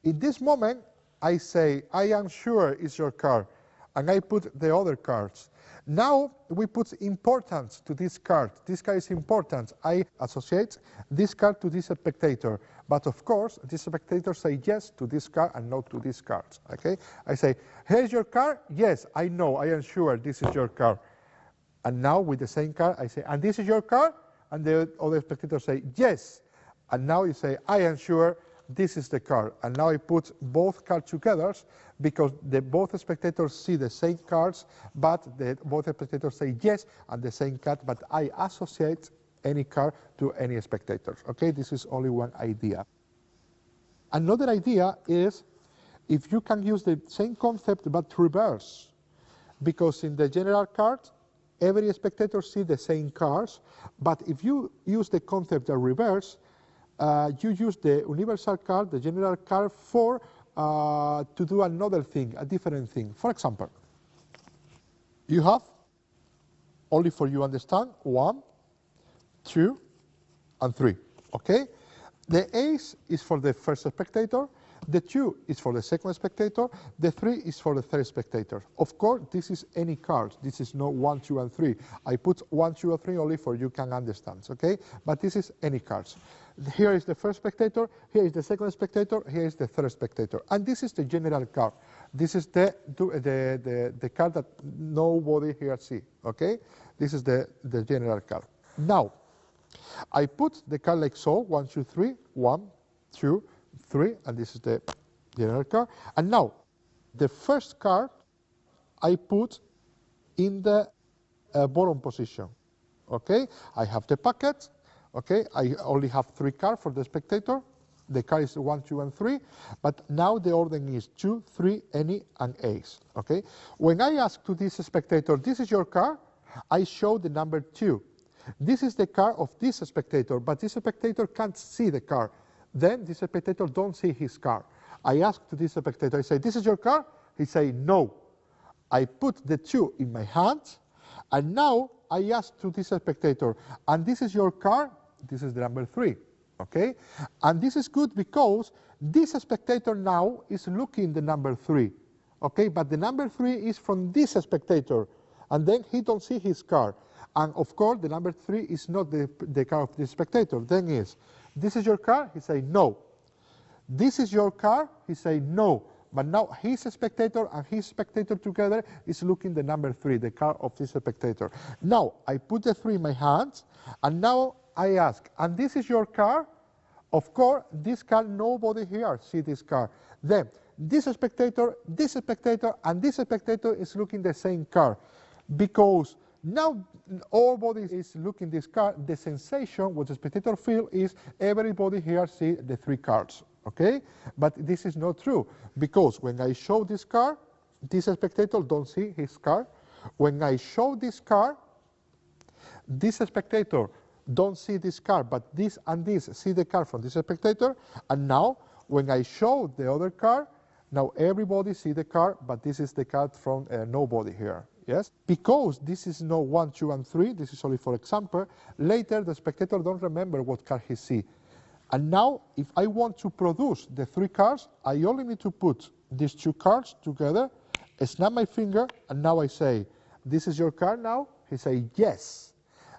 In this moment, I say, I am sure it's your card, and I put the other cards. Now we put importance to this card. This card is important. I associate this card to this spectator. But of course, this spectator say yes to this card and not to this card. Okay? I say, here's your card. Yes, I know. I am sure this is your card. And now with the same card, I say, and this is your card? And the other spectator say yes. And now you say, I am sure this is the card. And now I put both cards together because both spectators see the same cards, but both spectators say yes and the same card, but I associate any card to any spectators. Okay, this is only one idea. Another idea is if you can use the same concept but reverse, because in the general card, every spectator see the same cards, but if you use the concept of reverse, you use the universal card, the general card, for to do another thing, a different thing. For example, you have, only for you understand, 1, 2, and 3. Okay? The ace is for the first spectator, the 2 is for the second spectator, the 3 is for the third spectator. Of course, this is any card. This is not 1, 2, and 3. I put 1, 2, and 3 only for you can understand, okay? But this is any cards. Here is the first spectator, here is the second spectator, here is the third spectator. And this is the general card. This is the card that nobody here see, okay? This is the general card. Now, I put the card like so, 1, 2, 3, 1, 2, 3, and this is the general card. And now, the first card I put in the bottom position, okay? I have the packet, okay? I only have 3 cards for the spectator. The card is 1, 2, and 3, but now the order is 2, 3, any, and ace, okay? When I ask to this spectator, this is your card, I show the number 2. This is the card of this spectator, but this spectator can't see the card. Then this spectator don't see his card. I ask to this spectator, I say, this is your card? He say, no. I put the 2 in my hand, and now I ask to this spectator, and this is your card? This is the number 3, okay? And this is good because this spectator now is looking the number 3, okay? But the number 3 is from this spectator, and then he don't see his card. And of course, the number 3 is not the card of the spectator. Then is, this is your card? He say, no. This is your card? He say, no. But now his spectator and his spectator together is looking the number 3, the card of this spectator. Now, I put the 3 in my hands, and now I ask, and this is your card? Of course, this card, nobody here see this card. Then, this spectator, and this spectator is looking the same card. Because now all body is looking this card, the sensation, what the spectator feel is everybody here see the 3 cards, okay? But this is not true, because when I show this card, this spectator don't see his card. When I show this card, this spectator don't see this card, but this and this see the card from this spectator. And now, when I show the other card, now everybody see the card, but this is the card from nobody here. Yes, because this is no 1, 2, and 3. This is only for example. Later, the spectator don't remember what card he see. And now, if I want to produce the 3 cards, I only need to put these 2 cards together, snap my finger, and now I say, this is your card now? He say, yes.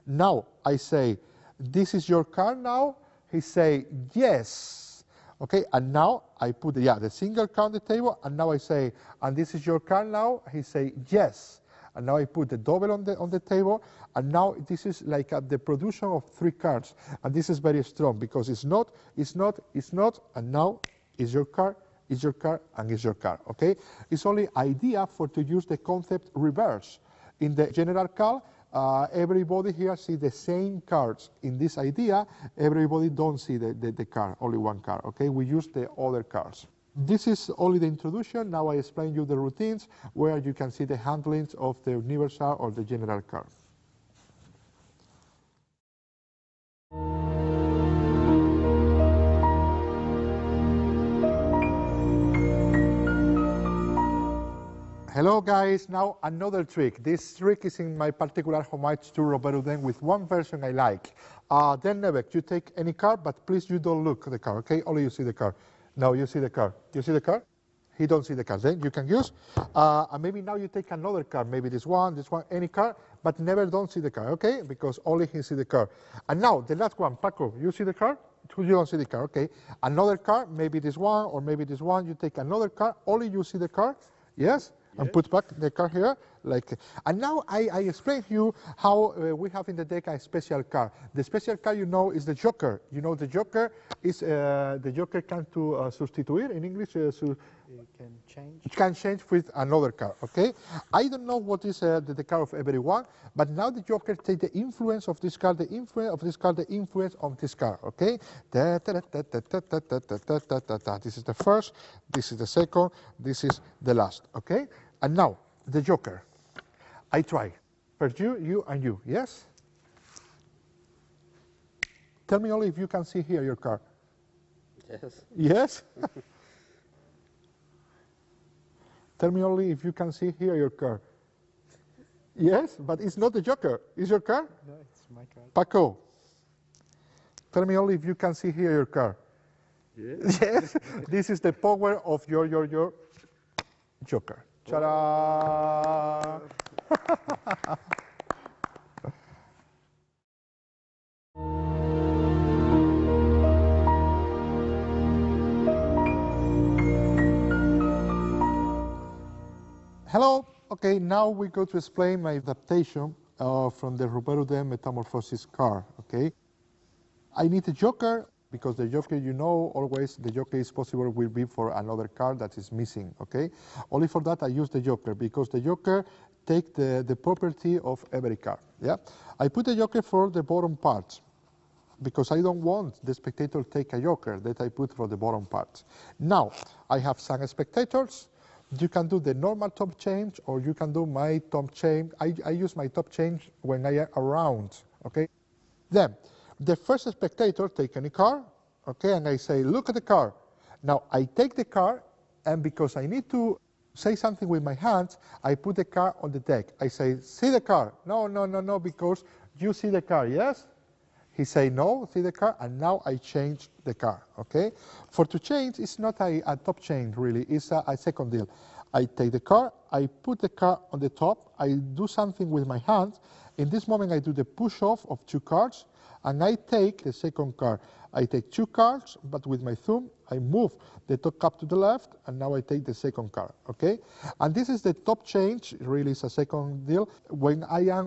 Now, I say, this is your card now? He say, yes. Okay, and now I put the single card on the table, and now I say, and this is your card now? He say, yes. And now I put the double on the table, and now this is like the production of 3 cards, and this is very strong because it's not, and now is your card, and is your card. Okay, it's only idea for to use the concept reverse. In the general card, everybody here see the same cards. In this idea, everybody don't see the card, only one card. Okay, we use the other cards. This is only the introduction. Now I explain you the routines where you can see the handlings of the universal or the general car. Hello guys, now another trick. This trick is in my particular homage to Rl2 with one version I like. Then Nevek, you take any car, but please you don't look at the car, okay? Only you see the car. Now you see the car. You see the car? He don't see the car. Then you can use, and maybe now you take another car, maybe this one, any car, but never don't see the car, okay? Because only he see the car. And now the last one, Paco, you see the car? You don't see the car, okay? Another car, maybe this one or maybe this one. You take another car, only you see the car, yes? And put back the car here, like. And now I explain to you how we have in the deck a special car. The special car, you know, is the joker. You know, the joker is the joker can to sustituir in English. It can change. It can change with another car. Okay. I don't know what is the car of everyone, but now the joker take the influence of this car, the influence of this car, the influence of this car. Okay. This is the first. This is the second. This is the last. Okay. And now, the joker. I try. First you, you, and you, yes? Tell me only if you can see here your car. Yes. Yes? Tell me only if you can see here your car. Yes, but it's not the joker. Is your car? No, it's my car. Paco, tell me only if you can see here your car. Yes. Yes, this is the power of your joker. Ta-da! Hello. Okay, now we go to explain my adaptation from the Rl2 Metamorphosis car. Okay, I need a joker. Because the joker, you know, always the joker is possible will be for another car that is missing, okay? Only for that I use the joker, because the joker take the property of every car, yeah? I put the joker for the bottom part, because I don't want the spectator take a joker that I put for the bottom part. Now, I have some spectators. You can do the normal top change, or you can do my top change. I use my top change when I am around, okay? Then, the first spectator take any car, okay, and I say, look at the car. Now, I take the car, and because I need to say something with my hands, I put the car on the deck. I say, see the car. No, no, no, no, because you see the car, yes? He say, no, see the car, and now I change the car, okay? For to change, it's not a top change, really. It's a second deal. I take the car, I put the car on the top, I do something with my hand. In this moment, I do the push-off of two cards, and I take the second card. I take two cards, but with my thumb, I move the top cap to the left, and now I take the second card, okay? And this is the top change, really is a second deal, when I am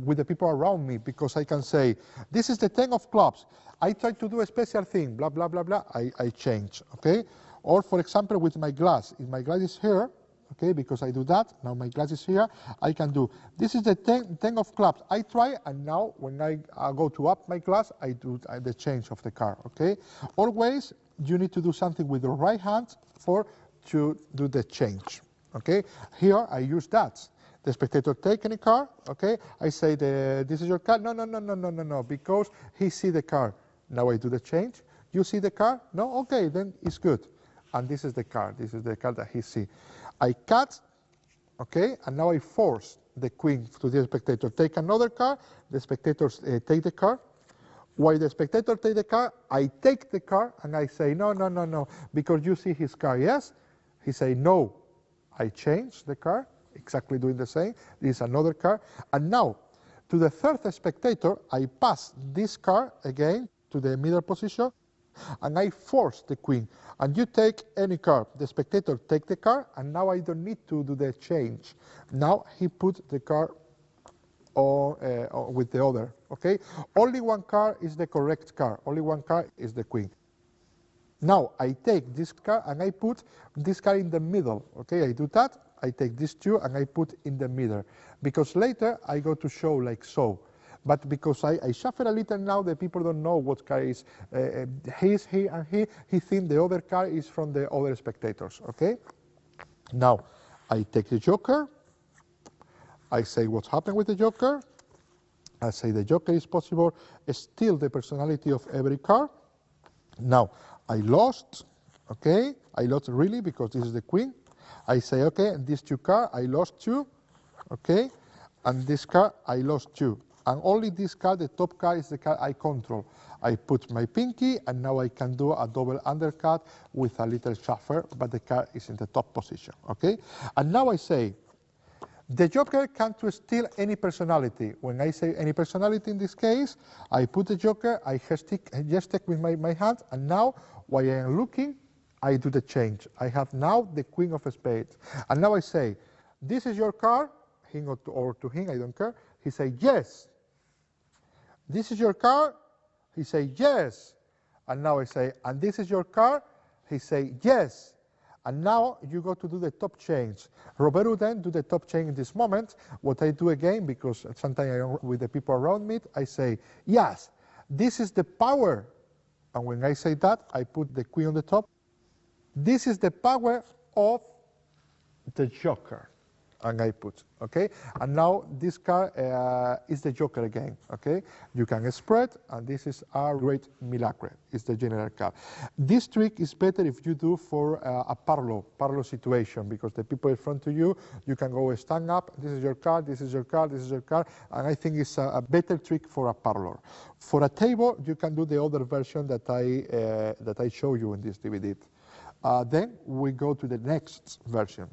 with the people around me, because I can say, this is the 10 of clubs. I try to do a special thing, blah, blah, blah, blah, I change, okay? Or, for example, with my glass. If my glass is here, okay, because I do that, now my glass is here, I can do, this is the 10 of clubs. I try, and now when I go to up my glass, I do the change of the card, okay? Always, you need to do something with the right hand to do the change, okay? Here, I use that. The spectator take any card, okay? I say, this is your card. No, no, no, no, no, no, no, because he see the card. Now I do the change. You see the card? No? Okay, then it's good. And this is the card. This is the card that he see. I cut, okay, and now I force the queen to the spectator. Take another card, the spectators take the card. While the spectator take the card, I take the card and I say, no, no, no, no, because you see his card, yes? He say, no. I change the card, exactly doing the same. This is another card. And now, to the third spectator, I pass this card again to the middle position, and I force the queen. And you take any card. The spectator take the card, and now I don't need to do the change. Now he put the card on, with the other, okay? Only one card is the correct card. Only one card is the queen. Now I take this card, and I put this card in the middle, okay? I do that. I take these two, and I put in the middle. Because later, I go to show like so. but because I shuffle a little now, the people don't know what card is his, he, and he think the other card is from the other spectators, okay? Now, I take the joker, I say what's happened with the joker, I say the joker is possible, steal the personality of every card. Now, I lost, okay? I lost really because this is the queen. I say, okay, and these two cards, I lost two, okay? And this card, I lost two. And only this card, the top card, is the card I control. I put my pinky, and now I can do a double undercut with a little shuffle, but the card is in the top position, okay? And now I say, the joker can to steal any personality. When I say any personality in this case, I put the joker, I just take with my hand, and now, while I am looking, I do the change. I have now the queen of spades. And now I say, this is your card, him or to him, I don't care. He say, yes. This is your card? He say, yes. And now I say, and this is your card? He say, yes. And now you go to do the top change. Roberto then do the top change in this moment. What I do again, because sometimes I am with the people around me, I say, yes, this is the power. And when I say that, I put the queen on the top. This is the power of the joker. And I put, okay? And now this card is the joker again, okay? You can spread, and this is a great milagre. It's the general card. This trick is better if you do for a parlo situation, because the people in front of you, you can go stand up, this is your card, this is your card, this is your card, and I think it's a better trick for a parlor. For a table, you can do the other version that I show you in this DVD. Then we go to the next version.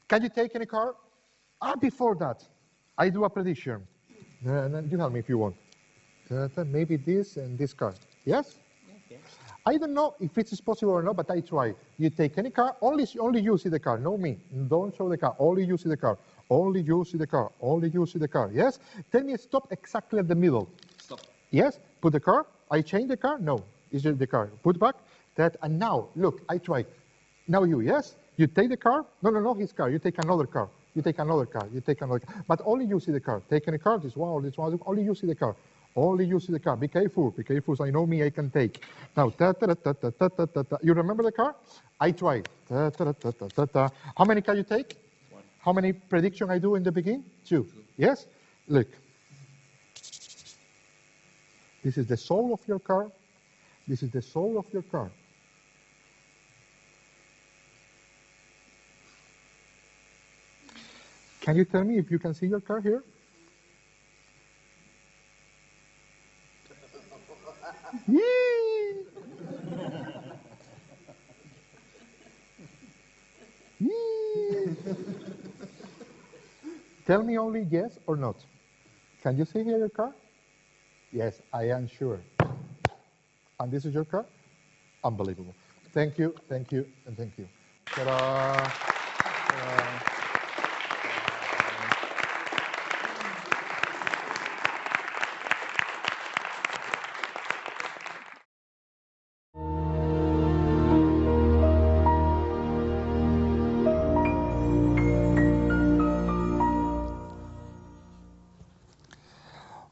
Can you take any card? Before that, I do a prediction. You help me if you want. Maybe this and this card. Yes? Okay. I don't know if it is possible or not, but I try. You take any card, only you see the card, no me. Don't show the card, only you see the card. Only you see the card, only you see the card. Yes? Tell me stop exactly at the middle. Stop. Yes? Put the card. I change the card? No. Is it the card? Put back. That, and now, look, I try. Now you, yes? You take the card? No, his card. You take another card. You take another card. You take another card. But only you see the card. Take any card, this one or this one. Only you see the card. Only you see the card. Be careful. Be careful. So I know me, I can take. Now, you remember the card? I try. How many cards you take? One. How many prediction I do in the beginning? Two. Yes? Look. This is the soul of your card. This is the soul of your card. Can you tell me if you can see your card here? Yee! Yee! Tell me only yes or not. Can you see here your card? Yes, I am sure. And this is your card? Unbelievable. Thank you, and thank you. Ta-da! Ta-da!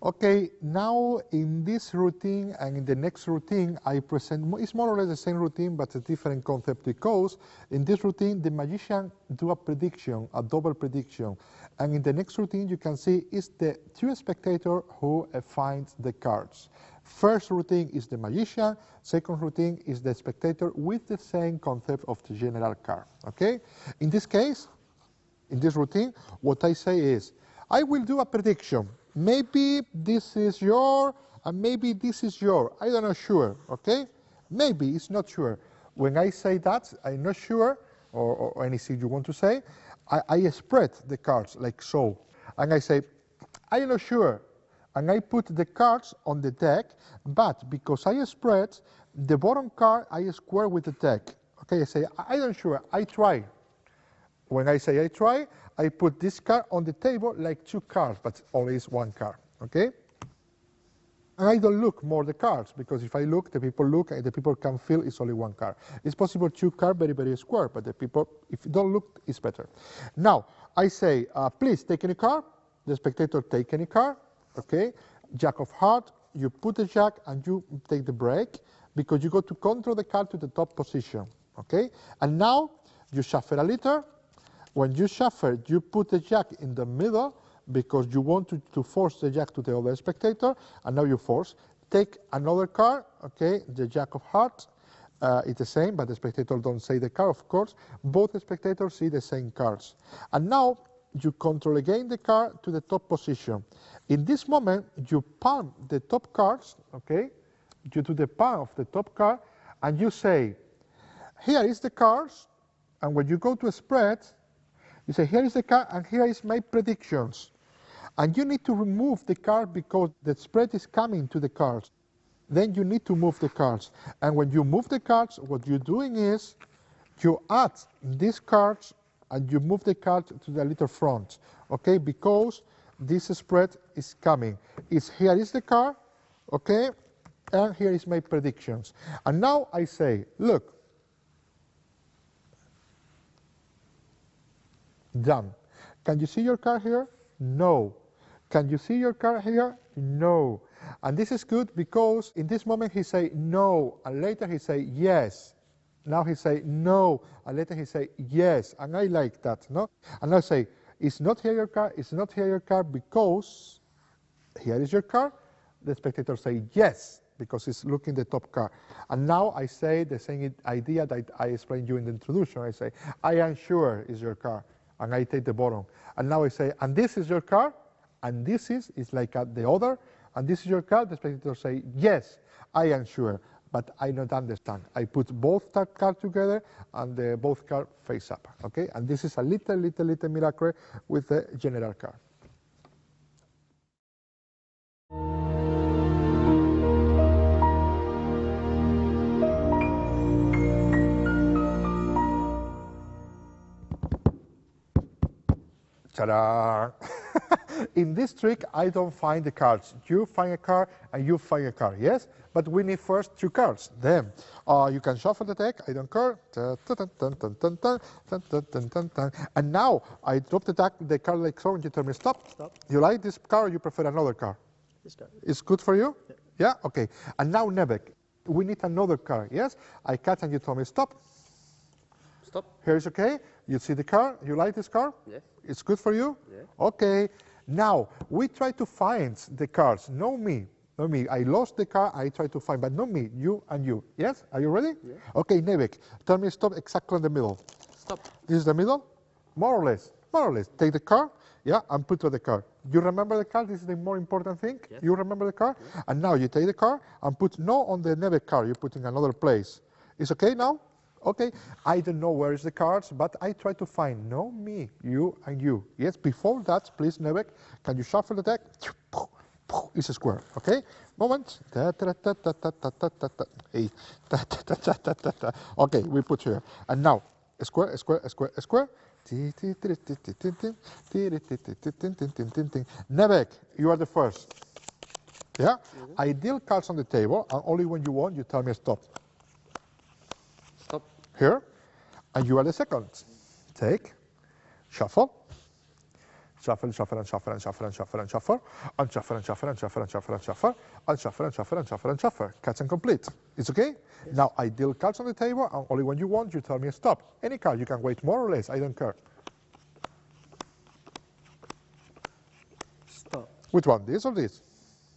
Okay, now in this routine and in the next routine, I present, it's more or less the same routine, but a different concept because in this routine, the magician do a prediction, a double prediction. And in the next routine, you can see it's the two spectator who finds the cards. First routine is the magician, second routine is the spectator with the same concept of the general card, okay? In this case, in this routine, what I say is, I will do a prediction. Maybe this is your, and maybe this is your. I don't know sure, okay? Maybe, it's not sure. When I say that, I'm not sure, or anything you want to say, I spread the cards like so. And I say, I'm not sure. And I put the cards on the deck, but because I spread, the bottom card I square with the deck. Okay, I say, I'm not sure, I try. When I say I try, I put this car on the table like 2 cars, but only is 1 car, okay? And I don't look more the cars, because if I look, the people look, and the people can feel it's only 1 car. It's possible 2 cars, very, very square, but the people, if you don't look, it's better. Now, I say, please take any car. The spectator take any car, okay? Jack of heart, you put the jack and you take the brake, because you go to control the car to the top position, okay? And now, you shuffle a little. When you shuffle, you put the jack in the middle, because you want to force the jack to the other spectator, and now you force. Take another card, okay, the jack of hearts, it's the same, but the spectator don't say the card, of course. Both the spectators see the same cards. And now you control again the card to the top position. In this moment, you palm the top cards, okay, you do the palm of the top card, and you say, here is the cards, and when you go to a spread, you say, here is the card, and here is my predictions. And you need to remove the card because the spread is coming to the cards. Then you need to move the cards. And when you move the cards, what you're doing is you add these cards and you move the card to the little front, okay? Because this spread is coming. Here is the card, okay? And here is my predictions. And now I say, look, done. Can you see your card here? No. Can you see your card here? No. And this is good because in this moment he say no, and later he say yes. Now he say no, and later he say yes. And I like that, no? And I say, it's not here your card, it's not here your card because here is your card. The spectator say yes, because he's looking the top card. And now I say the same idea that I explained you in the introduction. I say, I am sure is your card. And I take the bottom. And now I say, and this is your card, and this is like the other, and this is your card. The spectator say, yes, I am sure, but I don't understand. I put both cards together, and both cards face up, okay? And this is a little miracle with the general card. Ta-da! In this trick, I don't find the cards. You find a card and you find a card, yes? But we need first 2 cards. Then you can shuffle the deck, I don't care. And now I drop the card like so, and you tell me stop. Stop. You like this card or you prefer another card? This card. It's good for you? Yeah. Yeah? Okay. And now Nebek, we need another card, yes? I cut and you tell me stop. Stop. Here is okay. You see the card. You like this card? Yes. It's good for you? Yeah. Okay. Now, we try to find the cards. No me. No me. I lost the card. I try to find, but not me. You and you. Yes? Are you ready? Yeah. Okay, Nevek, tell me stop exactly in the middle. Stop. This is the middle? More or less. More or less. Take the card. Yeah, and put to the card. You remember the card? This is the more important thing. Yes. You remember the card? Yes. And now you take the card and put no on the Nevek card. You put in another place. It's okay now? Okay, I don't know where is the cards, but I try to find no me, you and you. Yes, before that, please, Nevek, can you shuffle the deck? It's a square, okay? Moment. Okay, we put here. And now, a square, a square, a square, a square. Nevek, you are the first. Yeah? I deal cards on the table, and only when you want, you tell me stop. Stop. Here, and you are the second. Take, shuffle, shuffle, shuffle, and shuffle, and shuffle, and shuffle, and shuffle, and shuffle, and shuffle, and shuffle, and shuffle, and shuffle, and shuffle, and shuffle, and shuffle, and shuffle. Catch and complete. It's okay? Yes. Now I deal cards on the table, and only when you want, you tell me stop. Any card, you can wait more or less, I don't care. Stop. Which one, this or this?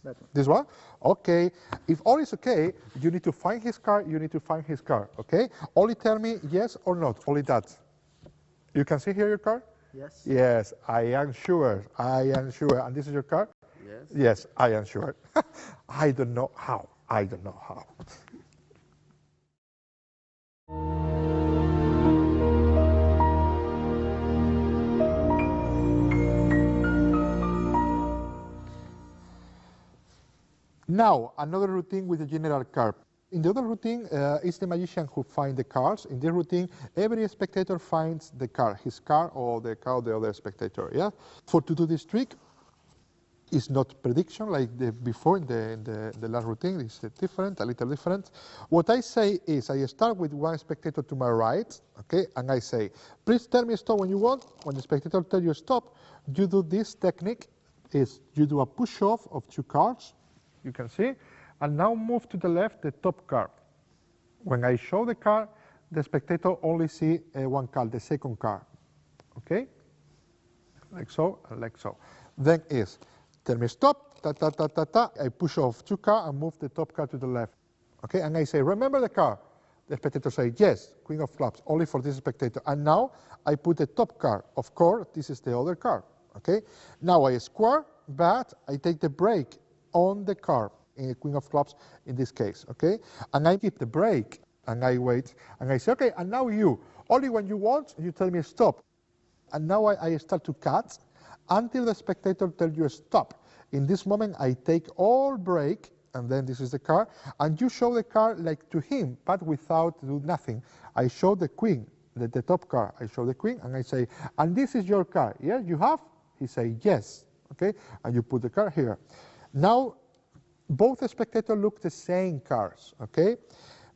That one. This one? Okay. If all is okay, you need to find his card, you need to find his card, okay? Only tell me yes or not, only that. You can see here your card? Yes. Yes, I am sure, I am sure. And this is your card? Yes. Yes, I am sure. I don't know how, I don't know how. Now, another routine with the general card. In the other routine, it's the magician who finds the cards. In this routine, every spectator finds the card, his card or the card of the other spectator. Yeah. For to do this trick, it's not prediction like the before in the last routine. It's different, a little different. What I say is I start with one spectator to my right, okay, and I say, please tell me stop when you want. When the spectator tells you stop, you do this technique. Is you do a push off of two cards, you can see, and now move to the left the top card. When I show the card, the spectator only see one card, the second card, okay, like so and like so. Then is tell me stop, ta ta ta ta ta. I push off two cards and move the top card to the left, okay, and I say remember the card. The spectator say yes, Queen of Clubs, only for this spectator. And now I put the top card. Of course, this is the other card. Okay. Now I square, but I take the break on the card in the Queen of Clubs in this case. Okay. And I keep the break and I wait and I say okay. And now you only when you want you tell me stop. And now I start to cut until the spectator tells you stop. In this moment I take all break. And then this is the card, and you show the card like to him, but without do nothing. I show the queen, the top card. I show the queen, and I say, and this is your card. Yes, you have? He say yes. Okay, and you put the card here. Now, both spectators look the same cards. Okay.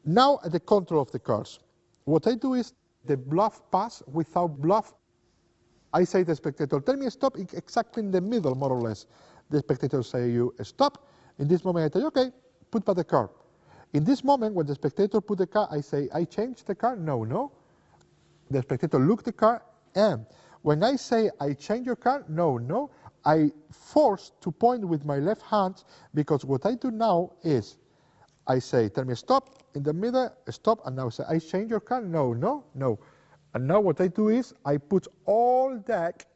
Now the control of the cards. What I do is the bluff pass without bluff. I say to the spectator, tell me stop exactly in the middle, more or less. The spectator say you stop. In this moment, I tell you, okay, put back the card. In this moment, when the spectator put the card, I say, I change the card? No, no. The spectator look the card, and when I say, I change your card? No, no. I force to point with my left hand, because what I do now is, I say, tell me stop, in the middle, stop, and now I say, I change your card? No, no, no. And now what I do is, I put all deck,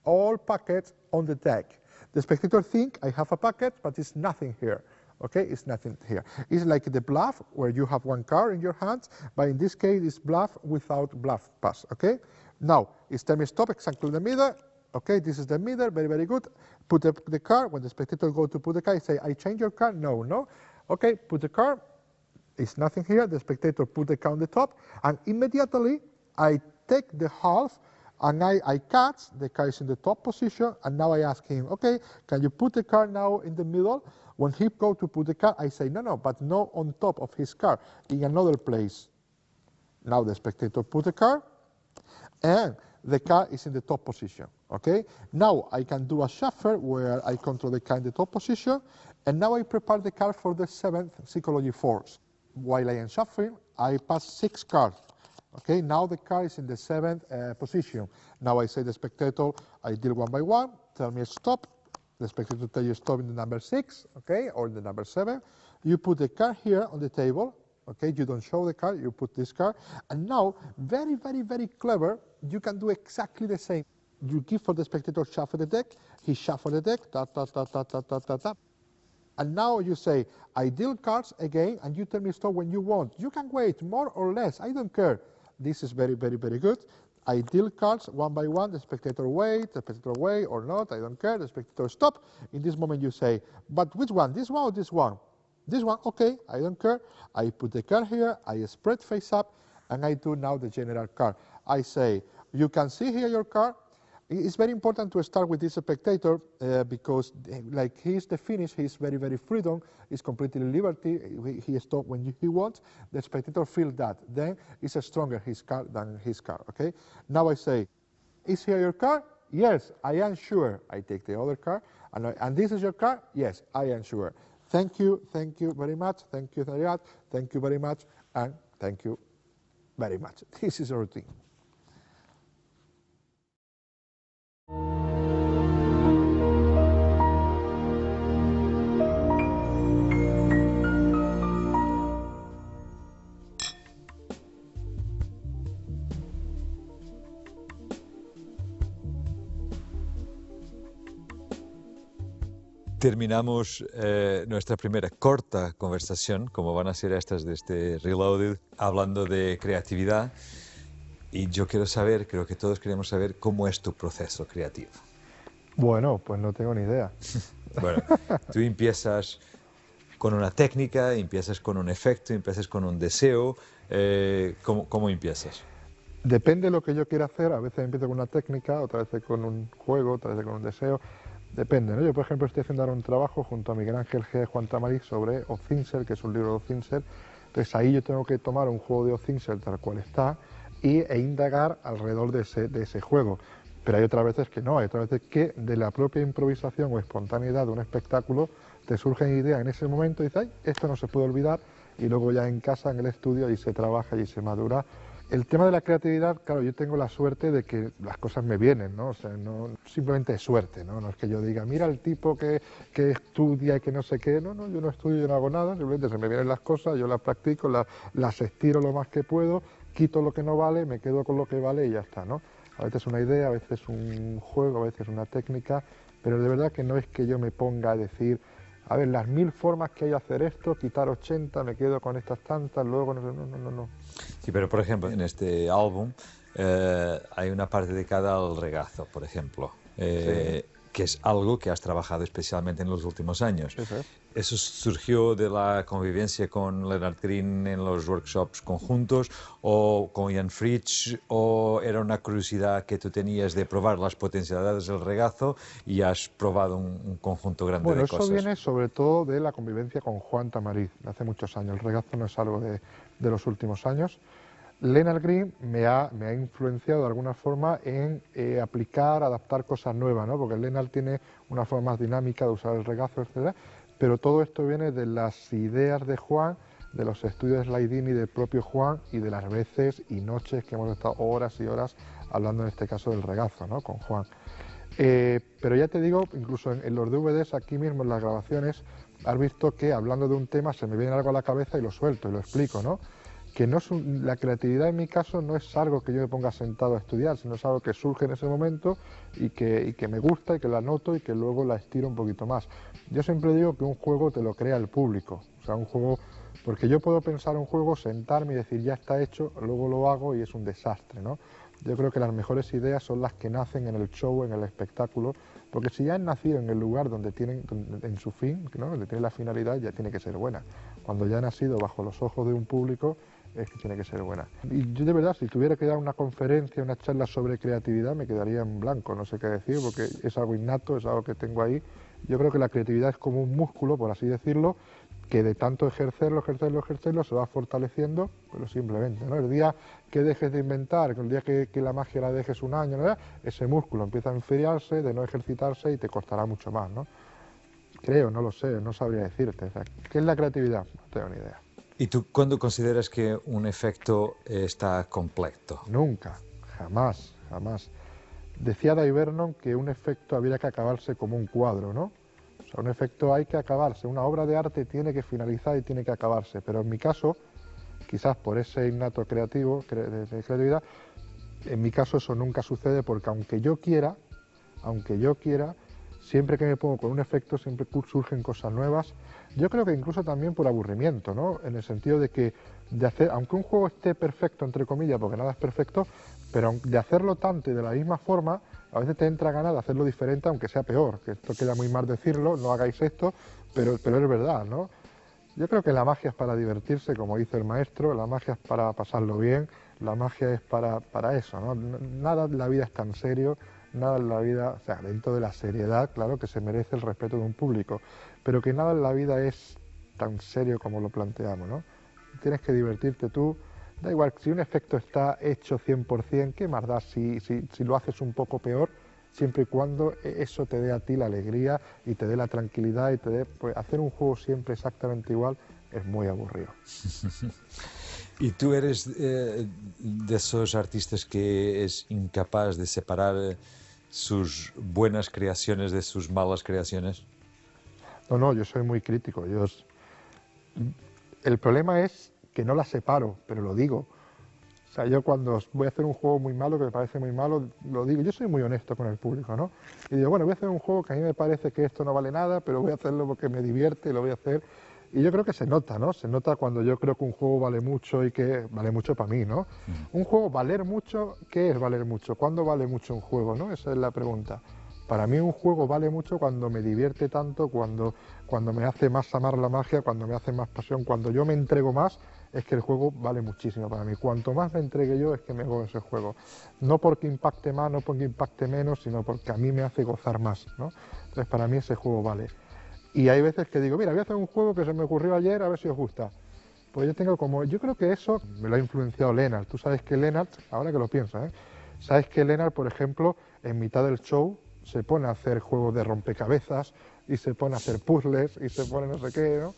all packets on the deck. The spectator think I have a packet, but it's nothing here. Okay, it's nothing here. It's like the bluff where you have one card in your hands, but in this case it's bluff without bluff pass. Okay, now it's tell me stop exactly in the middle. Okay, this is the middle, very, very good. Put the card. When the spectator go to put the card, I say, I change your card? No, no. Okay, put the card. It's nothing here. The spectator put the card on the top, and immediately I take the half. And I cut, the card is in the top position, and now I ask him, okay, can you put the card now in the middle? When he go to put the card, I say, no, no, but no on top of his card, in another place. Now the spectator put the card, and the card is in the top position, okay? Now I can do a shuffle where I control the card in the top position, and now I prepare the card for the 7th psychology force. While I am shuffling, I pass 6 cards. Okay, now the card is in the 7th position. Now I say to the spectator, I deal one by one, tell me stop. The spectator tell you stop in the number 6, okay, or in the number 7. You put the card here on the table, okay, you don't show the card, you put this card. And now, very, very, very clever, you can do exactly the same. You give for the spectator shuffle the deck, he shuffle the deck, ta, ta, ta, ta, ta, ta, ta, ta. And now you say, I deal cards again, and you tell me stop when you want. You can wait more or less, I don't care. This is very, very, very good. I deal cards one by one. The spectator wait, the spectator wait or not, I don't care. The spectator stop. In this moment you say, but which one? This one or this one? This one, okay, I don't care. I put the card here, I spread face up, and I do now the general card. I say, you can see here your card. It's very important to start with this spectator because like he's the finish, he's very, very freedom, he's completely liberty, he stops when he wants. The spectator feels that. Then it's stronger his card than his card, okay? Now I say, is here your card? Yes, I am sure. I take the other card, and this is your card? Yes, I am sure. Thank you very much, thank you very much, thank you very much, and thank you very much. This is a routine. Terminamos nuestra primera corta conversación, como van a ser estas de este Reloaded, hablando de creatividad. Y yo quiero saber, creo que todos queremos saber, cómo es tu proceso creativo. Bueno, pues no tengo ni idea. Bueno, tú empiezas con una técnica, empiezas con un efecto, empiezas con un deseo. ¿Cómo empiezas? Depende de lo que yo quiera hacer, a veces empiezo con una técnica, otras veces con un juego, otras veces con un deseo, depende, ¿no? Yo, por ejemplo, estoy haciendo ahora un trabajo junto a Miguel Ángel G. Juan Tamariz sobre Ozinsel, que es un libro de Ozinsel, entonces ahí yo tengo que tomar un juego de Ozinsel tal cual está e indagar alrededor de ese juego. Pero hay otras veces que no, hay otras veces que de la propia improvisación o espontaneidad de un espectáculo te surgen ideas en ese momento y dices, ay, esto no se puede olvidar, y luego ya en casa, en el estudio, y se trabaja y se madura. El tema de la creatividad, claro, yo tengo la suerte de que las cosas me vienen, ¿no? O sea, no simplemente es suerte, ¿no? No es que yo diga, mira el tipo que estudia y que no sé qué, no, yo no estudio, yo no hago nada, simplemente se me vienen las cosas, yo las practico, las estiro lo más que puedo, quito lo que no vale, me quedo con lo que vale y ya está, ¿no? A veces una idea, a veces un juego, a veces una técnica, pero de verdad que no es que yo me ponga a decir, a ver, las 1000 formas que hay de hacer esto, quitar 80, me quedo con estas tantas, luego no. Sí, pero por ejemplo, en este álbum hay una parte dedicada al regazo, por ejemplo, que es algo que has trabajado especialmente en los últimos años. Eso es. ¿Eso surgió de la convivencia con Leonard Green en los workshops conjuntos o con Jan Fritsch, o era una curiosidad que tú tenías de probar las potencialidades del regazo y has probado un conjunto grande Bueno, de eso cosas? viene sobre todo de la convivencia con Juan Tamariz, de hace muchos años. El regazo no es algo de los últimos años. Leonard Green me ha influenciado de alguna forma en aplicar, adaptar cosas nuevas, ¿no? Porque Leonard tiene una forma más dinámica de usar el regazo, etcétera. Pero todo esto viene de las ideas de Juan, de los estudios de Slaidini del propio Juan y de las veces y noches que hemos estado horas y horas hablando en este caso del regazo, ¿no? Con Juan. Pero ya te digo, incluso en los DVDs, aquí mismo en las grabaciones, has visto que hablando de un tema se me viene algo a la cabeza y lo suelto y lo explico, ¿no? Que no es la creatividad en mi caso no es algo que yo me ponga sentado a estudiar, sino es algo que surge en ese momento y que me gusta y que la noto y que luego la estiro un poquito más. Yo siempre digo que un juego te lo crea el público, o sea, un juego, porque yo puedo pensar un juego, sentarme y decir ya está hecho, luego lo hago y es un desastre, ¿no? Yo creo que las mejores ideas son las que nacen en el show, en el espectáculo, porque si ya han nacido en el lugar donde tienen, en su fin, ¿no? Donde tiene la finalidad, ya tiene que ser buena. Cuando ya ha nacido bajo los ojos de un público, es que tiene que ser buena. Y yo de verdad, si tuviera que dar una conferencia, una charla sobre creatividad, me quedaría en blanco, no sé qué decir, porque es algo innato, es algo que tengo ahí. Yo creo que la creatividad es como un músculo, por así decirlo, que de tanto ejercerlo, se va fortaleciendo, pero simplemente, ¿no? El día que dejes de inventar, el día que la magia la dejes un año, ¿no? Ese músculo empieza a enfriarse, de no ejercitarse y te costará mucho más, ¿no? Creo, no lo sé, no sabría decirte. O sea, ¿qué es la creatividad? No tengo ni idea. ¿Y tú cuándo consideras que un efecto está completo? Nunca, jamás, jamás. Decía Dai Vernon que un efecto había que acabarse como un cuadro, ¿no? O sea, un efecto hay que acabarse, una obra de arte tiene que finalizar y tiene que acabarse, pero en mi caso, quizás por ese innato creativo, de creatividad, en mi caso eso nunca sucede porque aunque yo quiera, siempre que me pongo con un efecto siempre surgen cosas nuevas. Yo creo que incluso también por aburrimiento, ¿no? En el sentido de que, aunque un juego esté perfecto, entre comillas, porque nada es perfecto, pero de hacerlo tanto y de la misma forma, a veces te entra ganas de hacerlo diferente, aunque sea peor, que esto queda muy mal decirlo, no hagáis esto, pero es verdad, ¿no? Yo creo que la magia es para divertirse, como dice el maestro, la magia es para pasarlo bien, la magia es para eso, ¿no? Nada en la vida es tan serio, nada en la vida, o sea, dentro de la seriedad, claro, que se merece el respeto de un público, pero que nada en la vida es tan serio como lo planteamos, ¿no? Tienes que divertirte tú, da igual, si un efecto está hecho 100%, ¿qué más da si lo haces un poco peor? Siempre y cuando eso te dé a ti la alegría y te dé la tranquilidad y te dé, pues hacer un juego siempre exactamente igual es muy aburrido. ¿Y tú eres de esos artistas que es incapaz de separar sus buenas creaciones de sus malas creaciones? No, yo soy muy crítico. El problema es que no las separo, pero lo digo. O sea, yo cuando voy a hacer un juego muy malo, que me parece muy malo, lo digo. Yo soy muy honesto con el público, ¿no? Y digo, bueno, voy a hacer un juego que a mí me parece que esto no vale nada, pero voy a hacerlo porque me divierte y lo voy a hacer. Y yo creo que se nota, ¿no? Se nota cuando yo creo que un juego vale mucho y que vale mucho para mí, ¿no? Un juego valer mucho, ¿qué es valer mucho? ¿Cuándo vale mucho un juego, no? Esa es la pregunta. Para mí un juego vale mucho cuando me divierte tanto, cuando me hace más amar la magia, cuando me hace más pasión, cuando yo me entrego más, es que el juego vale muchísimo para mí. Cuanto más me entregue yo, es que me gozo ese juego. No porque impacte más, no porque impacte menos, sino porque a mí me hace gozar más, ¿no? Entonces para mí ese juego vale. Y hay veces que digo, mira, voy a hacer un juego que se me ocurrió ayer, a ver si os gusta. Pues yo creo que eso me lo ha influenciado Lennart. Tú sabes que Lennart, ahora que lo pienso, sabes que Lennart, por ejemplo, en mitad del show se pone a hacer juegos de rompecabezas y se pone a hacer puzzles y se pone no sé qué, ¿no?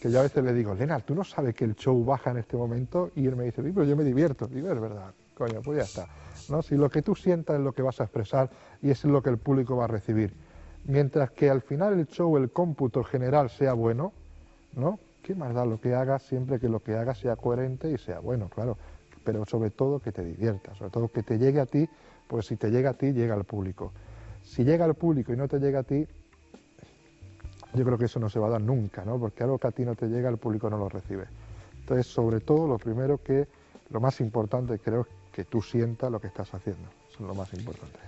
Que yo a veces le digo, Lennart, ¿tú no sabes que el show baja en este momento? Y él me dice, sí, pero yo me divierto. Digo, es verdad, coño, pues ya está, ¿no? Si lo que tú sientas es lo que vas a expresar y es lo que el público va a recibir. Mientras que al final el show, el cómputo general sea bueno, ¿no? ¿Qué más da lo que hagas siempre que lo que hagas sea coherente y sea bueno, claro? Pero sobre todo que te diviertas, sobre todo que te llegue a ti, pues si te llega a ti, llega al público. Si llega al público y no te llega a ti, yo creo que eso no se va a dar nunca, ¿no? Porque algo que a ti no te llega, el público no lo recibe. Entonces, sobre todo, lo más importante creo es que tú sientas lo que estás haciendo. Eso es lo más importante.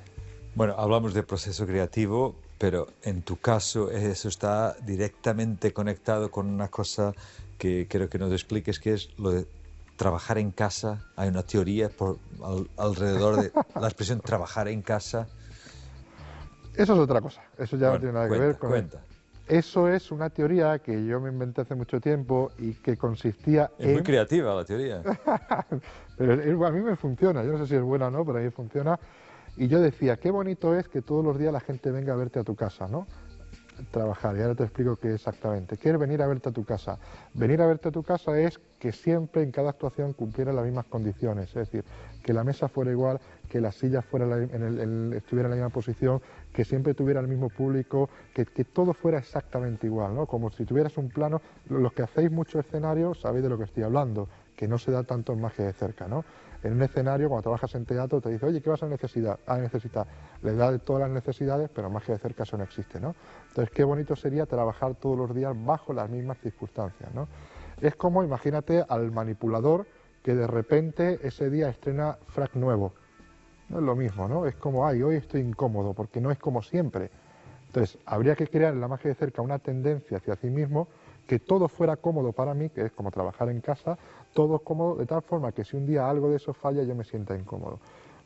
Bueno, hablamos de proceso creativo, pero en tu caso eso está directamente conectado con una cosa que quiero que nos expliques, que es lo de trabajar en casa. Hay una teoría alrededor de la expresión trabajar en casa. Eso es otra cosa, eso ya no tiene nada que ver con... Cuenta. Eso es una teoría que yo me inventé hace mucho tiempo y que consistía Es muy creativa la teoría. Pero a mí me funciona, yo no sé si es buena o no, pero a mí funciona. Y yo decía, qué bonito es que todos los días la gente venga a verte a tu casa, ¿no? Trabajar, y ahora te explico qué exactamente. ¿Qué es venir a verte a tu casa? Venir a verte a tu casa es que siempre en cada actuación cumpliera las mismas condiciones, es decir, que la mesa fuera igual, que la silla fuera estuviera en la misma posición, que siempre tuviera el mismo público, que todo fuera exactamente igual, ¿no? Como si tuvieras un plano. Los que hacéis mucho escenario sabéis de lo que estoy hablando, que no se da tanto en magia de cerca, ¿no? En un escenario, cuando trabajas en teatro, te dice, oye, ¿qué vas a necesitar? Necesitar. Le da de todas las necesidades, pero en magia de cerca eso no existe, ¿no? Entonces, qué bonito sería trabajar todos los días bajo las mismas circunstancias, ¿no? Es como, imagínate al manipulador que de repente ese día estrena frac nuevo. No es lo mismo, ¿no? Es como, ay, hoy estoy incómodo, porque no es como siempre. Entonces, habría que crear en la magia de cerca una tendencia hacia sí mismo, que todo fuera cómodo para mí, que es como trabajar en casa, todo cómodo, de tal forma que si un día algo de eso falla, yo me sienta incómodo.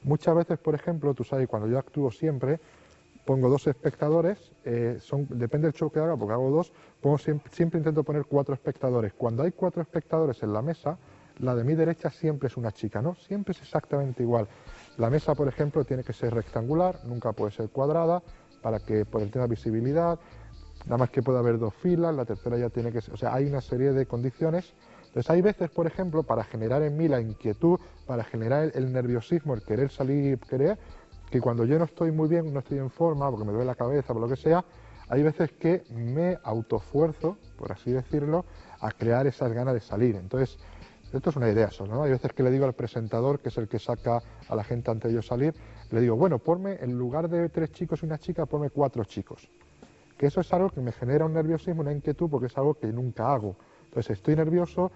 Muchas veces, por ejemplo, tú sabes, cuando yo actúo siempre, pongo 2 espectadores, depende del show que haga, porque hago 2, siempre intento poner 4 espectadores. Cuando hay 4 espectadores en la mesa, la de mi derecha siempre es una chica, ¿no? Siempre es exactamente igual. La mesa, por ejemplo, tiene que ser rectangular, nunca puede ser cuadrada, para que por el tema de visibilidad, nada más que puede haber 2 filas, la tercera ya tiene que ser, o sea, hay una serie de condiciones. Entonces hay veces, por ejemplo, para generar en mí la inquietud, para generar el nerviosismo, el querer salir, que cuando yo no estoy muy bien, no estoy en forma, porque me duele la cabeza, por lo que sea, hay veces que me autoesfuerzo, por así decirlo, a crear esas ganas de salir. Entonces, esto es una idea solo, ¿no? Hay veces que le digo al presentador, que es el que saca a la gente antes de yo salir, le digo, bueno, ponme, en lugar de 3 chicos y una chica, ponme 4 chicos. Que eso es algo que me genera un nerviosismo, una inquietud, porque es algo que nunca hago. Entonces estoy nervioso,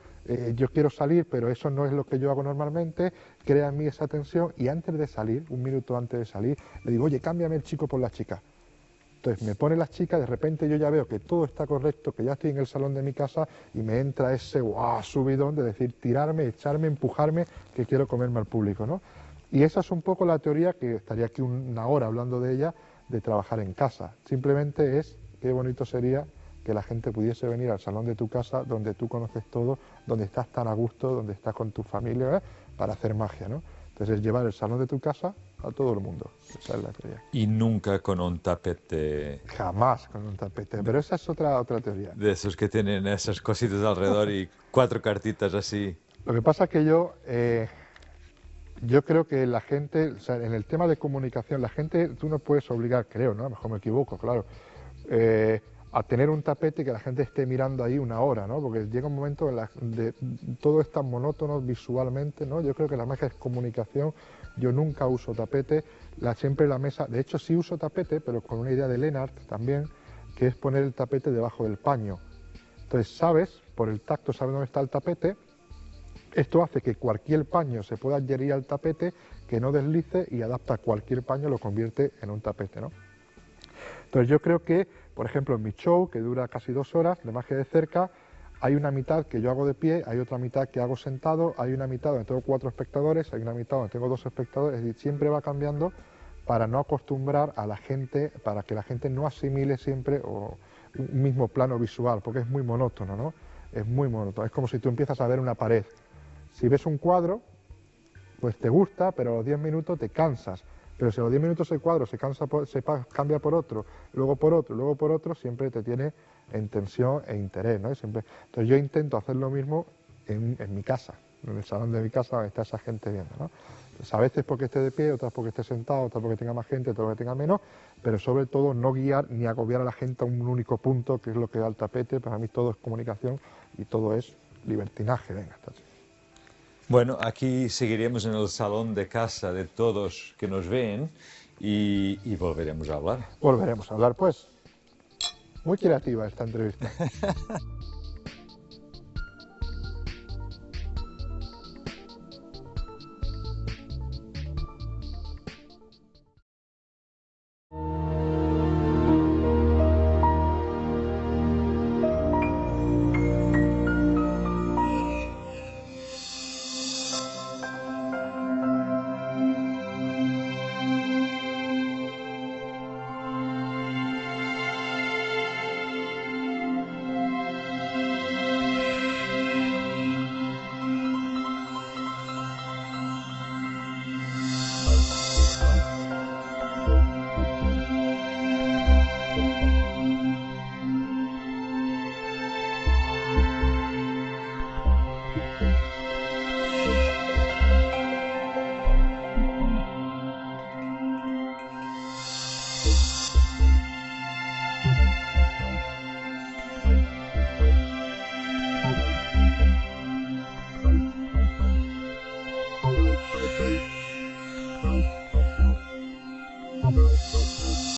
yo quiero salir, pero eso no es lo que yo hago normalmente, crea en mí esa tensión y antes de salir, un minuto antes de salir, le digo, oye, cámbiame el chico por la chica. Entonces me pone la chica, de repente yo ya veo que todo está correcto, que ya estoy en el salón de mi casa y me entra ese subidón de decir, tirarme, echarme, empujarme, que quiero comerme al público, ¿no? Y esa es un poco la teoría, que estaría aquí una hora hablando de ella, de trabajar en casa. Simplemente es, qué bonito sería que la gente pudiese venir al salón de tu casa, donde tú conoces todo, donde estás tan a gusto, donde estás con tu familia, para hacer magia, ¿no? Entonces es llevar el salón de tu casa a todo el mundo. Esa es la teoría. Y nunca con un tapete. Jamás con un tapete, pero esa es otra teoría. De esos que tienen esas cositas alrededor y 4 cartitas así. Lo que pasa es que yo creo que la gente, o sea, en el tema de comunicación, la gente, tú no puedes obligar, creo, ¿no? A lo mejor me equivoco, claro, a tener un tapete y que la gente esté mirando ahí una hora, ¿no? Porque llega un momento en todo es tan monótono visualmente, ¿no? Yo creo que la magia es comunicación. Yo nunca uso tapete, siempre la mesa, de hecho sí uso tapete, pero con una idea de Lennart también, que es poner el tapete debajo del paño. Entonces sabes, por el tacto sabes dónde está el tapete. Esto hace que cualquier paño se pueda adherir al tapete, que no deslice y adapta cualquier paño, lo convierte en un tapete, ¿no? Entonces yo creo que, por ejemplo, en mi show, que dura casi 2 horas, de magia de cerca, hay una mitad que yo hago de pie, hay otra mitad que hago sentado, hay una mitad donde tengo 4 espectadores, hay una mitad donde tengo 2 espectadores, es decir, siempre va cambiando para no acostumbrar a la gente, para que la gente no asimile siempre un mismo plano visual, porque es muy monótono, ¿no? Es muy monótono, es como si tú empiezas a ver una pared. Si ves un cuadro, pues te gusta, pero a los 10 minutos te cansas. Pero si a los 10 minutos el cuadro cambia por otro, luego por otro, luego por otro, siempre te tiene en tensión e interés, ¿no? Entonces yo intento hacer lo mismo en mi casa, en el salón de mi casa donde está esa gente viendo, ¿no? Pues a veces porque esté de pie, otras porque esté sentado, otras porque tenga más gente, otras porque tenga menos, pero sobre todo no guiar ni agobiar a la gente a un único punto, que es lo que da el tapete. Para mí todo es comunicación y todo es libertinaje. Venga, está así. Bueno, aquí seguiremos en el salón de casa de todos que nos ven y volveremos a hablar. Volveremos a hablar, pues. Muy creativa esta entrevista.